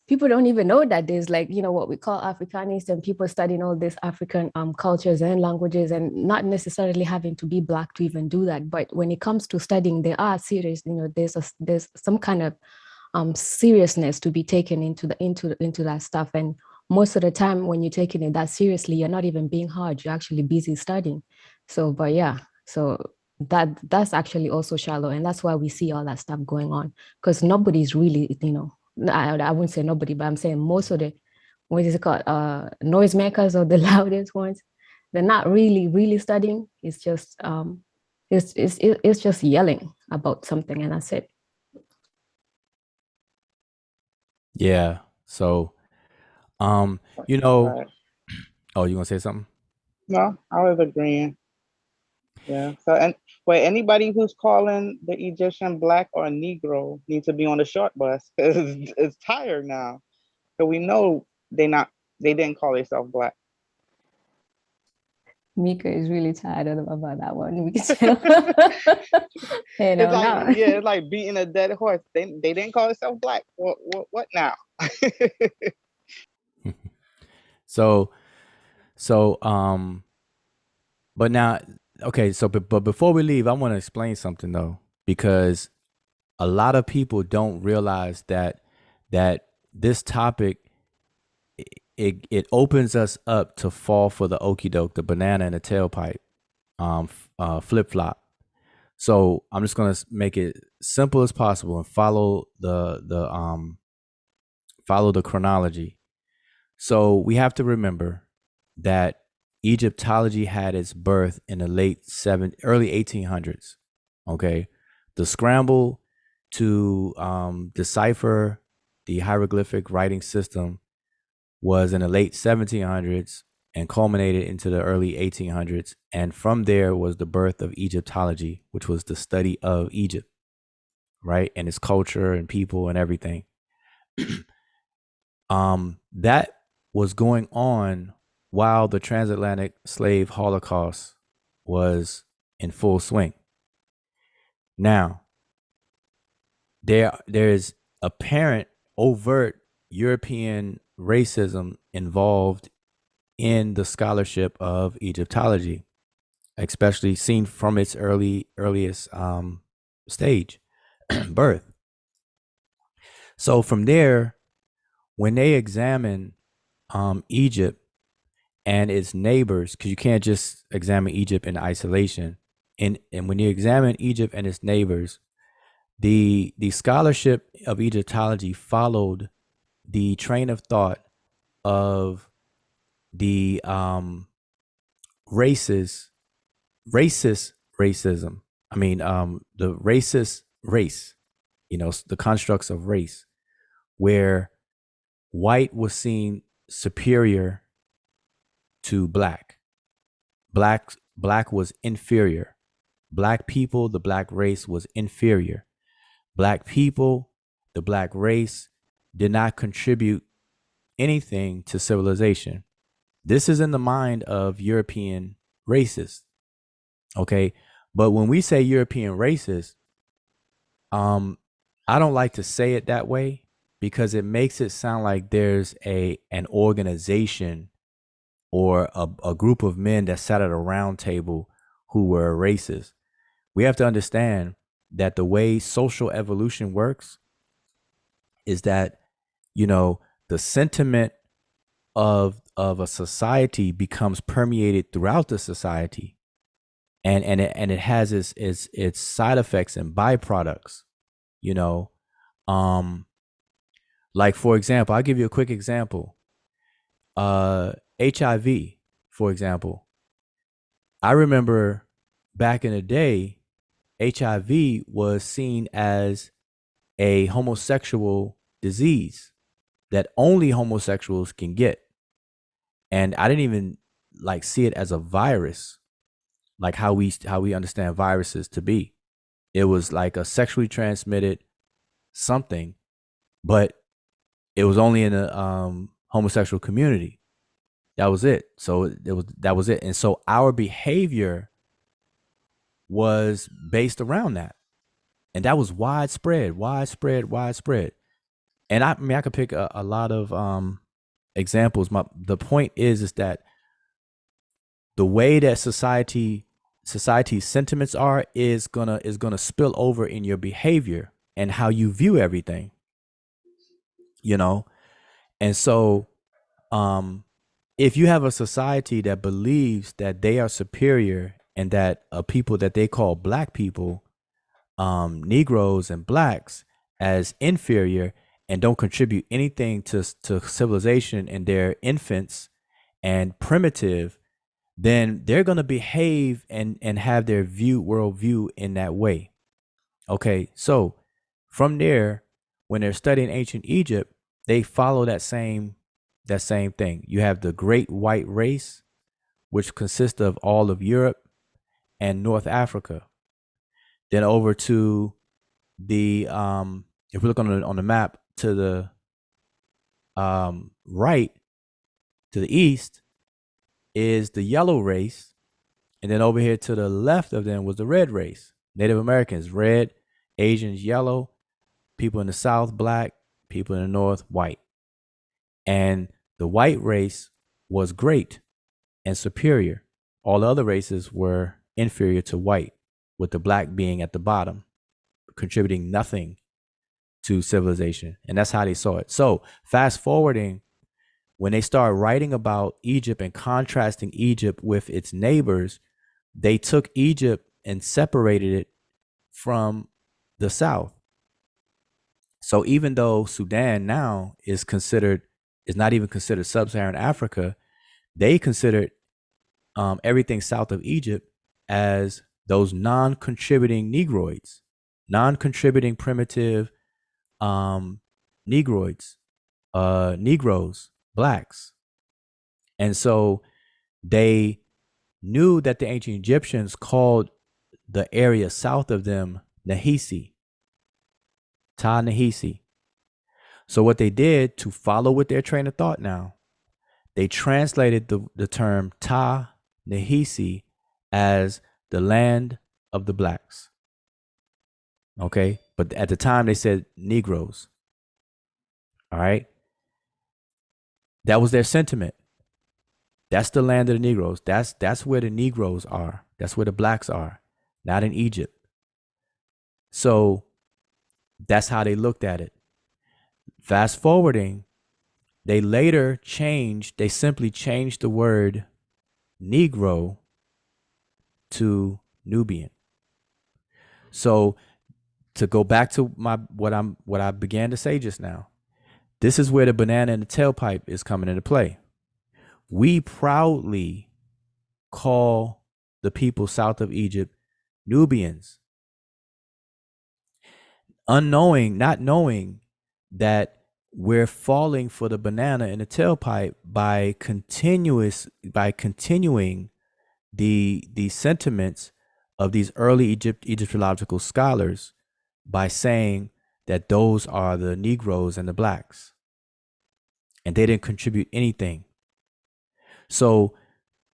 people don't even know that there's, like, what we call Africanists, and people studying all these African cultures and languages, and not necessarily having to be Black to even do that. But when it comes to studying, they are serious. There's some kind of seriousness to be taken into that stuff. And most of the time, when you're taking it that seriously, you're not even being hard. You're actually busy studying. So, but yeah, so that's actually also shallow, and that's why we see all that stuff going on, because nobody's really, I wouldn't say nobody, but I'm saying most of the, what is it called, noisemakers, or the loudest ones, they're not really studying. It's just it's just yelling about something, and that's it. Yeah. So Right. Oh, you gonna say something? No, I was agreeing. Yeah. So, and wait, anybody who's calling the Egyptian Black or Negro needs to be on the short bus, because it's tired now. So we know they're not They didn't call themselves black. Mika is really tired about that one. We can tell. It's like, now. yeah, it's like beating a dead horse. They didn't call themselves black. What now? So, but now, okay, so, but before we leave, I want to explain something though, because a lot of people don't realize that this topic, it opens us up to fall for the okie doke, the banana and the tailpipe, flip flop. So I'm just gonna make it simple as possible and follow the chronology. So we have to remember that Egyptology had its birth in the early 1800s. Okay, the scramble to decipher the hieroglyphic writing system was in the late 1700s and culminated into the early 1800s. And from there was the birth of Egyptology, which was the study of Egypt, right? And its culture and people and everything. That was going on while the transatlantic slave holocaust was in full swing. Now, there is apparent overt European racism involved in the scholarship of Egyptology, especially seen from its earliest stage, birth. So from there, when they examine Egypt and its neighbors, because you can't just examine Egypt in isolation, and when you examine Egypt and its neighbors, the scholarship of Egyptology followed the train of thought of the racist racism. I mean, the racist race, the constructs of race, where white was seen superior to black. Black was inferior. Black people, the black race was inferior. Black people, the black race, did not contribute anything to civilization. This is in the mind of European racists. Okay. But when we say European racists, I don't like to say it that way because it makes it sound like there's an organization or a group of men that sat at a round table who were racist. We have to understand that the way social evolution works is that, the sentiment of a society becomes permeated throughout the society, and it has its side effects and byproducts. Like, for example, I'll give you a quick example. HIV, for example. I remember back in the day, HIV was seen as a homosexual disease that only homosexuals can get. And I didn't even see it as a virus, like how we understand viruses to be. It was like a sexually transmitted something, but it was only in the homosexual community. That was it. So that was it. And so our behavior was based around that. And that was widespread. And I could pick a lot of examples. The point is that the way that society's sentiments are is gonna spill over in your behavior and how you view everything. And so if you have a society that believes that they are superior and that people that they call black people, Negroes and blacks, as inferior and don't contribute anything to civilization and they're infants and primitive, then they're going to behave and have their worldview in that way. Okay, so from there, when they're studying ancient Egypt, they follow that same thing. You have the great white race, which consists of all of Europe and North Africa. Then over to the if we look on the map to the right, To the east is the yellow race. And then over here to the left of them was the red race. Native Americans, red, Asians, yellow, people in the south, black, people in the north, white. And the white race was great and superior. All the other races were inferior to white, with the black being at the bottom, contributing nothing to civilization. And that's how they saw it. So fast forwarding, when they start writing about Egypt and contrasting Egypt with its neighbors, they took Egypt and separated it from the south. So even though Sudan now is not even considered sub-Saharan Africa, they considered everything south of Egypt as those non-contributing Negroids, non-contributing primitive Negroids, Negroes, blacks. And so they knew that the ancient Egyptians called the area south of them Nahisi, Ta Nahisi. So what they did to follow with their train of thought now, they translated the term Ta Nahisi as the land of the blacks. Okay, but at the time they said Negroes. All right, that was their sentiment. That's the land of the Negroes. That's where the Negroes are. That's where the blacks are, not in Egypt. So that's how they looked at it. Fast forwarding, they simply changed the word Negro to Nubian. So to go back to what I began to say just now, this is where the banana in the tailpipe is coming into play. We proudly call the people south of Egypt Nubians, not knowing that we're falling for the banana in the tailpipe by continuing the sentiments of these early Egyptological scholars by saying that those are the Negroes and the blacks, and they didn't contribute anything. So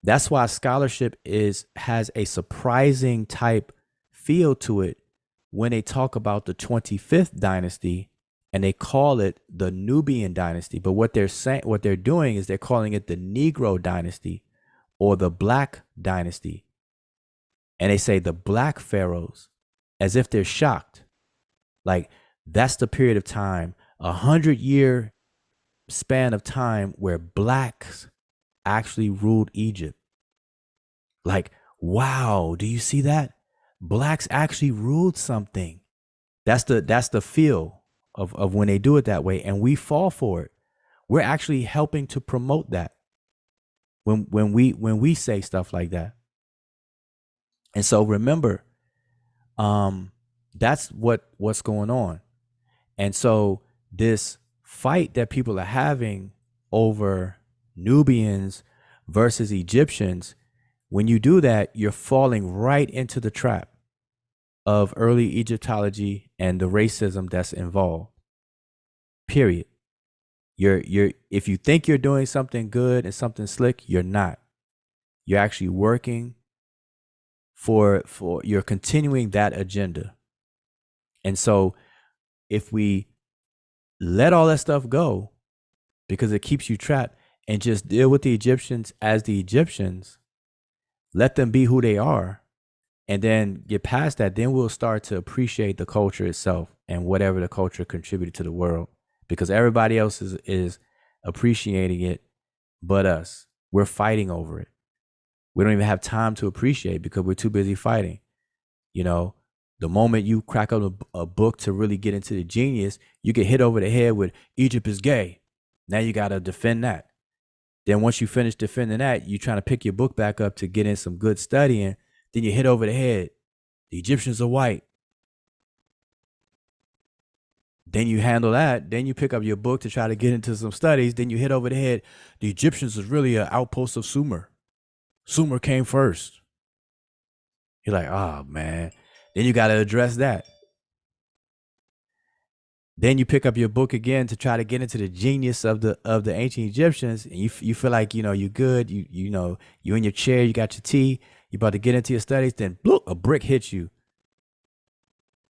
that's why scholarship has a surprising type feel to it when they talk about the 25th dynasty and they call it the Nubian dynasty. But what they're doing is they're calling it the Negro dynasty or the Black dynasty. And they say the Black pharaohs as if they're shocked. Like that's the period of time, 100-year span of time where blacks actually ruled Egypt. Like, wow, do you see that? Blacks actually ruled something. That's the feel of when they do it that way, and we fall for it. We're actually helping to promote that when we say stuff like that. And so remember, that's what's going on. And so this fight that people are having over Nubians versus Egyptians, when you do that, you're falling right into the trap of early Egyptology and the racism that's involved. Period. You're if you think you're doing something good and something slick, you're not. You're actually working for you're continuing that agenda. And so if we let all that stuff go because it keeps you trapped and just deal with the Egyptians as the Egyptians, let them be who they are, and then get past that, then we'll start to appreciate the culture itself and whatever the culture contributed to the world, because everybody else is appreciating it but us. We're fighting over it. We don't even have time to appreciate because we're too busy fighting. You know, the moment you crack up a book to really get into the genius, you get hit over the head with Egypt is gay. Now you got to defend that. Then once you finish defending that, you're trying to pick your book back up to get in some good studying. Then you hit over the head. The Egyptians are white. Then you handle that. Then you pick up your book to try to get into some studies. Then you hit over the head. The Egyptians is really an outpost of Sumer. Sumer came first. You're like, oh, man. Then you got to address that. Then you pick up your book again to try to get into the genius of the ancient Egyptians, and you feel like you're good. You know you in your chair, you got your tea, you about to get into your studies. Then bloop, a brick hits you.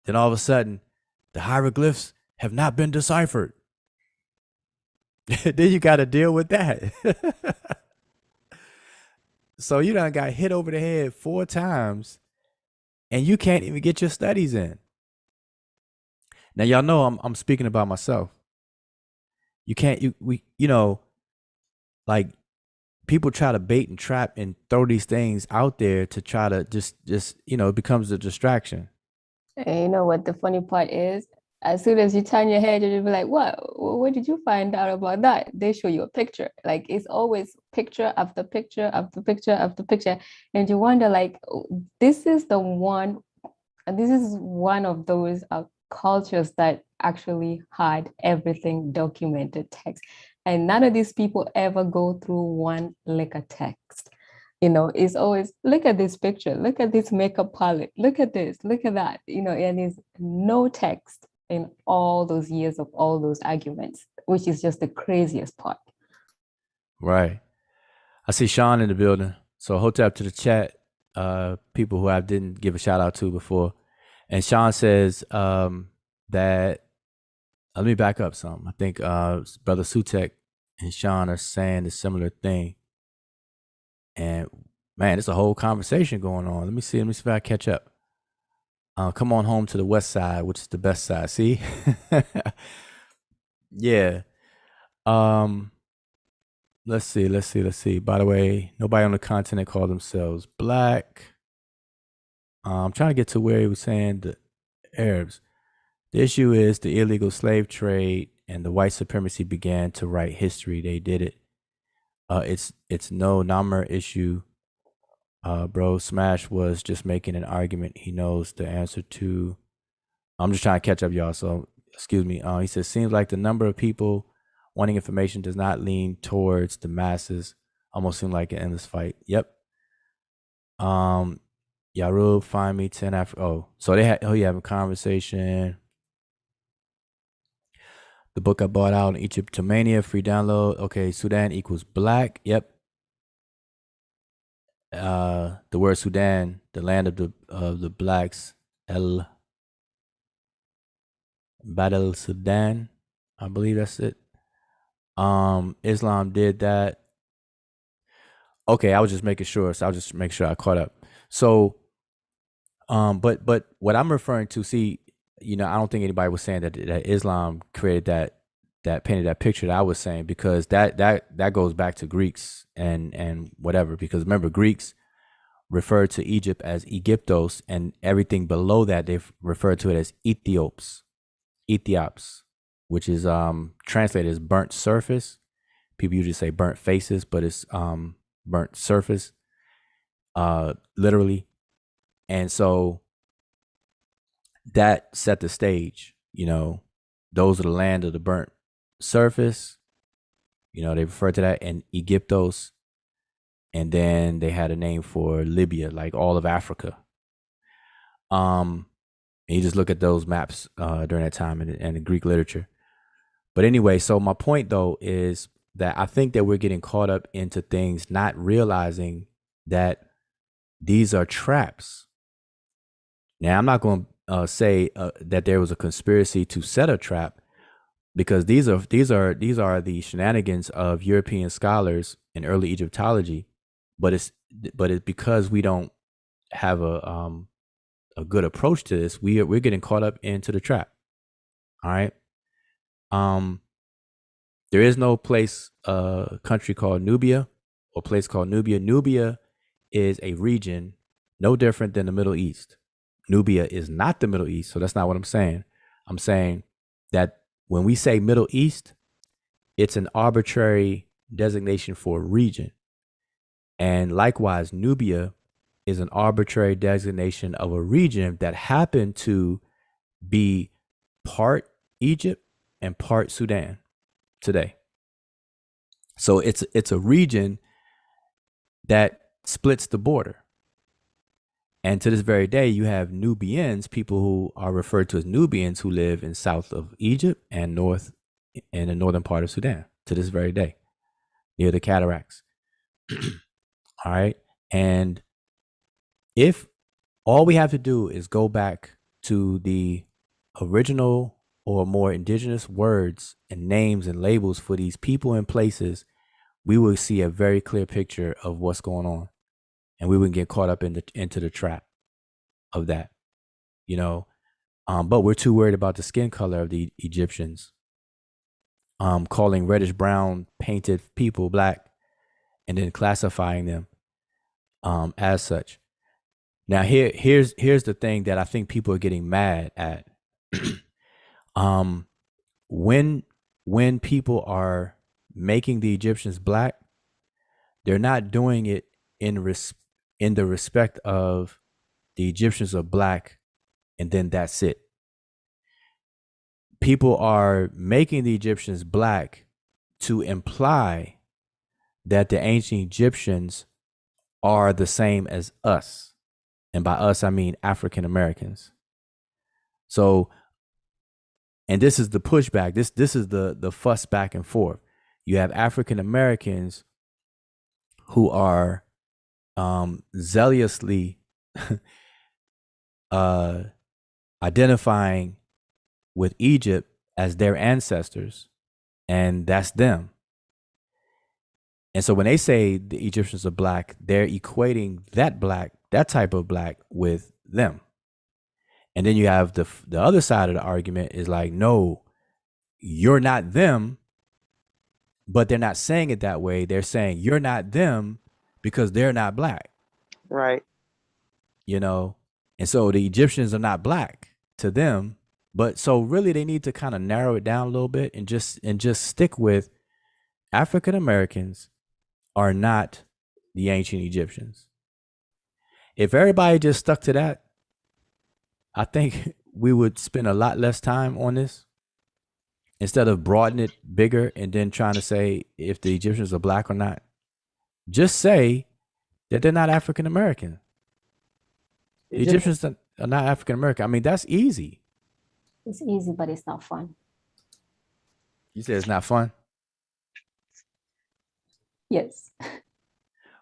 Then all of a sudden, the hieroglyphs have not been deciphered. Then you got to deal with that. So you done got hit over the head 4 times, and you can't even get your studies in. Now y'all know I'm speaking about myself. You can't like people try to bait and trap and throw these things out there to try to just it becomes a distraction. And you know what the funny part is? As soon as you turn your head, you'll be like, what did you find out about that? They show you a picture. Like it's always picture after picture after picture after picture. And you wonder, like, this is one of those cultures that actually had everything documented text. And none of these people ever go through one lick of text. It's always, look at this picture, look at this makeup palette, look at this, look at that, and there's no text in all those years of all those arguments, which is just the craziest part. Right. I see Sean in the building. So hotep to the chat, people who I didn't give a shout out to before. And Sean says that, let me back up some. I think Brother Sutek and Sean are saying a similar thing. And man, it's a whole conversation going on. Let me see if I catch up. Come on home to the west side, which is the best side. See? Yeah. Let's see. By the way, nobody on the continent called themselves black. I'm trying to get to where he was saying the Arabs. The issue is the illegal slave trade and the white supremacy began to write history. They did it. It's no number issue. Bro, Smash was just making an argument he knows the answer to. I'm just trying to catch up, y'all. So excuse me. He says, seems like the number of people wanting information does not lean towards the masses. Almost seem like an endless fight. Yep. Yarub, find me 10 after. Oh, so you have a conversation. The book I bought out in Egyptomania, free download. Okay, Sudan equals black. Yep. The word Sudan, the land of the blacks, Battle Sudan, I believe that's it. Islam did that. Okay, I was just making sure. So I'll just make sure I caught up. So, but what I'm referring to, see, I don't think anybody was saying that Islam created that painted that picture that I was saying, because that goes back to Greeks and whatever. Because remember, Greeks referred to Egypt as Aegyptos, and everything below that they've referred to it as Ethiops, which is translated as burnt surface. People usually say burnt faces, but it's burnt surface, literally. And so that set the stage. Those are the land of the burnt surface. They refer to that, and Aegyptos. And then they had a name for Libya, like all of Africa. And you just look at those maps during that time in the Greek literature. But anyway, so my point though is that I think that we're getting caught up into things, not realizing that these are traps. Now, I'm not going to say that there was a conspiracy to set a trap, because these are the shenanigans of European scholars in early Egyptology. But it's because we don't have a good approach to this. We're getting caught up into the trap. All right. There is no country called Nubia, or place called Nubia. Nubia is a region no different than the Middle East. Nubia is not the Middle East, so that's not what I'm saying. I'm saying that when we say Middle East, it's an arbitrary designation for a region. And likewise, Nubia is an arbitrary designation of a region that happened to be part Egypt and part Sudan today. So it's a region that splits the border. And to this very day, you have Nubians, people who are referred to as Nubians, who live in south of Egypt and north in the northern part of Sudan to this very day, near the cataracts. All right. And if all we have to do is go back to the original or more indigenous words and names and labels for these people and places, we will see a very clear picture of what's going on. And we wouldn't get caught up into the trap of that, you know. But we're too worried about the skin color of the Egyptians, calling reddish brown painted people black, and then classifying them as such. Now here's the thing that I think people are getting mad at. When people are making the Egyptians black, they're not doing it in the respect of the Egyptians are black and then that's it. People are making the Egyptians black to imply that the ancient Egyptians are the same as us. And by us, I mean African Americans. So, and this is the pushback. This is the fuss back and forth. You have African Americans who are zealously identifying with Egypt as their ancestors, and that's them. And so when they say the Egyptians are black, they're equating that type of black with them. And then you have the other side of the argument is like, no, you're not them, but they're not saying it that way. They're saying you're not them because they're not black. Right. You know, and so the Egyptians are not black to them, but so really they need to kind of narrow it down a little bit and just stick with African Americans are not the ancient Egyptians. If everybody just stuck to that, I think we would spend a lot less time on this instead of broadening it bigger and then trying to say if the Egyptians are black or not. Just say that they're not African American. The Egyptians are not African American. I mean, that's easy. It's easy, but it's not fun. You said it's not fun? Yes.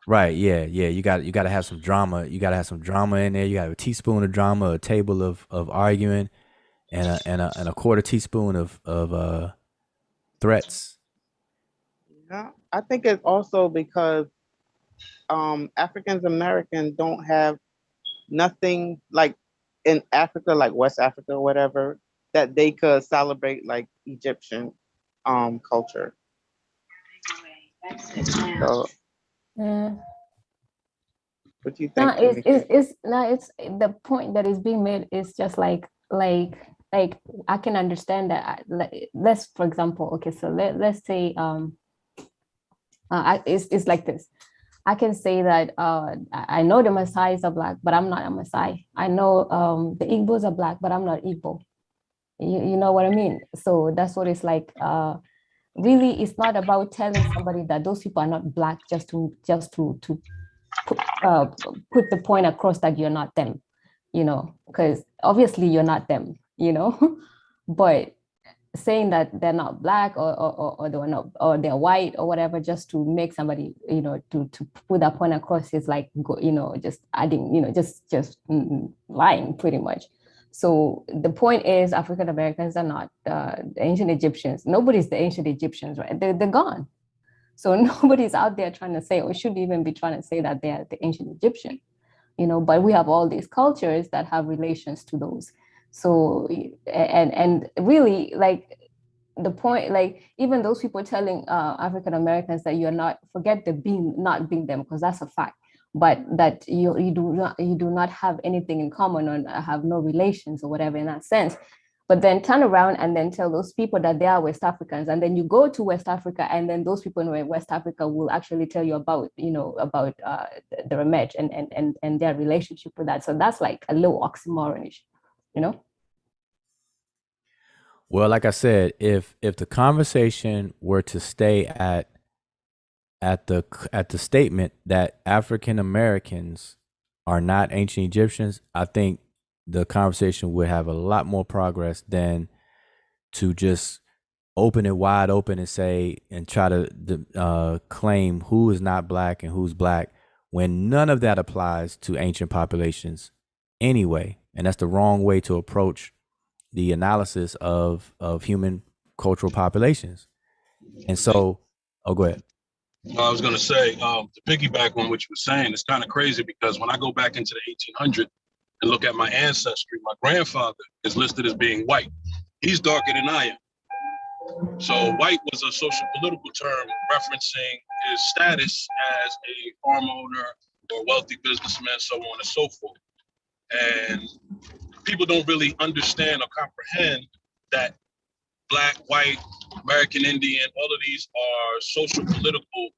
Right. Yeah. You got to have some drama. You got to have some drama in there. You got a teaspoon of drama, a table of arguing, and a quarter teaspoon of threats. Yeah, I think it's also because Africans Americans don't have nothing like in Africa, like West Africa or whatever, that they could celebrate like Egyptian culture. So, Yeah. what do you No, think? it's the point that is being made is just like I can understand that. Let's, for example, okay, so let's say it's like this. I can say that I know the Maasais are black, but I'm not a Maasai. I know the Igbos are black, but I'm not Igbo. You know what I mean? So that's what it's like. Really, it's not about telling somebody that those people are not black just to put the point across that you're not them, you know, because obviously you're not them, you know, but saying that they're not black or they're not, or they're white or whatever, just to make somebody, you know, to put that point across is like, you know, just adding, you know, just lying pretty much. So the point is African Americans are not the ancient Egyptians. Nobody's the ancient Egyptians, right? They're gone. So nobody's out there trying to say, or shouldn't even be trying to say that they're the ancient Egyptian, you know, but we have all these cultures that have relations to those. So, and really, like, the point, like, even those people telling African Americans that you're not, forget the not being them, because that's a fact, but that you do not have anything in common or have no relations or whatever in that sense. But then turn around and then tell those people that they are West Africans, and then you go to West Africa, and then those people in West Africa will actually tell you about, you know, about the Remech and their relationship with that. So that's like a little oxymoronish, you know. Well, like I said, if the conversation were to stay at the statement that African Americans are not ancient Egyptians, I think the conversation would have a lot more progress than to just open it wide open and say and try to claim who is not black and who's black when none of that applies to ancient populations anyway. And that's the wrong way to approach the analysis of human cultural populations. And so, oh, go ahead. I was going to say, to piggyback on what you were saying, it's kind of crazy because when I go back into the 1800s and look at my ancestry, my grandfather is listed as being white. He's darker than I am. So white was a social political term referencing his status as a farm owner or wealthy businessman, so on and so forth. And people don't really understand or comprehend that Black, white, American Indian, all of these are social political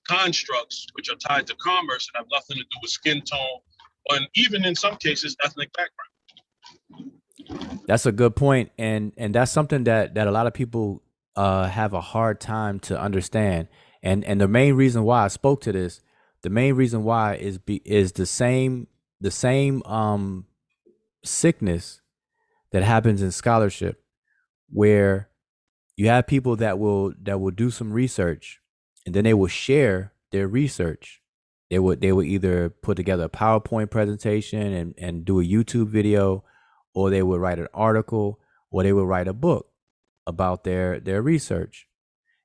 constructs which are tied to commerce and have nothing to do with skin tone, and even in some cases, ethnic background. That's a good point, and that's something that a lot of people have a hard time to understand. And the main reason why I spoke to this, the main reason why is the same sickness that happens in scholarship, where you have people that will do some research and then they will share their research. They would either put together a PowerPoint presentation and do a YouTube video, or they would write an article, or they would write a book about their research.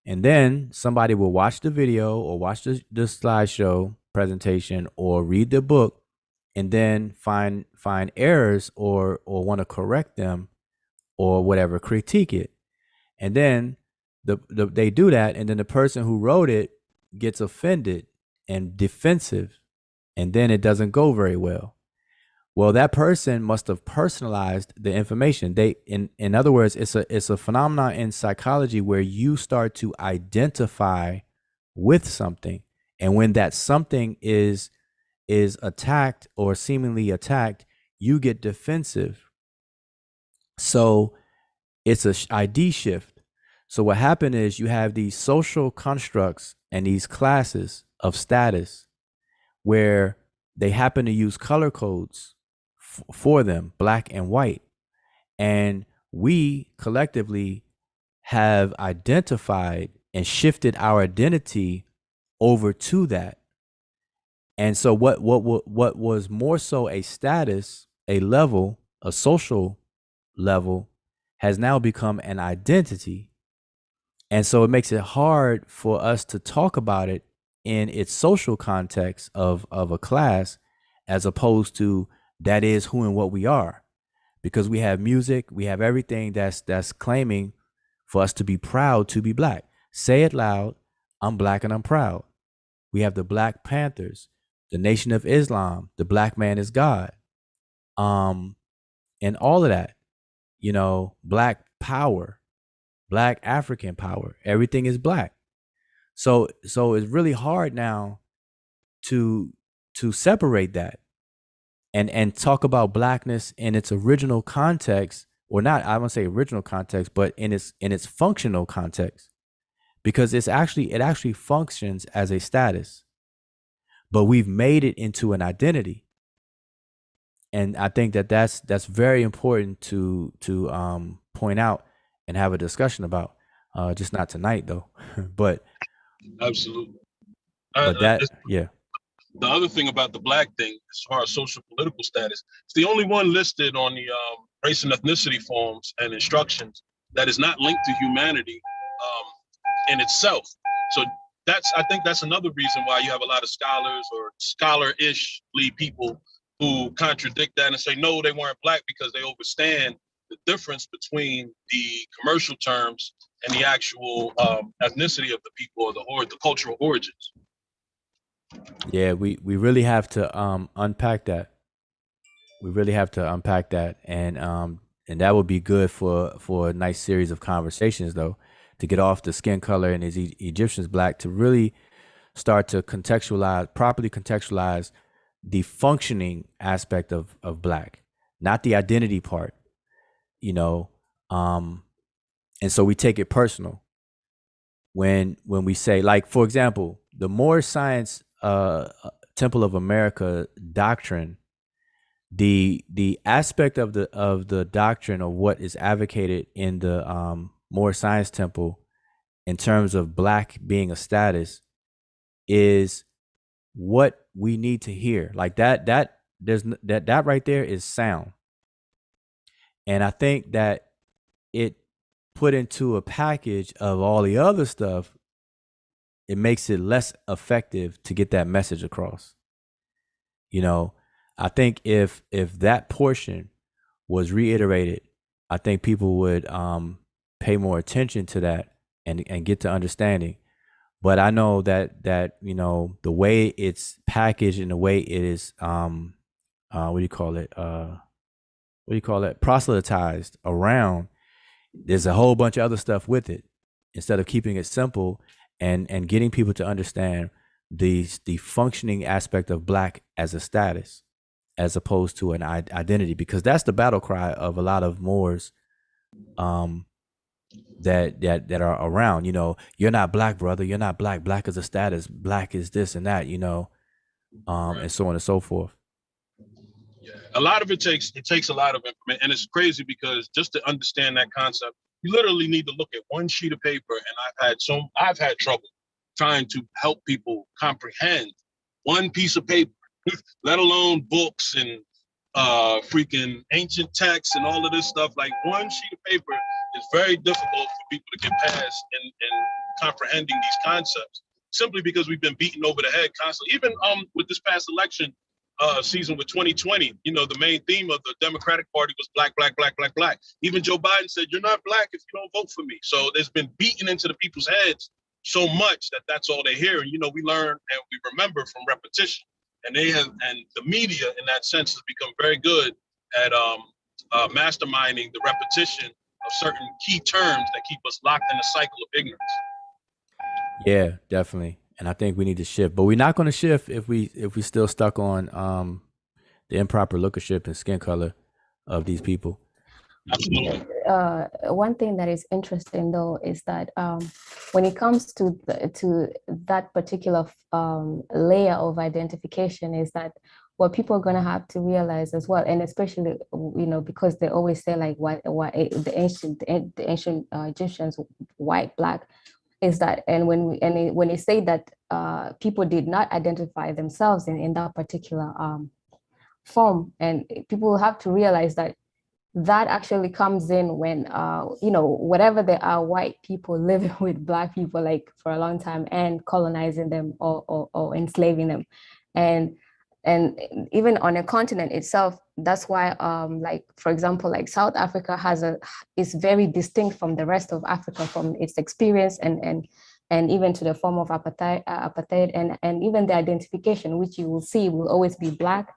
And then somebody will watch the video or watch the slideshow presentation or read the book and then find errors or want to correct them or whatever, critique it. And then they do that, and then the person who wrote it gets offended and defensive, and then it doesn't go very well. Well, that person must have personalized the information. In other words, it's a phenomenon in psychology where you start to identify with something, and when that something is attacked or seemingly attacked, you get defensive. So it's a ID shift. So what happened is you have these social constructs and these classes of status where they happen to use color codes for them, black and white. And we collectively have identified and shifted our identity over to that. And so what was more so a status, a level, a social level, has now become an identity. And so it makes it hard for us to talk about it in its social context of a class, as opposed to that is who and what we are. Because we have music, we have everything that's claiming for us to be proud to be black. Say it loud, I'm black and I'm proud. We have the Black Panthers, the Nation of Islam, the black man is God. And all of that, black power, black African power, everything is black. So it's really hard now to separate that and talk about blackness in its original context, or not, I won't say original context, but in its functional context, because it actually functions as a status, but we've made it into an identity. And I think that's very important to point out and have a discussion about. Just not tonight though, but Absolutely. Yeah. The other thing about the black thing, as far as social political status, it's the only one listed on the race and ethnicity forms and instructions that is not linked to humanity in itself. So I think that's another reason why you have a lot of scholars or scholar-ish-ly people who contradict that and say, no, they weren't black, because they understand the difference between the commercial terms and the actual ethnicity of the people, or the cultural origins. Yeah, we really have to unpack that. We really have to unpack that, and that would be good for a nice series of conversations, though, to get off the skin color and is Egyptians black, to really start to properly contextualize the functioning aspect of black, not the identity part, and so we take it personal when we say, like, for example, the more science Temple of America doctrine, the aspect of the doctrine of what is advocated in the More Science Temple in terms of black being a status is what we need to hear. Like that right there is sound. And I think that it put into a package of all the other stuff, it makes it less effective to get that message across. You know, I think if that portion was reiterated, I think people would pay more attention to that and get to understanding. But I know that you know, the way it's packaged and the way it is what do you call it? Proselytized around, there's a whole bunch of other stuff with it. Instead of keeping it simple and getting people to understand the functioning aspect of black as a status, as opposed to an identity, because that's the battle cry of a lot of Moors that are around. You know, you're not black, brother. You're not black. Black is a status. Black is this and that. You know, and so on and so forth. Yeah, a lot of it takes a lot of information, and it's crazy because just to understand that concept, you literally need to look at one sheet of paper. And I've had trouble trying to help people comprehend one piece of paper, let alone books and freaking ancient texts and all of this stuff. Like, one sheet of paper is very difficult for people to get past in comprehending these concepts, simply because we've been beaten over the head constantly. Even with this past election season with 2020, you know, the main theme of the Democratic Party was black, black, black, black, black. Even Joe Biden said, "You're not black if you don't vote for me." So there's been beaten into the people's heads so much that that's all they hear. And, you know, we learn and we remember from repetition. And the media in that sense has become very good at masterminding the repetition of certain key terms that keep us locked in a cycle of ignorance. Yeah, definitely. And I think we need to shift, but we're not going to shift if we still stuck on the improper lookership and skin color of these people. Absolutely. One thing that is interesting though is that when it comes to that particular layer of identification, is that what people are going to have to realize as well, and especially, you know, because they always say like what the ancient Egyptians, white, black, is that, and when they say that people did not identify themselves in that particular form, and people have to realize that that actually comes in when you know, whatever there are white people living with black people like for a long time and colonizing them or enslaving them, and even on a continent itself. That's why like, for example, like South Africa is very distinct from the rest of Africa, from its experience and even to the form of apartheid and even the identification, which you will see will always be black,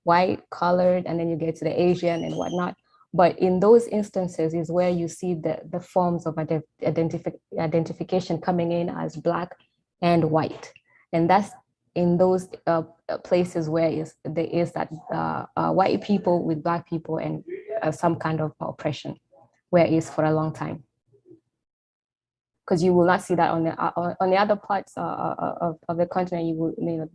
white, colored, and then you get to the Asian and whatnot. But in those instances is where you see the forms of identification coming in as black and white. And that's in those places where there is that white people with black people and some kind of oppression, where it is for a long time. Because you will not see that on the other parts of the continent. You will, you know,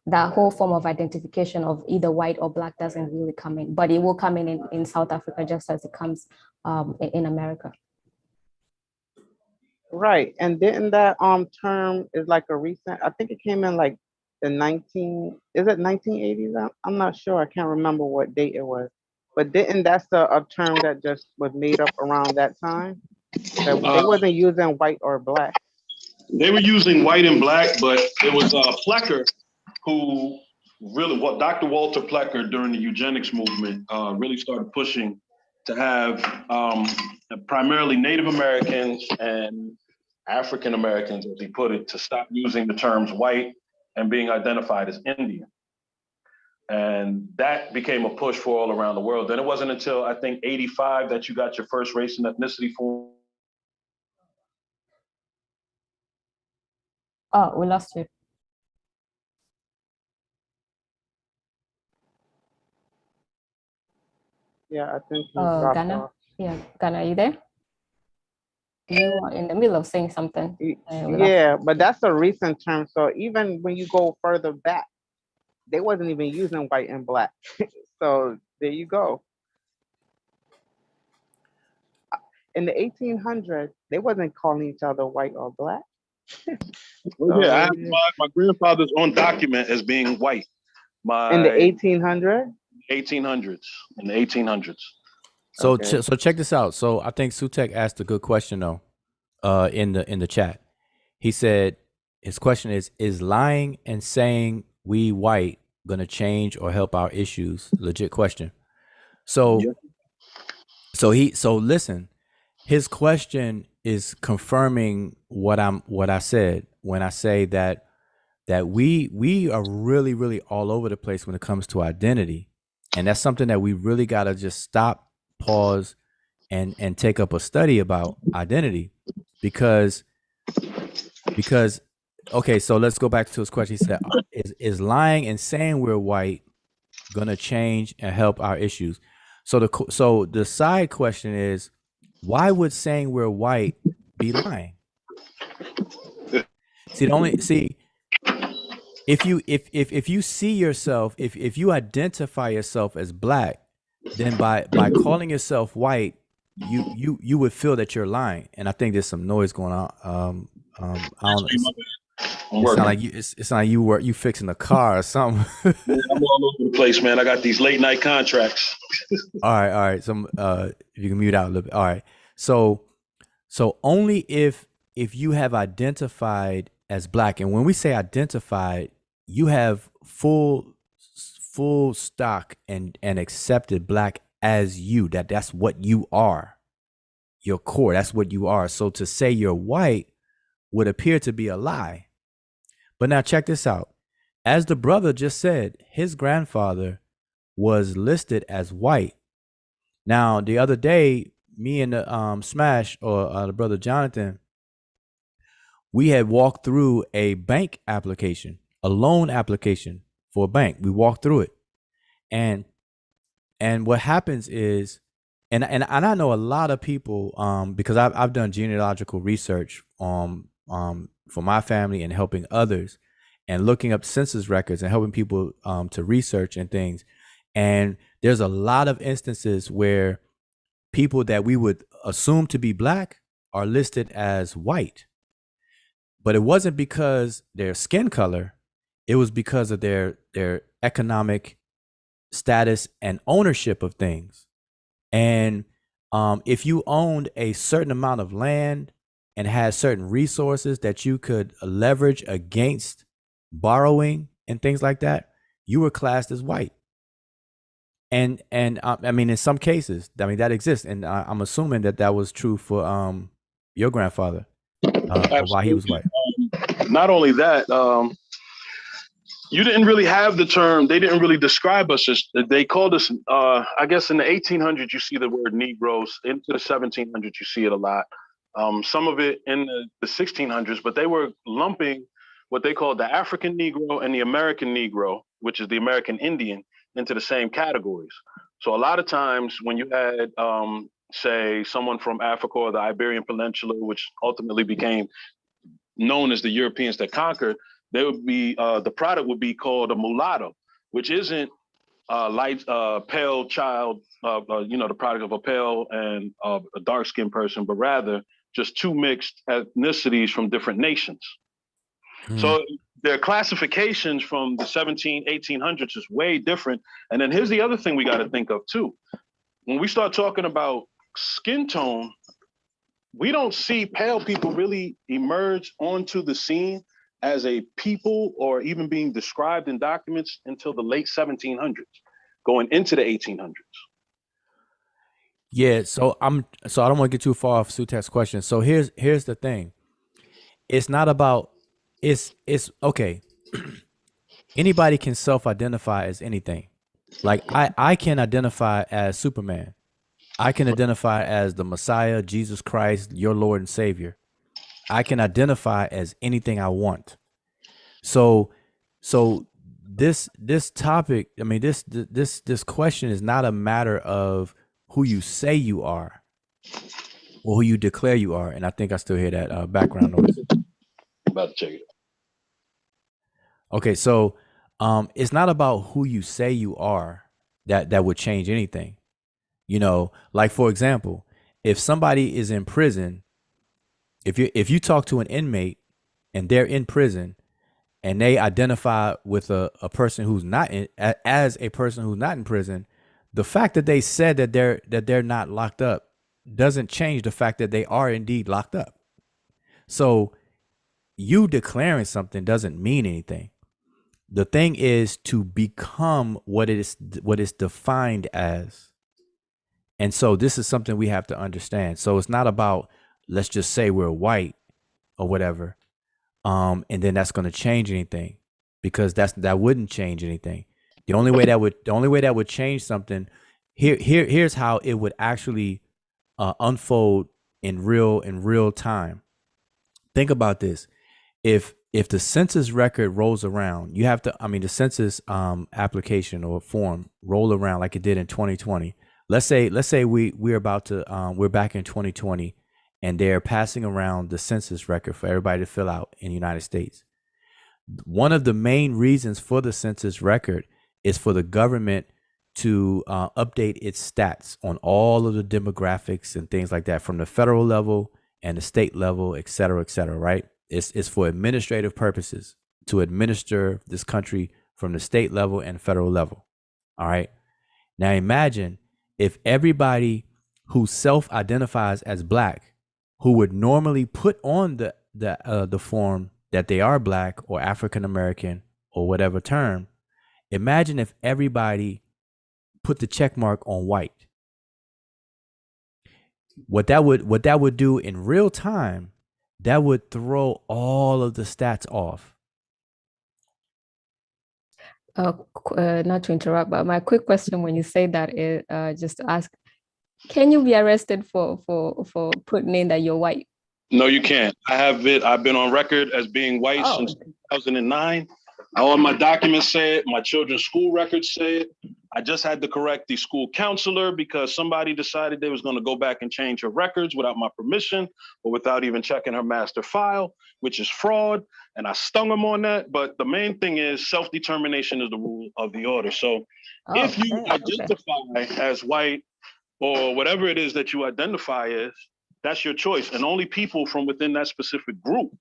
that whole form of identification of either white or black doesn't really come in, but it will come in South Africa just as it comes in America. Right, and didn't that term is like a recent? I think it came in like the 1980s? I'm not sure. I can't remember what date it was, but didn't that's a term that just was made up around that time? That they wasn't using white or black. They were using white and black, but it was Plecker who really, Dr. Walter Plecker during the eugenics movement really started pushing to have primarily Native Americans and African Americans, as he put it, to stop using the terms white and being identified as Indian. And that became a push for all around the world. Then it wasn't until, I think, 85 that you got your first race and ethnicity form. Oh, we lost you. Yeah, I think he dropped Ghana. off. Yeah, Ghana, are you there? You are in the middle of saying something. Yeah, but that's a recent term. So even when you go further back, they wasn't even using white and black. So there you go. In the 1800s, they wasn't calling each other white or black. Well, yeah, I have So, my grandfather's on document as being white. in the My 1800s. 1800s, in the 1800s. So Okay. so check this out. So I think Sutek asked a good question though, in the chat. He said his question is lying and saying we white gonna change or help our issues? Legit question. So Yeah. so listen, his question is confirming what I said when I say that we are really all over the place when it comes to identity. And that's something that we really gotta just stop, pause, and take up a study about identity. Because okay, so let's go back to his question. He said, is lying and saying we're white gonna change and help our issues? So the side question is, why would saying we're white be lying? See, if you see yourself, if you identify yourself as black, then by calling yourself white, you would feel that you're lying. And I think there's some noise going on. I don't know. It's not like you fixing a car or something. Man, I'm all over the place, man. I got these late night contracts. All right. So if you can mute out a little bit. All right. So only if you have identified as black, and when we say identified, you have full stock and accepted black as you. That's what you are. Your core. That's what you are. So to say you're white would appear to be a lie. But now check this out. As the brother just said, his grandfather was listed as white. Now, the other day, me and the Smash, or the brother Jonathan, we had walked through a bank application, a loan application for a bank. We walked through it. And what happens is, and I know a lot of people, because I've done genealogical research for my family and helping others, and looking up census records and helping people to research and things. And there's a lot of instances where people that we would assume to be black are listed as white. But it wasn't because their skin color, it was because of their economic status and ownership of things. And if you owned a certain amount of land and had certain resources that you could leverage against borrowing and things like that, you were classed as white. And I mean, in some cases, I mean, that exists. And I'm assuming that was true for your grandfather, why he was white. Not only that, you didn't really have the term. They didn't really describe us as, they called us, I guess in the 1800s, you see the word Negroes. Into the 1700s, you see it a lot. Some of it in the 1600s, but they were lumping what they called the African Negro and the American Negro, which is the American Indian, into the same categories. So a lot of times when you had, say, someone from Africa or the Iberian Peninsula, which ultimately became known as the Europeans that conquered, they would be, the product would be called a mulatto, which isn't light, pale child, the product of a pale and a dark-skinned person, but rather just two mixed ethnicities from different nations. So their classifications from the 1800s is way different. And then here's the other thing we got to think of too. When we start talking about skin tone, we don't see pale people really emerge onto the scene as a people or even being described in documents until the late 1700s, going into the 1800s. Yeah, so I don't want to get too far off Sutek's question. So here's the thing. It's not about it's okay. Anybody can self-identify as anything. Like I can identify as Superman. I can identify as the Messiah, Jesus Christ, your Lord and Savior. I can identify as anything I want. So this topic, I mean, this question is not a matter of who you say you are or who you declare you are. And I think I still hear that background noise. About to check it. Okay, so it's not about who you say you are that would change anything. You know, like for example, if somebody is in prison, if you talk to an inmate and they're in prison and they identify with a person who's not as a person who's not in prison, the fact that they said that they're not locked up doesn't change the fact that they are indeed locked up. So you declaring something doesn't mean anything. The thing is to become what it's defined as. And so this is something we have to understand. So it's not about, let's just say we're white or whatever, and then that's going to change anything, because that wouldn't change anything. The only way that would change something, here's how it would actually unfold in real time. Think about this. If the census record rolls around, you have to, the census application or form roll around like it did in 2020. Let's say we're about to we're back in 2020 and they're passing around the census record for everybody to fill out in the United States. One of the main reasons for the census record is for the government to update its stats on all of the demographics and things like that from the federal level and the state level, et cetera, right? It's for administrative purposes to administer this country from the state level and federal level. All right. Now imagine if everybody who self-identifies as black, who would normally put on the form that they are black or African American or whatever term, imagine if everybody put the check mark on white. What that would do in real time, that would throw all of the stats off. Not to interrupt, but my quick question when you say that is just to ask, can you be arrested for putting in that you're white? No, you can't. I've been on record as being white since 2009. All my documents say it. My children's school records say it. I just had to correct the school counselor because somebody decided they was going to go back and change her records without my permission or without even checking her master file, which is fraud. And I stung them on that. But the main thing is self-determination is the rule of the order. So if you identify as white or whatever it is that you identify as, that's your choice. And only people from within that specific group,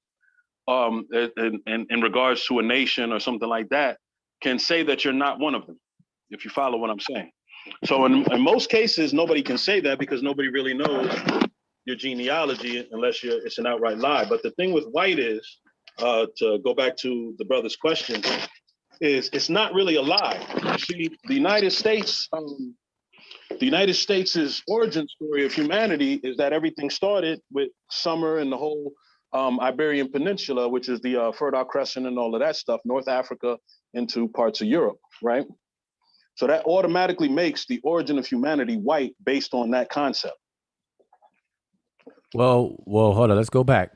in regards to a nation or something like that, can say that you're not one of them, if you follow what I'm saying. So in most cases, nobody can say that because nobody really knows your genealogy unless it's an outright lie. But the thing with white is, to go back to the brother's question, is it's not really a lie. You see, the United States' origin story of humanity is that everything started with summer and the whole Iberian Peninsula, which is the Fertile Crescent and all of that stuff, North Africa into parts of Europe, right? So that automatically makes the origin of humanity white based on that concept. Well, hold on. Let's go back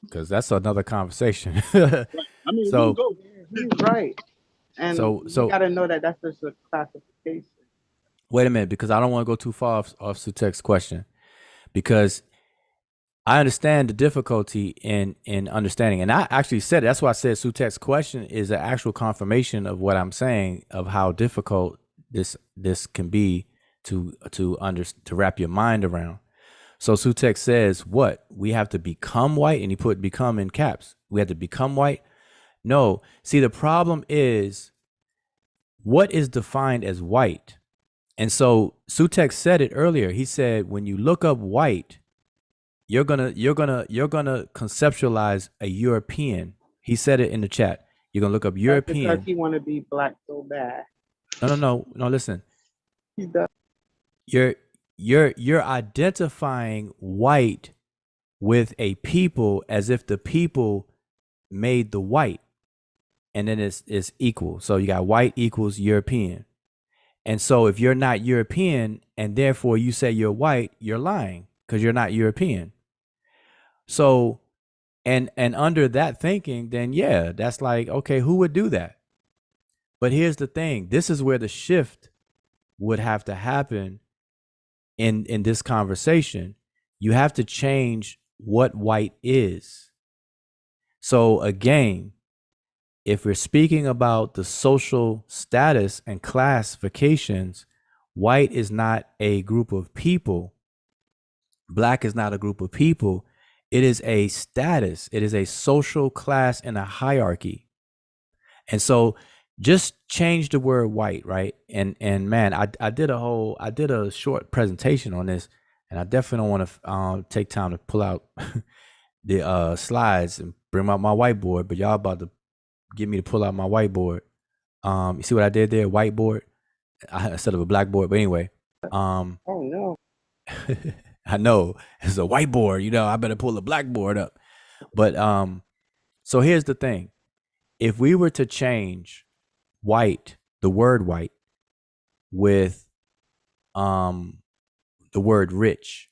because that's another conversation. Right. I mean, so he's right, and so you got to know that that's just a classification. Wait a minute, because I don't want to go too far off Sutek's question, because I understand the difficulty in understanding, and I actually said it. That's why I said Sutek's question is an actual confirmation of what I'm saying of how difficult this can be to wrap your mind around. So Sutek says, what? We have to become white, and he put become in caps. We have to become white. No, see, the problem is what is defined as white. And so Sutek said it earlier. He said, when you look up white, you're gonna conceptualize a European. He said it in the chat. You're gonna look up European. That's because he want to be black so bad. No. Listen. He does. You're identifying white with a people as if the people made the white, and then it's equal. So you got white equals European. And so if you're not European and therefore you say you're white, you're lying because you're not European. So, and under that thinking, then yeah, that's like, okay, who would do that? But here's the thing. This is where the shift would have to happen in this conversation. You have to change what white is. So again, if we're speaking about the social status and classifications, white is not a group of people. Black is not a group of people. It is a status. It is a social class and a hierarchy. And so just change the word white, right? And man, I did a short presentation on this, and I definitely don't want to take time to pull out the slides and bring out my whiteboard, but y'all about to get me to pull out my whiteboard. You see what I did there? Whiteboard instead of a blackboard. But anyway, Oh no. I know it's a whiteboard. You know, I better pull the blackboard up. But so here's the thing: if we were to change white, the word white, with the word rich,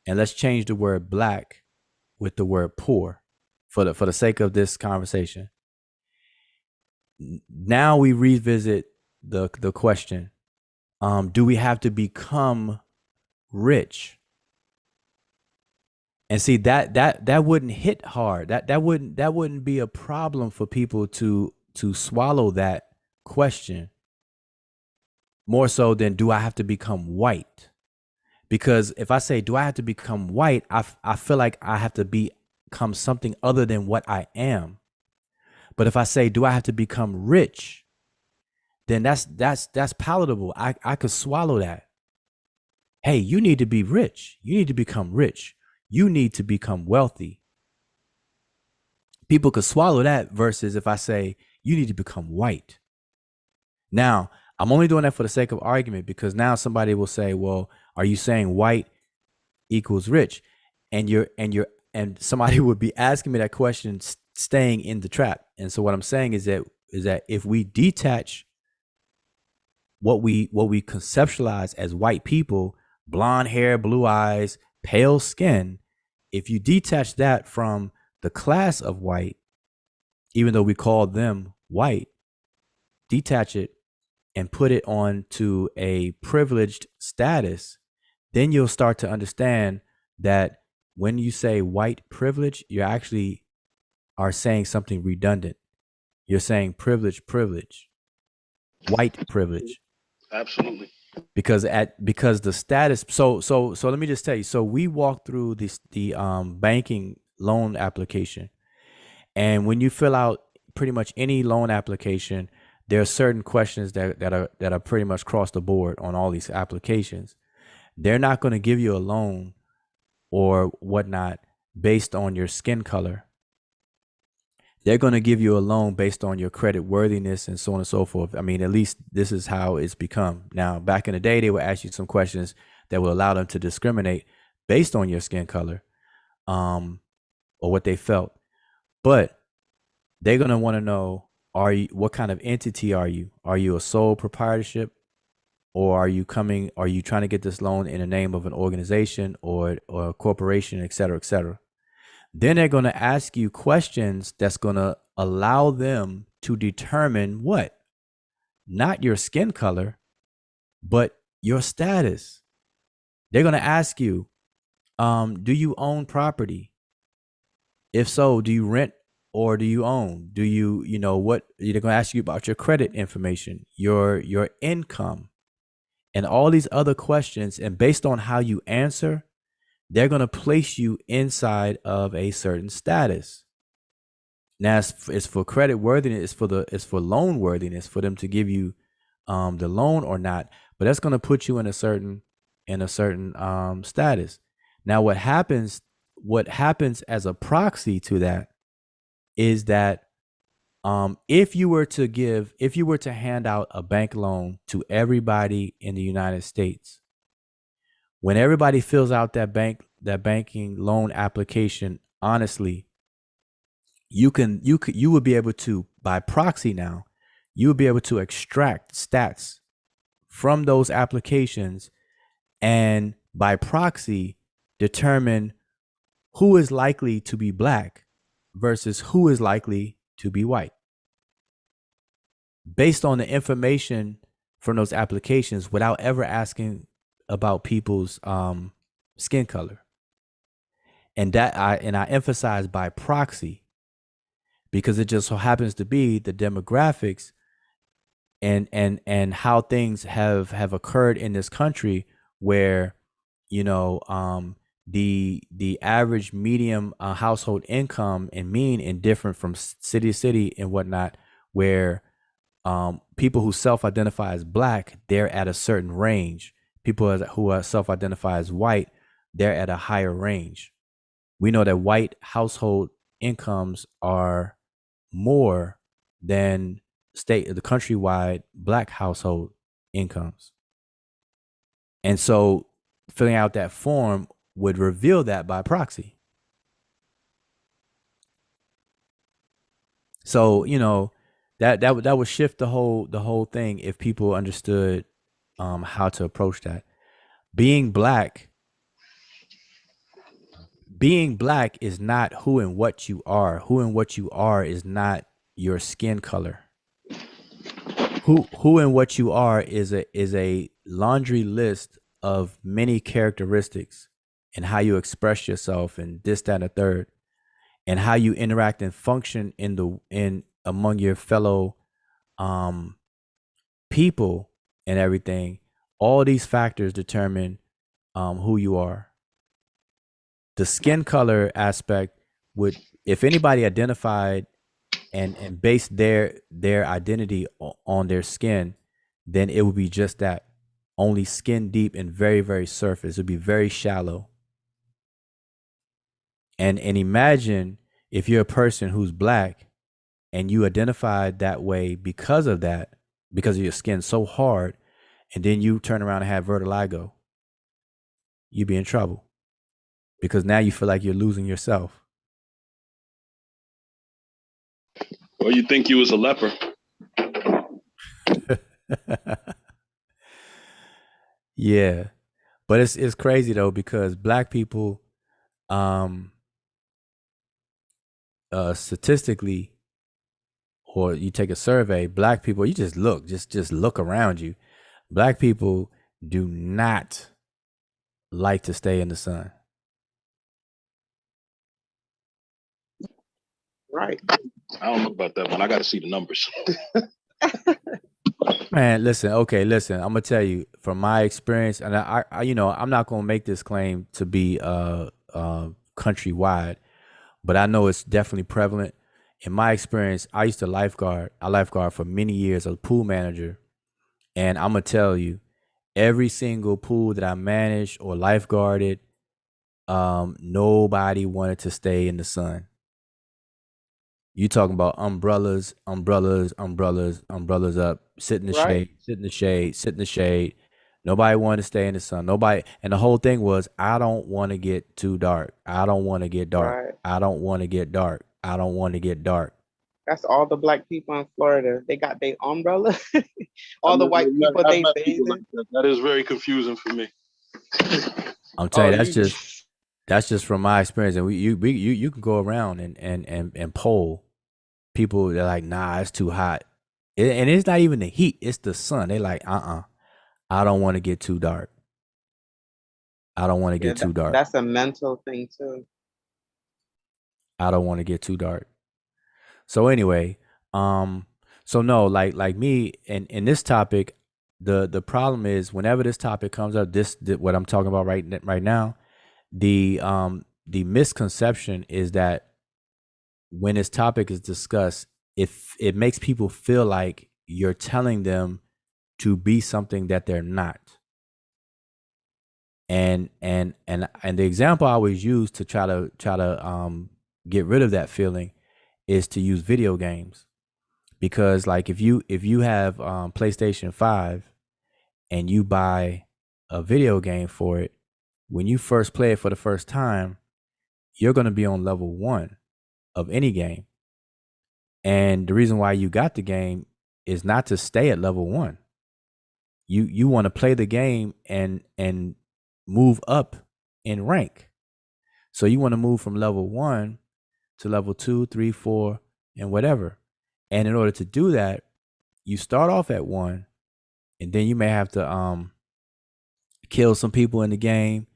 and let's change the word black with the word poor, for the sake of this conversation. Now we revisit the question: do we have to become rich? And see, that wouldn't hit hard. That wouldn't be a problem for people to swallow that question, more so than do I have to become white? Because if I say, do I have to become white, I feel like I have to become something other than what I am. But if I say, do I have to become rich, then that's palatable. I could swallow that. Hey, you need to be rich. You need to become rich. You need to become wealthy. People could swallow that versus if I say, you need to become white. Now, I'm only doing that for the sake of argument, because now somebody will say, well, are you saying white equals rich? And somebody would be asking me that question, staying in the trap. And so what I'm saying is that if we detach what we conceptualize as white people, blonde hair, blue eyes, pale skin, if you detach that from the class of white, even though we call them white, detach it and put it on to a privileged status, then you'll start to understand that when you say white privilege, you actually are saying something redundant. You're saying privilege, white privilege. Absolutely. Because the status, so let me just tell you. So we walked through the banking loan application, and when you fill out pretty much any loan application, there are certain questions that are pretty much across the board on all these applications. They're not going to give you a loan or whatnot based on your skin color. They're going to give you a loan based on your credit worthiness and so on and so forth. I mean, at least this is how it's become. Now, back in the day, they would ask you some questions that would allow them to discriminate based on your skin color, or what they felt. But they're going to want to know, what kind of entity are you? Are you a sole proprietorship? Or are you trying to get this loan in the name of an organization or a corporation, et cetera, et cetera? Then they're going to ask you questions that's going to allow them to determine what? Not your skin color, but your status. They're going to ask you, do you own property? If so, do you rent or do you own? Do you, what? They're going to ask you about your credit information, your income, and all these other questions. And based on how you answer, they're going to place you inside of a certain status. Now it's for credit worthiness, it's for loan worthiness, for them to give you the loan or not. But that's going to put you in a certain status. Now what happens as a proxy to that is that if you were to hand out a bank loan to everybody in the United States, when everybody fills out that banking loan application honestly, you would be able to, by proxy now, you would be able to extract stats from those applications, and by proxy determine who is likely to be black versus who is likely to be white, based on the information from those applications, without ever asking about people's skin color. And I emphasize by proxy, because it just so happens to be the demographics and how things have occurred in this country where the average medium household income and mean and different from city to city and whatnot, where people who self-identify as black, they're at a certain range. People who are self-identify as white, they're at a higher range. We know that white household incomes are more than the countrywide black household incomes. And so filling out that form would reveal that by proxy. So, that would shift the whole thing if people understood how to approach that. Being black is not who and what you are. Who and what you are is not your skin color. Who and what you are is a laundry list of many characteristics and how you express yourself and this, that, and the third, and how you interact and function in among your fellow people and everything. All these factors determine who you are. The skin color aspect would, if anybody identified and based their identity on their skin, then it would be just that, only skin deep and very, very surface. It would be very shallow. And imagine if you're a person who's black and you identified that way because of that, because of your skin so hard, and then you turn around and have vertigo, you'd be in trouble because now you feel like you're losing yourself. Or you think you was a leper. Yeah. But it's crazy though, because black people statistically, or you take a survey, black people, you just look around you. Black people do not like to stay in the sun. Right. I don't know about that one. I got to see the numbers. Man, listen. I'm gonna tell you from my experience, and I I'm not gonna make this claim to be countrywide, but I know it's definitely prevalent. In my experience, I used to lifeguard. I lifeguard for many years as a pool manager, and I'm gonna tell you, every single pool that I managed or lifeguarded, nobody wanted to stay in the sun. You talking about umbrellas up, sit in the Right. shade, sit in the shade, sit in the shade. Nobody wanted to stay in the sun. Nobody, and the whole thing was, I don't want to get too dark. I don't want to get dark. Right. I don't want to get dark. I don't want to get dark. That's all the black people in Florida. They got their umbrella. All the white people I've they met people like bathing. that. That is very confusing for me. I'm telling Oh, you, that's just from my experience. And you can go around and poll people. They're like, nah, it's too hot. And it's not even the heat, it's the sun. They like, I don't want to get too dark. I don't want to get too dark. That's a mental thing too. I don't want to get too dark. So anyway, so no, like me in this topic, the problem is whenever this topic comes up, this what I'm talking about right now, the misconception is that when this topic is discussed, if it makes people feel like you're telling them to be something that they're not. And the example I always use to try to get rid of that feeling is to use video games, because like if you have PlayStation 5 and you buy a video game for it, when you first play it for the first time, you're going to be on level 1 of any game. And the reason why you got the game is not to stay at level 1. You want to play the game and move up in rank. So you want to move from level 1 to level 2, 3, 4, and whatever. And in order to do that, you start off at 1, and then you may have to kill some people in the game,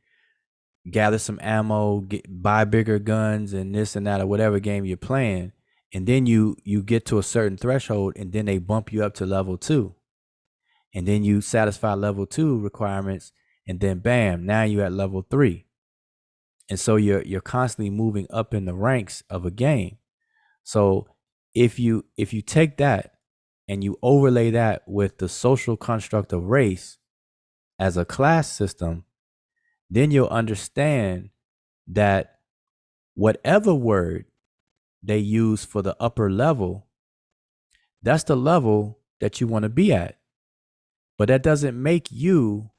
gather some ammo, buy bigger guns and this and that, or whatever game you're playing. and then you get to a certain threshold, and then they bump you up to level 2, and then you satisfy level 2 requirements, and then bam, now you're at level 3. And so you're constantly moving up in the ranks of a game. So if you take that and you overlay that with the social construct of race as a class system, then you'll understand that whatever word they use for the upper level, that's the level that you want to be at. But that doesn't make you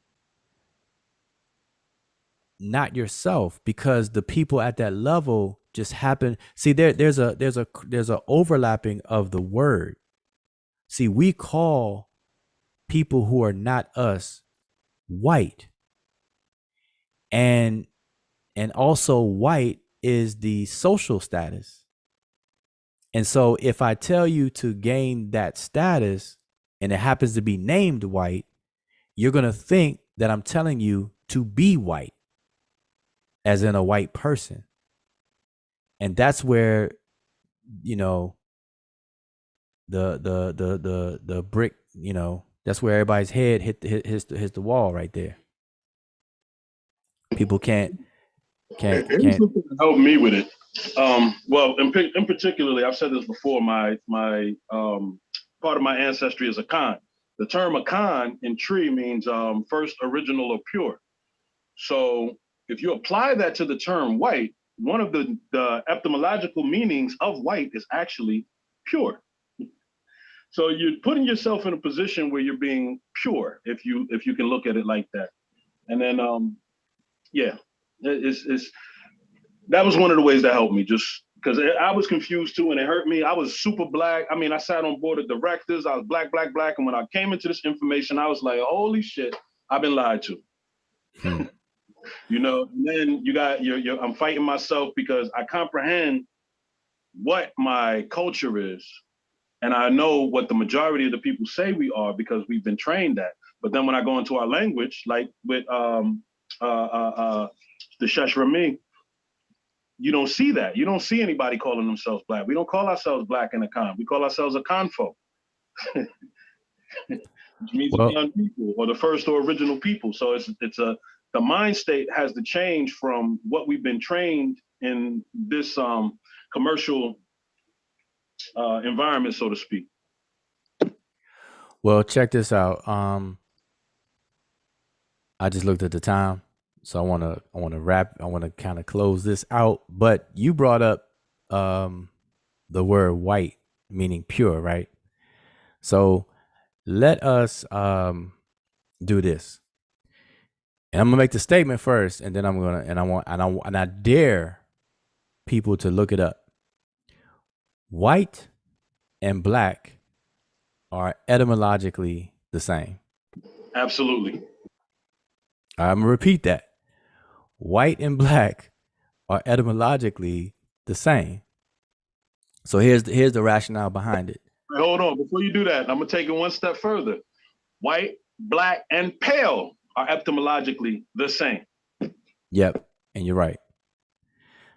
not yourself, because the people at that level just happen. See, there's a overlapping of the word. See, we call people who are not us white, and also white is the social status. And so if I tell you to gain that status and it happens to be named white, you're going to think that I'm telling you to be white, as in a white person. And that's where, you know, the brick, you know, that's where everybody's head hits the wall right there. People can't. Help me with it. Well, in particularly, I've said this before. My part of my ancestry is a Khan. The term Akan in tree means first, original, or pure. So if you apply that to the term white, one of the etymological meanings of white is actually pure. So you're putting yourself in a position where you're being pure, if you can look at it like that. And then that was one of the ways that helped me, just because I was confused too, and it hurt me. I was super black. I mean, I sat on board of directors. I was black. And when I came into this information, I was like, holy shit, I've been lied to. You know, and then I'm fighting myself because I comprehend what my culture is. And I know what the majority of the people say we are because we've been trained that. But then when I go into our language, like with the Sesh, you don't see that. You don't see anybody calling themselves black. We don't call ourselves black in a con. We call ourselves a confolk. Which means the young people, or the first or original people. So the mind state has to change from what we've been trained in this commercial environment, so to speak. Well, check this out. I just looked at the time, so I want to wrap. I want to kind of close this out. But you brought up the word white, meaning pure, right? So let us do this. And I'm gonna make the statement first, and then I dare people to look it up. White and black are etymologically the same. Absolutely. I'm gonna repeat that. White and black are etymologically the same. So here's the rationale behind it. Hold on, before you do that, I'm gonna take it one step further. White, black, and pale are etymologically the same. Yep, and you're right.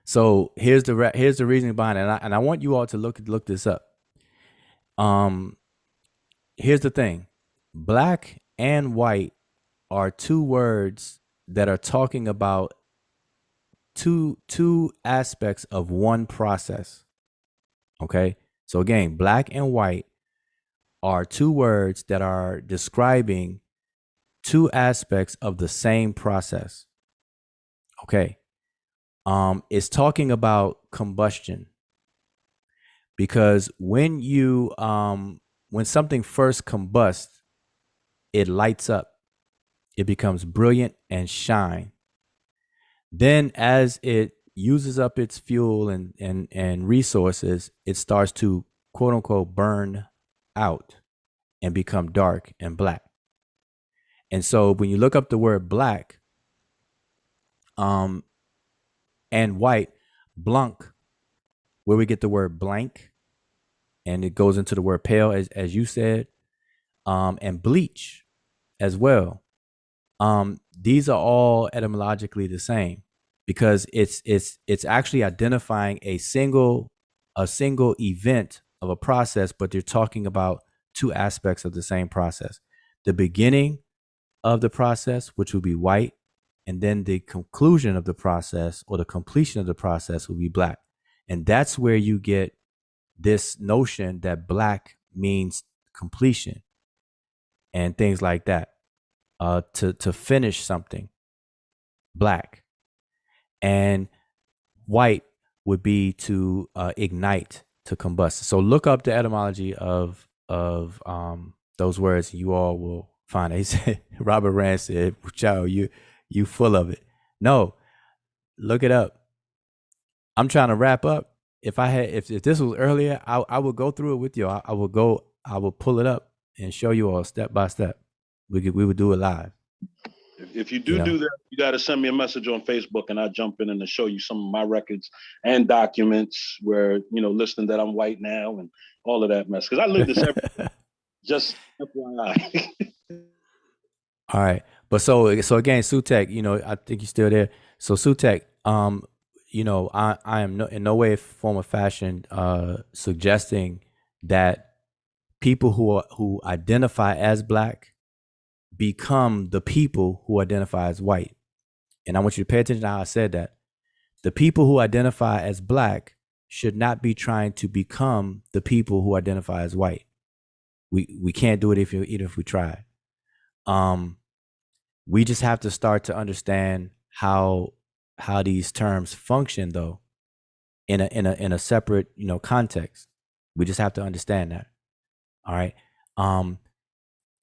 So here's the reasoning behind it, and I want you all to look this up. Here's the thing: black and white are two words that are talking about two aspects of one process. Okay, so again, black and white are two words that are describing two aspects of the same process. Okay. It's talking about combustion, because when something first combusts, it lights up, it becomes brilliant and shine. Then as it uses up its fuel and resources, it starts to quote unquote burn out and become dark and black. And so when you look up the word black, and white, blanc, where we get the word blank, and it goes into the word pale, as you said, and bleach as well. These are all etymologically the same, because it's actually identifying a single a single event of a process, but they're talking about two aspects of the same process. The beginning of the process, which will be white, and then the conclusion of the process or the completion of the process will be black. And that's where you get this notion that black means completion and things like that. To finish something, black, and white would be to ignite, to combust. So look up the etymology of those words. You all will find it. He said, Robert Rand said, "Chow, you full of it." No, look it up. I'm trying to wrap up. If this was earlier, I would go through it with you. I will pull it up and show you all step by step. We would do it live. If you do that, you got to send me a message on Facebook, and I'll jump in and show you some of my records and documents where, listing that I'm white now and all of that mess. Because I live this every just FYI. All right. But so again, Sutek, I think you're still there. So Sutek, I am in no way, form, or fashion suggesting that people who identify as black become the people who identify as white. And I want you to pay attention to how I said that. The people who identify as black should not be trying to become the people who identify as white. We can't do it even if we try. We just have to start to understand how these terms function, though, in a separate context. We just have to understand that. All right.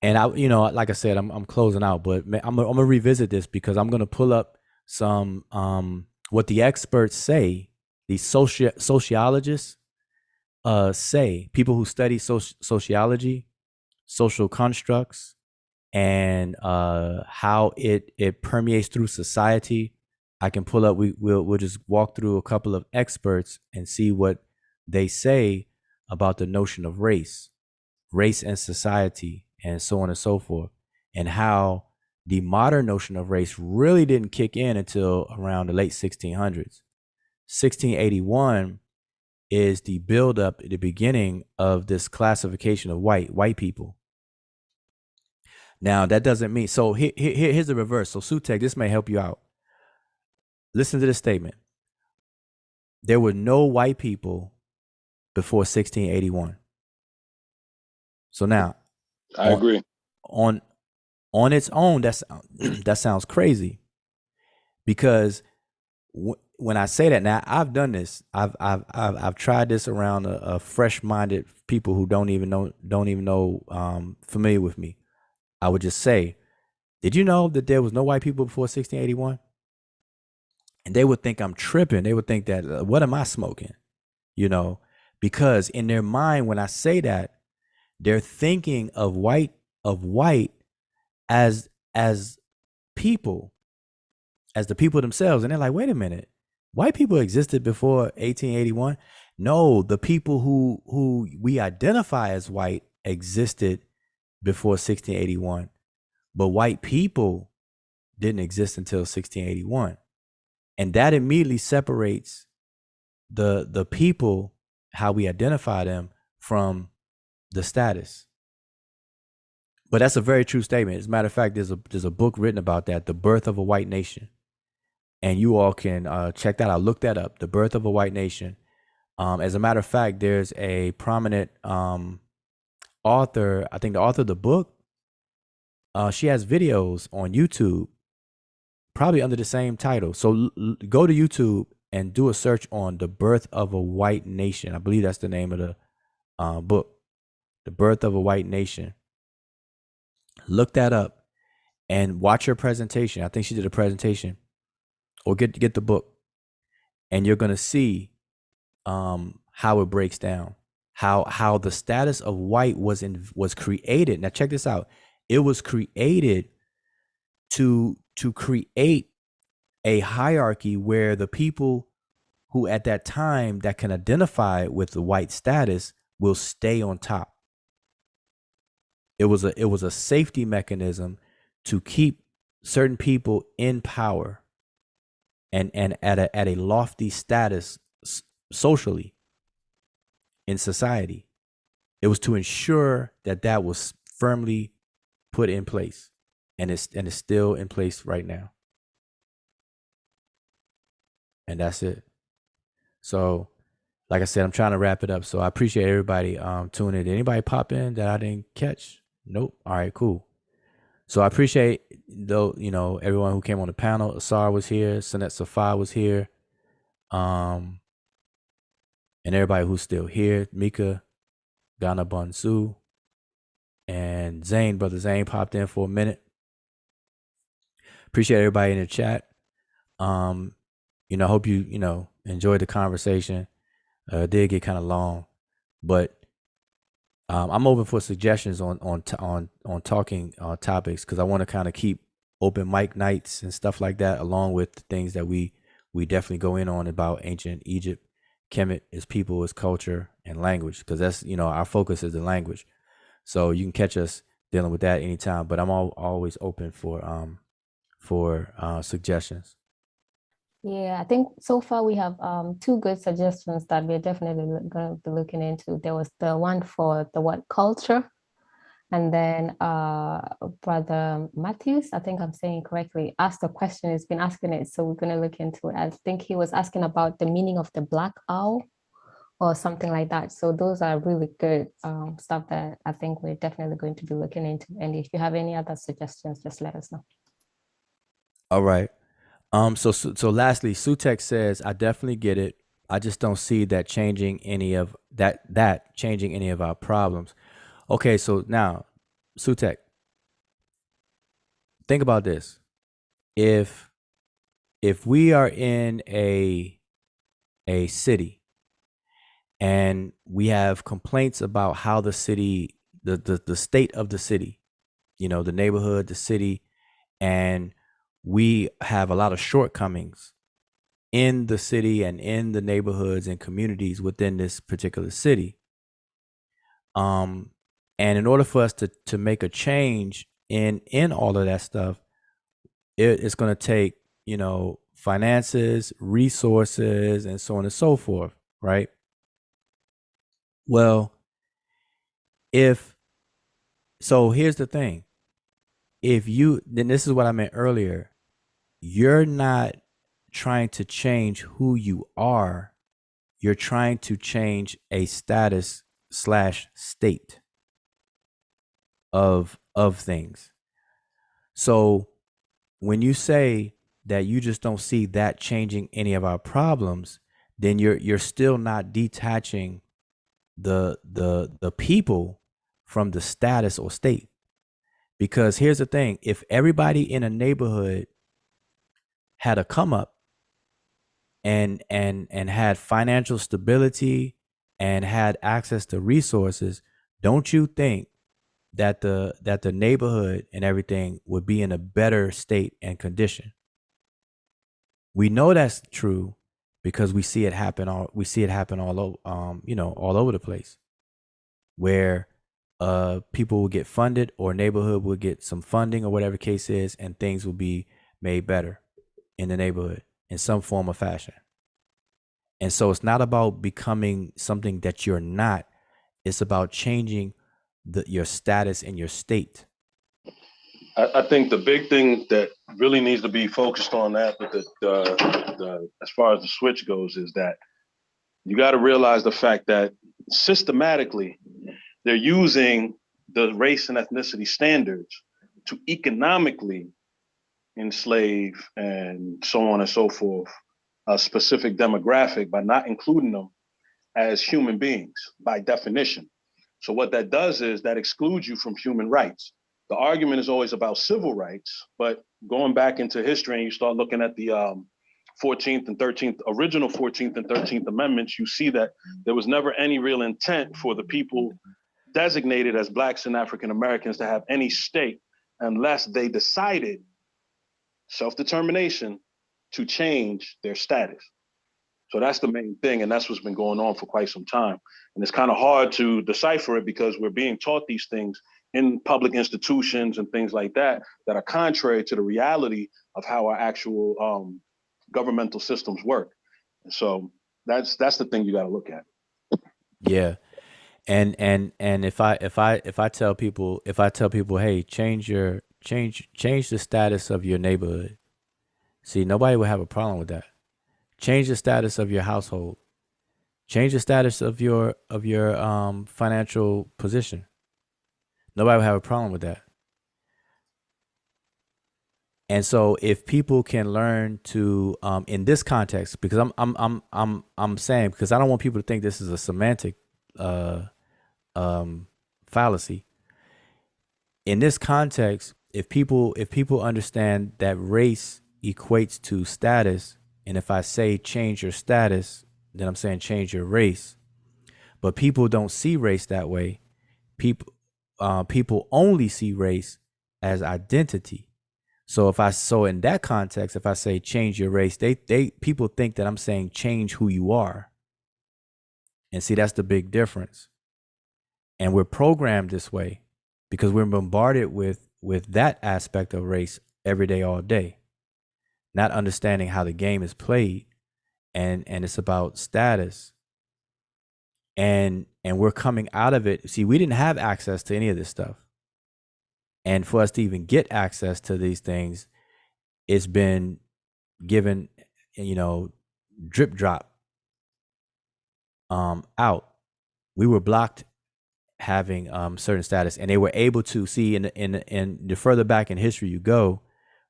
And I, like I said, I'm closing out, but I'm gonna revisit this because I'm gonna pull up some what the experts say, these sociologists say, people who study sociology, social constructs, and how it permeates through society. I can pull up. We'll just walk through a couple of experts and see what they say about the notion of race and society, and so on and so forth, and how the modern notion of race really didn't kick in until around the late 1600s. 1681 is the buildup, the beginning of this classification of white people. Now, that doesn't mean, so here's the reverse. So Sutek, this may help you out. Listen to this statement. There were no white people before 1681. So now, I agree. On its own, that sounds crazy, because when I say that, now I've done this. I've tried this around a fresh-minded people who don't even know familiar with me. I would just say, "Did you know that there was no white people before 1681?" And they would think I'm tripping. They would think that, what am I smoking? Because in their mind, when I say that, they're thinking of white as people, as the people themselves. And they're like, wait a minute, white people existed before 1881? No, the people who we identify as white existed before 1681. But white people didn't exist until 1681. And that immediately separates the people, how we identify them, from the status. But that's a very true statement. As a matter of fact, there's a book written about that, The Birth of a White Nation. And you all can check that out. Look that up, The Birth of a White Nation. As a matter of fact, there's a prominent author, I think the author of the book, she has videos on YouTube, probably under the same title. So go to YouTube and do a search on The Birth of a White Nation. I believe that's the name of the book, The Birth of a White Nation. Look that up and watch her presentation. I think she did a presentation, or get the book, and you're gonna see how it breaks down, how the status of white was created. Now check this out. It was created to create a hierarchy where the people who at that time that can identify with the white status will stay on top. It was a safety mechanism to keep certain people in power and at a lofty status socially. in society. It was to ensure that that was firmly put in place, and it's still in place right now. And that's it. So, like I said, I'm trying to wrap it up. So I appreciate everybody tuning in. Did anybody pop in that I didn't catch? Nope. All right, cool. So I appreciate though, everyone who came on the panel. Asar was here, Sanet Safa was here. And everybody who's still here, Mika, Ghana Bonsu, and Zane, brother Zane popped in for a minute. Appreciate everybody in the chat. Hope you enjoyed the conversation. It did get kind of long, but I'm open for suggestions on talking topics, because I want to kind of keep open mic nights and stuff like that, along with the things that we definitely go in on about ancient Egypt, Kemet, its people, its culture, and language, because that's our focus is the language. So you can catch us dealing with that anytime. But I'm always open for suggestions. Yeah, I think so far we have two good suggestions that we're definitely going to be looking into. There was the one for the word culture, and then Brother Matthews, I think I'm saying correctly, asked a question. He's been asking it, so we're going to look into it. I think he was asking about the meaning of the black owl or something like that. So those are really good stuff that I think we're definitely going to be looking into. And if you have any other suggestions, just let us know. All right. So lastly, Sutek says, I definitely get it. I just don't see that changing any of changing any of our problems. Okay, so now, Sutek, think about this. If we are in a city and we have complaints about how the city, the state of the city, the neighborhood, the city, and we have a lot of shortcomings in the city and in the neighborhoods and communities within this particular city. And in order for us to make a change in all of that stuff, it's going to take, finances, resources, and so on and so forth, right? Well, so here's the thing. Then this is what I meant earlier. You're not trying to change who you are. You're trying to change a status / state of things. So when you say that you just don't see that changing any of our problems, then you're still not detaching the people from the status or state. Because here's the thing, if everybody in a neighborhood had a come up and had financial stability and had access to resources, don't you think that the neighborhood and everything would be in a better state and condition? We know that's true because we see it happen all over, all over the place, where people will get funded, or neighborhood will get some funding, or whatever the case is, and things will be made better in the neighborhood in some form or fashion. And so it's not about becoming something that you're not. It's about changing your status and your state. I think the big thing that really needs to be focused on that, with the as far as the switch goes, is that you got to realize the fact that systematically they're using the race and ethnicity standards to economically enslave and so on and so forth a specific demographic by not including them as human beings by definition. So what that does is that excludes you from human rights. The argument is always about civil rights, but going back into history and you start looking at the 14th and 13th, original 14th and 13th Amendments, you see that there was never any real intent for the people designated as Blacks and African Americans to have any stake unless they decided self-determination to change their status. So that's the main thing, and that's what's been going on for quite some time. And it's kind of hard to decipher it because we're being taught these things in public institutions and things like that are contrary to the reality of how our actual governmental systems work. And so that's the thing you got to look at. Yeah. And if I tell people, hey, change the status of your neighborhood. See, nobody would have a problem with that. Change the status of your household. Change the status of your financial position. Nobody would have a problem with that. And so if people can learn to in this context, because I'm saying, because I don't want people to think this is a semantic fallacy. In this context, if people understand that race equates to status, and if I say change your status, then I'm saying change your race. But people don't see race that way. People only see race as identity. So in that context, if I say change your race, they people think that I'm saying change who you are. And see, that's the big difference. And we're programmed this way because we're bombarded with that aspect of race every day, all day, not understanding how the game is played, and it's about status. And we're coming out of it. See, we didn't have access to any of this stuff. And for us to even get access to these things, it's been given, drip drop out. We were blocked having certain status, and they were able to see in the further back in history you go,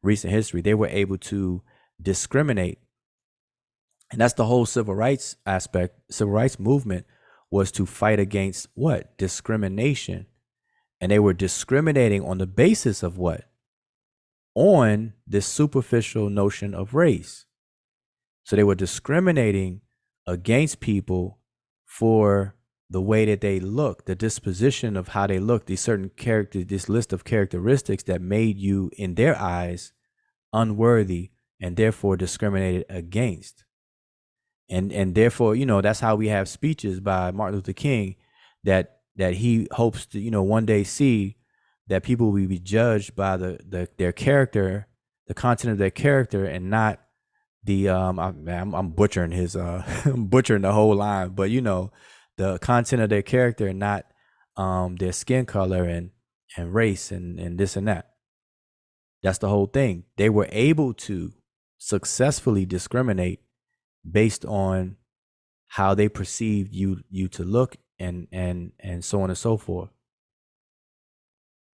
recent history, they were able to discriminate. And that's the whole civil rights aspect. Civil rights movement was to fight against what? Discrimination. And they were discriminating on the basis of what? On this superficial notion of race. So they were discriminating against people for the way that they look, the disposition of how they look, these certain characters, this list of characteristics that made you, in their eyes, unworthy and therefore discriminated against. And therefore, that's how we have speeches by Martin Luther King that he hopes to, one day see that people will be judged by their character, the content of their character, and not the I'm butchering his I'm butchering the whole line, but the content of their character and not their skin color and race and this and that. That's the whole thing. They were able to successfully discriminate based on how they perceived you to look and so on and so forth.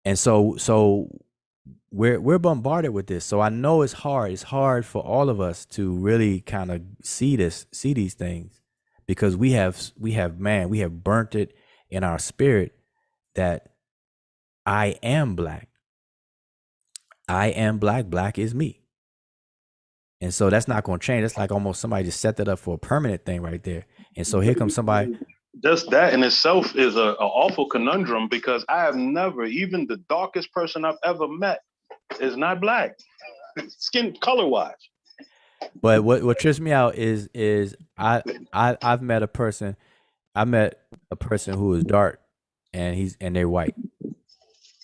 And so we're bombarded with this. So I know it's hard. It's hard for all of us to really kind of see these things, because we have burnt it in our spirit that I am black. I am black. Black is me. And so that's not going to change. It's like almost somebody just set that up for a permanent thing right there. And so here comes somebody. Just that in itself is an awful conundrum, because I have never, even the darkest person I've ever met is not black, skin color wise. But what trips me out is I've met a person. I met a person who is dark, and they're white.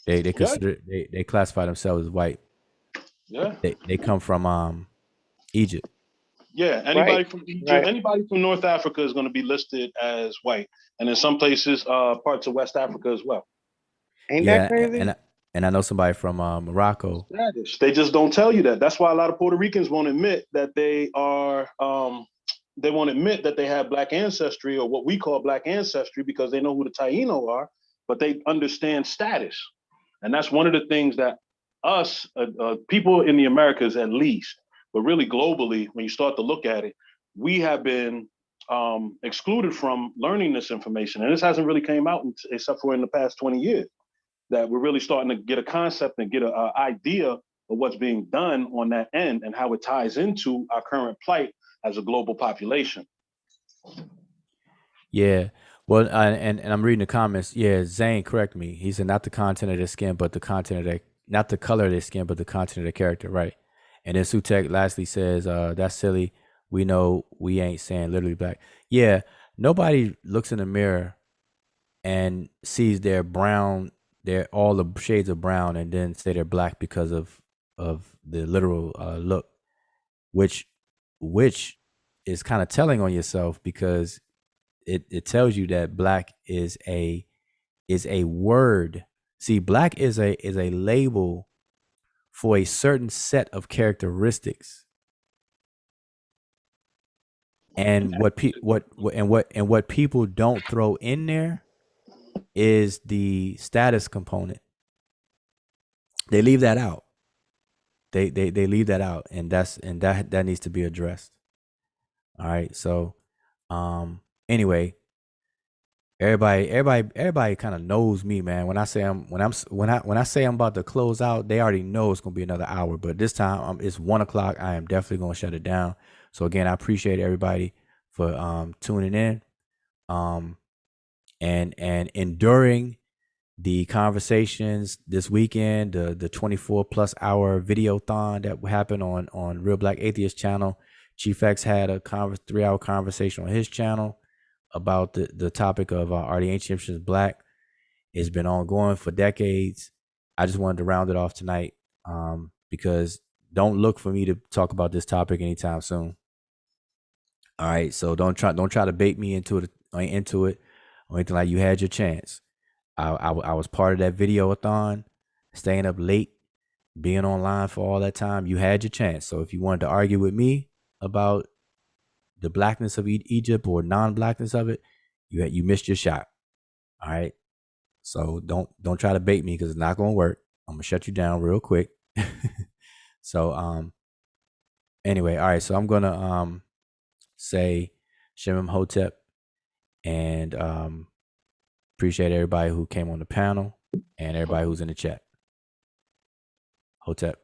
They consider they classify themselves as white. Yeah. They come from Egypt. Yeah, anybody from Egypt, anybody from North Africa is going to be listed as white, and in some places, parts of West Africa as well. Ain't that crazy? And I know somebody from Morocco. They just don't tell you that. That's why a lot of Puerto Ricans won't admit that they are. They won't admit that they have black ancestry, or what we call black ancestry, because they know who the Taino are, but they understand status, and that's one of the things that us people in the Americas, at least, but really globally, when you start to look at it, we have been excluded from learning this information. And this hasn't really came out except for in the past 20 years, that we're really starting to get a concept and get an idea of what's being done on that end and how it ties into our current plight as a global population. Yeah. Well, and I'm reading the comments. Yeah, Zane, correct me. He said not the content of their skin, but the content of their, not the color of their skin, but the content of their character. Right. And then Sutek lastly says, that's silly. We know we ain't saying literally black. Yeah, nobody looks in the mirror and sees their brown, their all the shades of brown, and then say they're black because of the literal look, which is kind of telling on yourself, because it tells you that black is a word. See, black is a label for a certain set of characteristics. And what people don't throw in there is the status component. They leave that out. They leave that out, and that needs to be addressed. All right. So anyway, everybody kind of knows me, man. When I say when I say I'm about to close out, they already know it's gonna be another hour. But this time it's 1 o'clock. I am definitely gonna shut it down. So again, I appreciate everybody for tuning in, and enduring the conversations this weekend, the 24 plus hour videothon that happened on Real Black Atheist channel. Chief X had a 3-hour conversation on his channel about the topic of are the ancient Egyptians black? It's been ongoing for decades. I just wanted to round it off tonight, because don't look for me to talk about this topic anytime soon. All right, so don't try to bait me into it or anything like. You had your chance. I was part of that videothon, staying up late, being online for all that time. You had your chance. So if you wanted to argue with me about the blackness of Egypt or non-blackness of it, you missed your shot. All right. So don't try to bait me, because it's not gonna work. I'm gonna shut you down real quick. So anyway, all right. So I'm gonna say Shemim Hotep, and appreciate everybody who came on the panel and everybody who's in the chat. Hotep.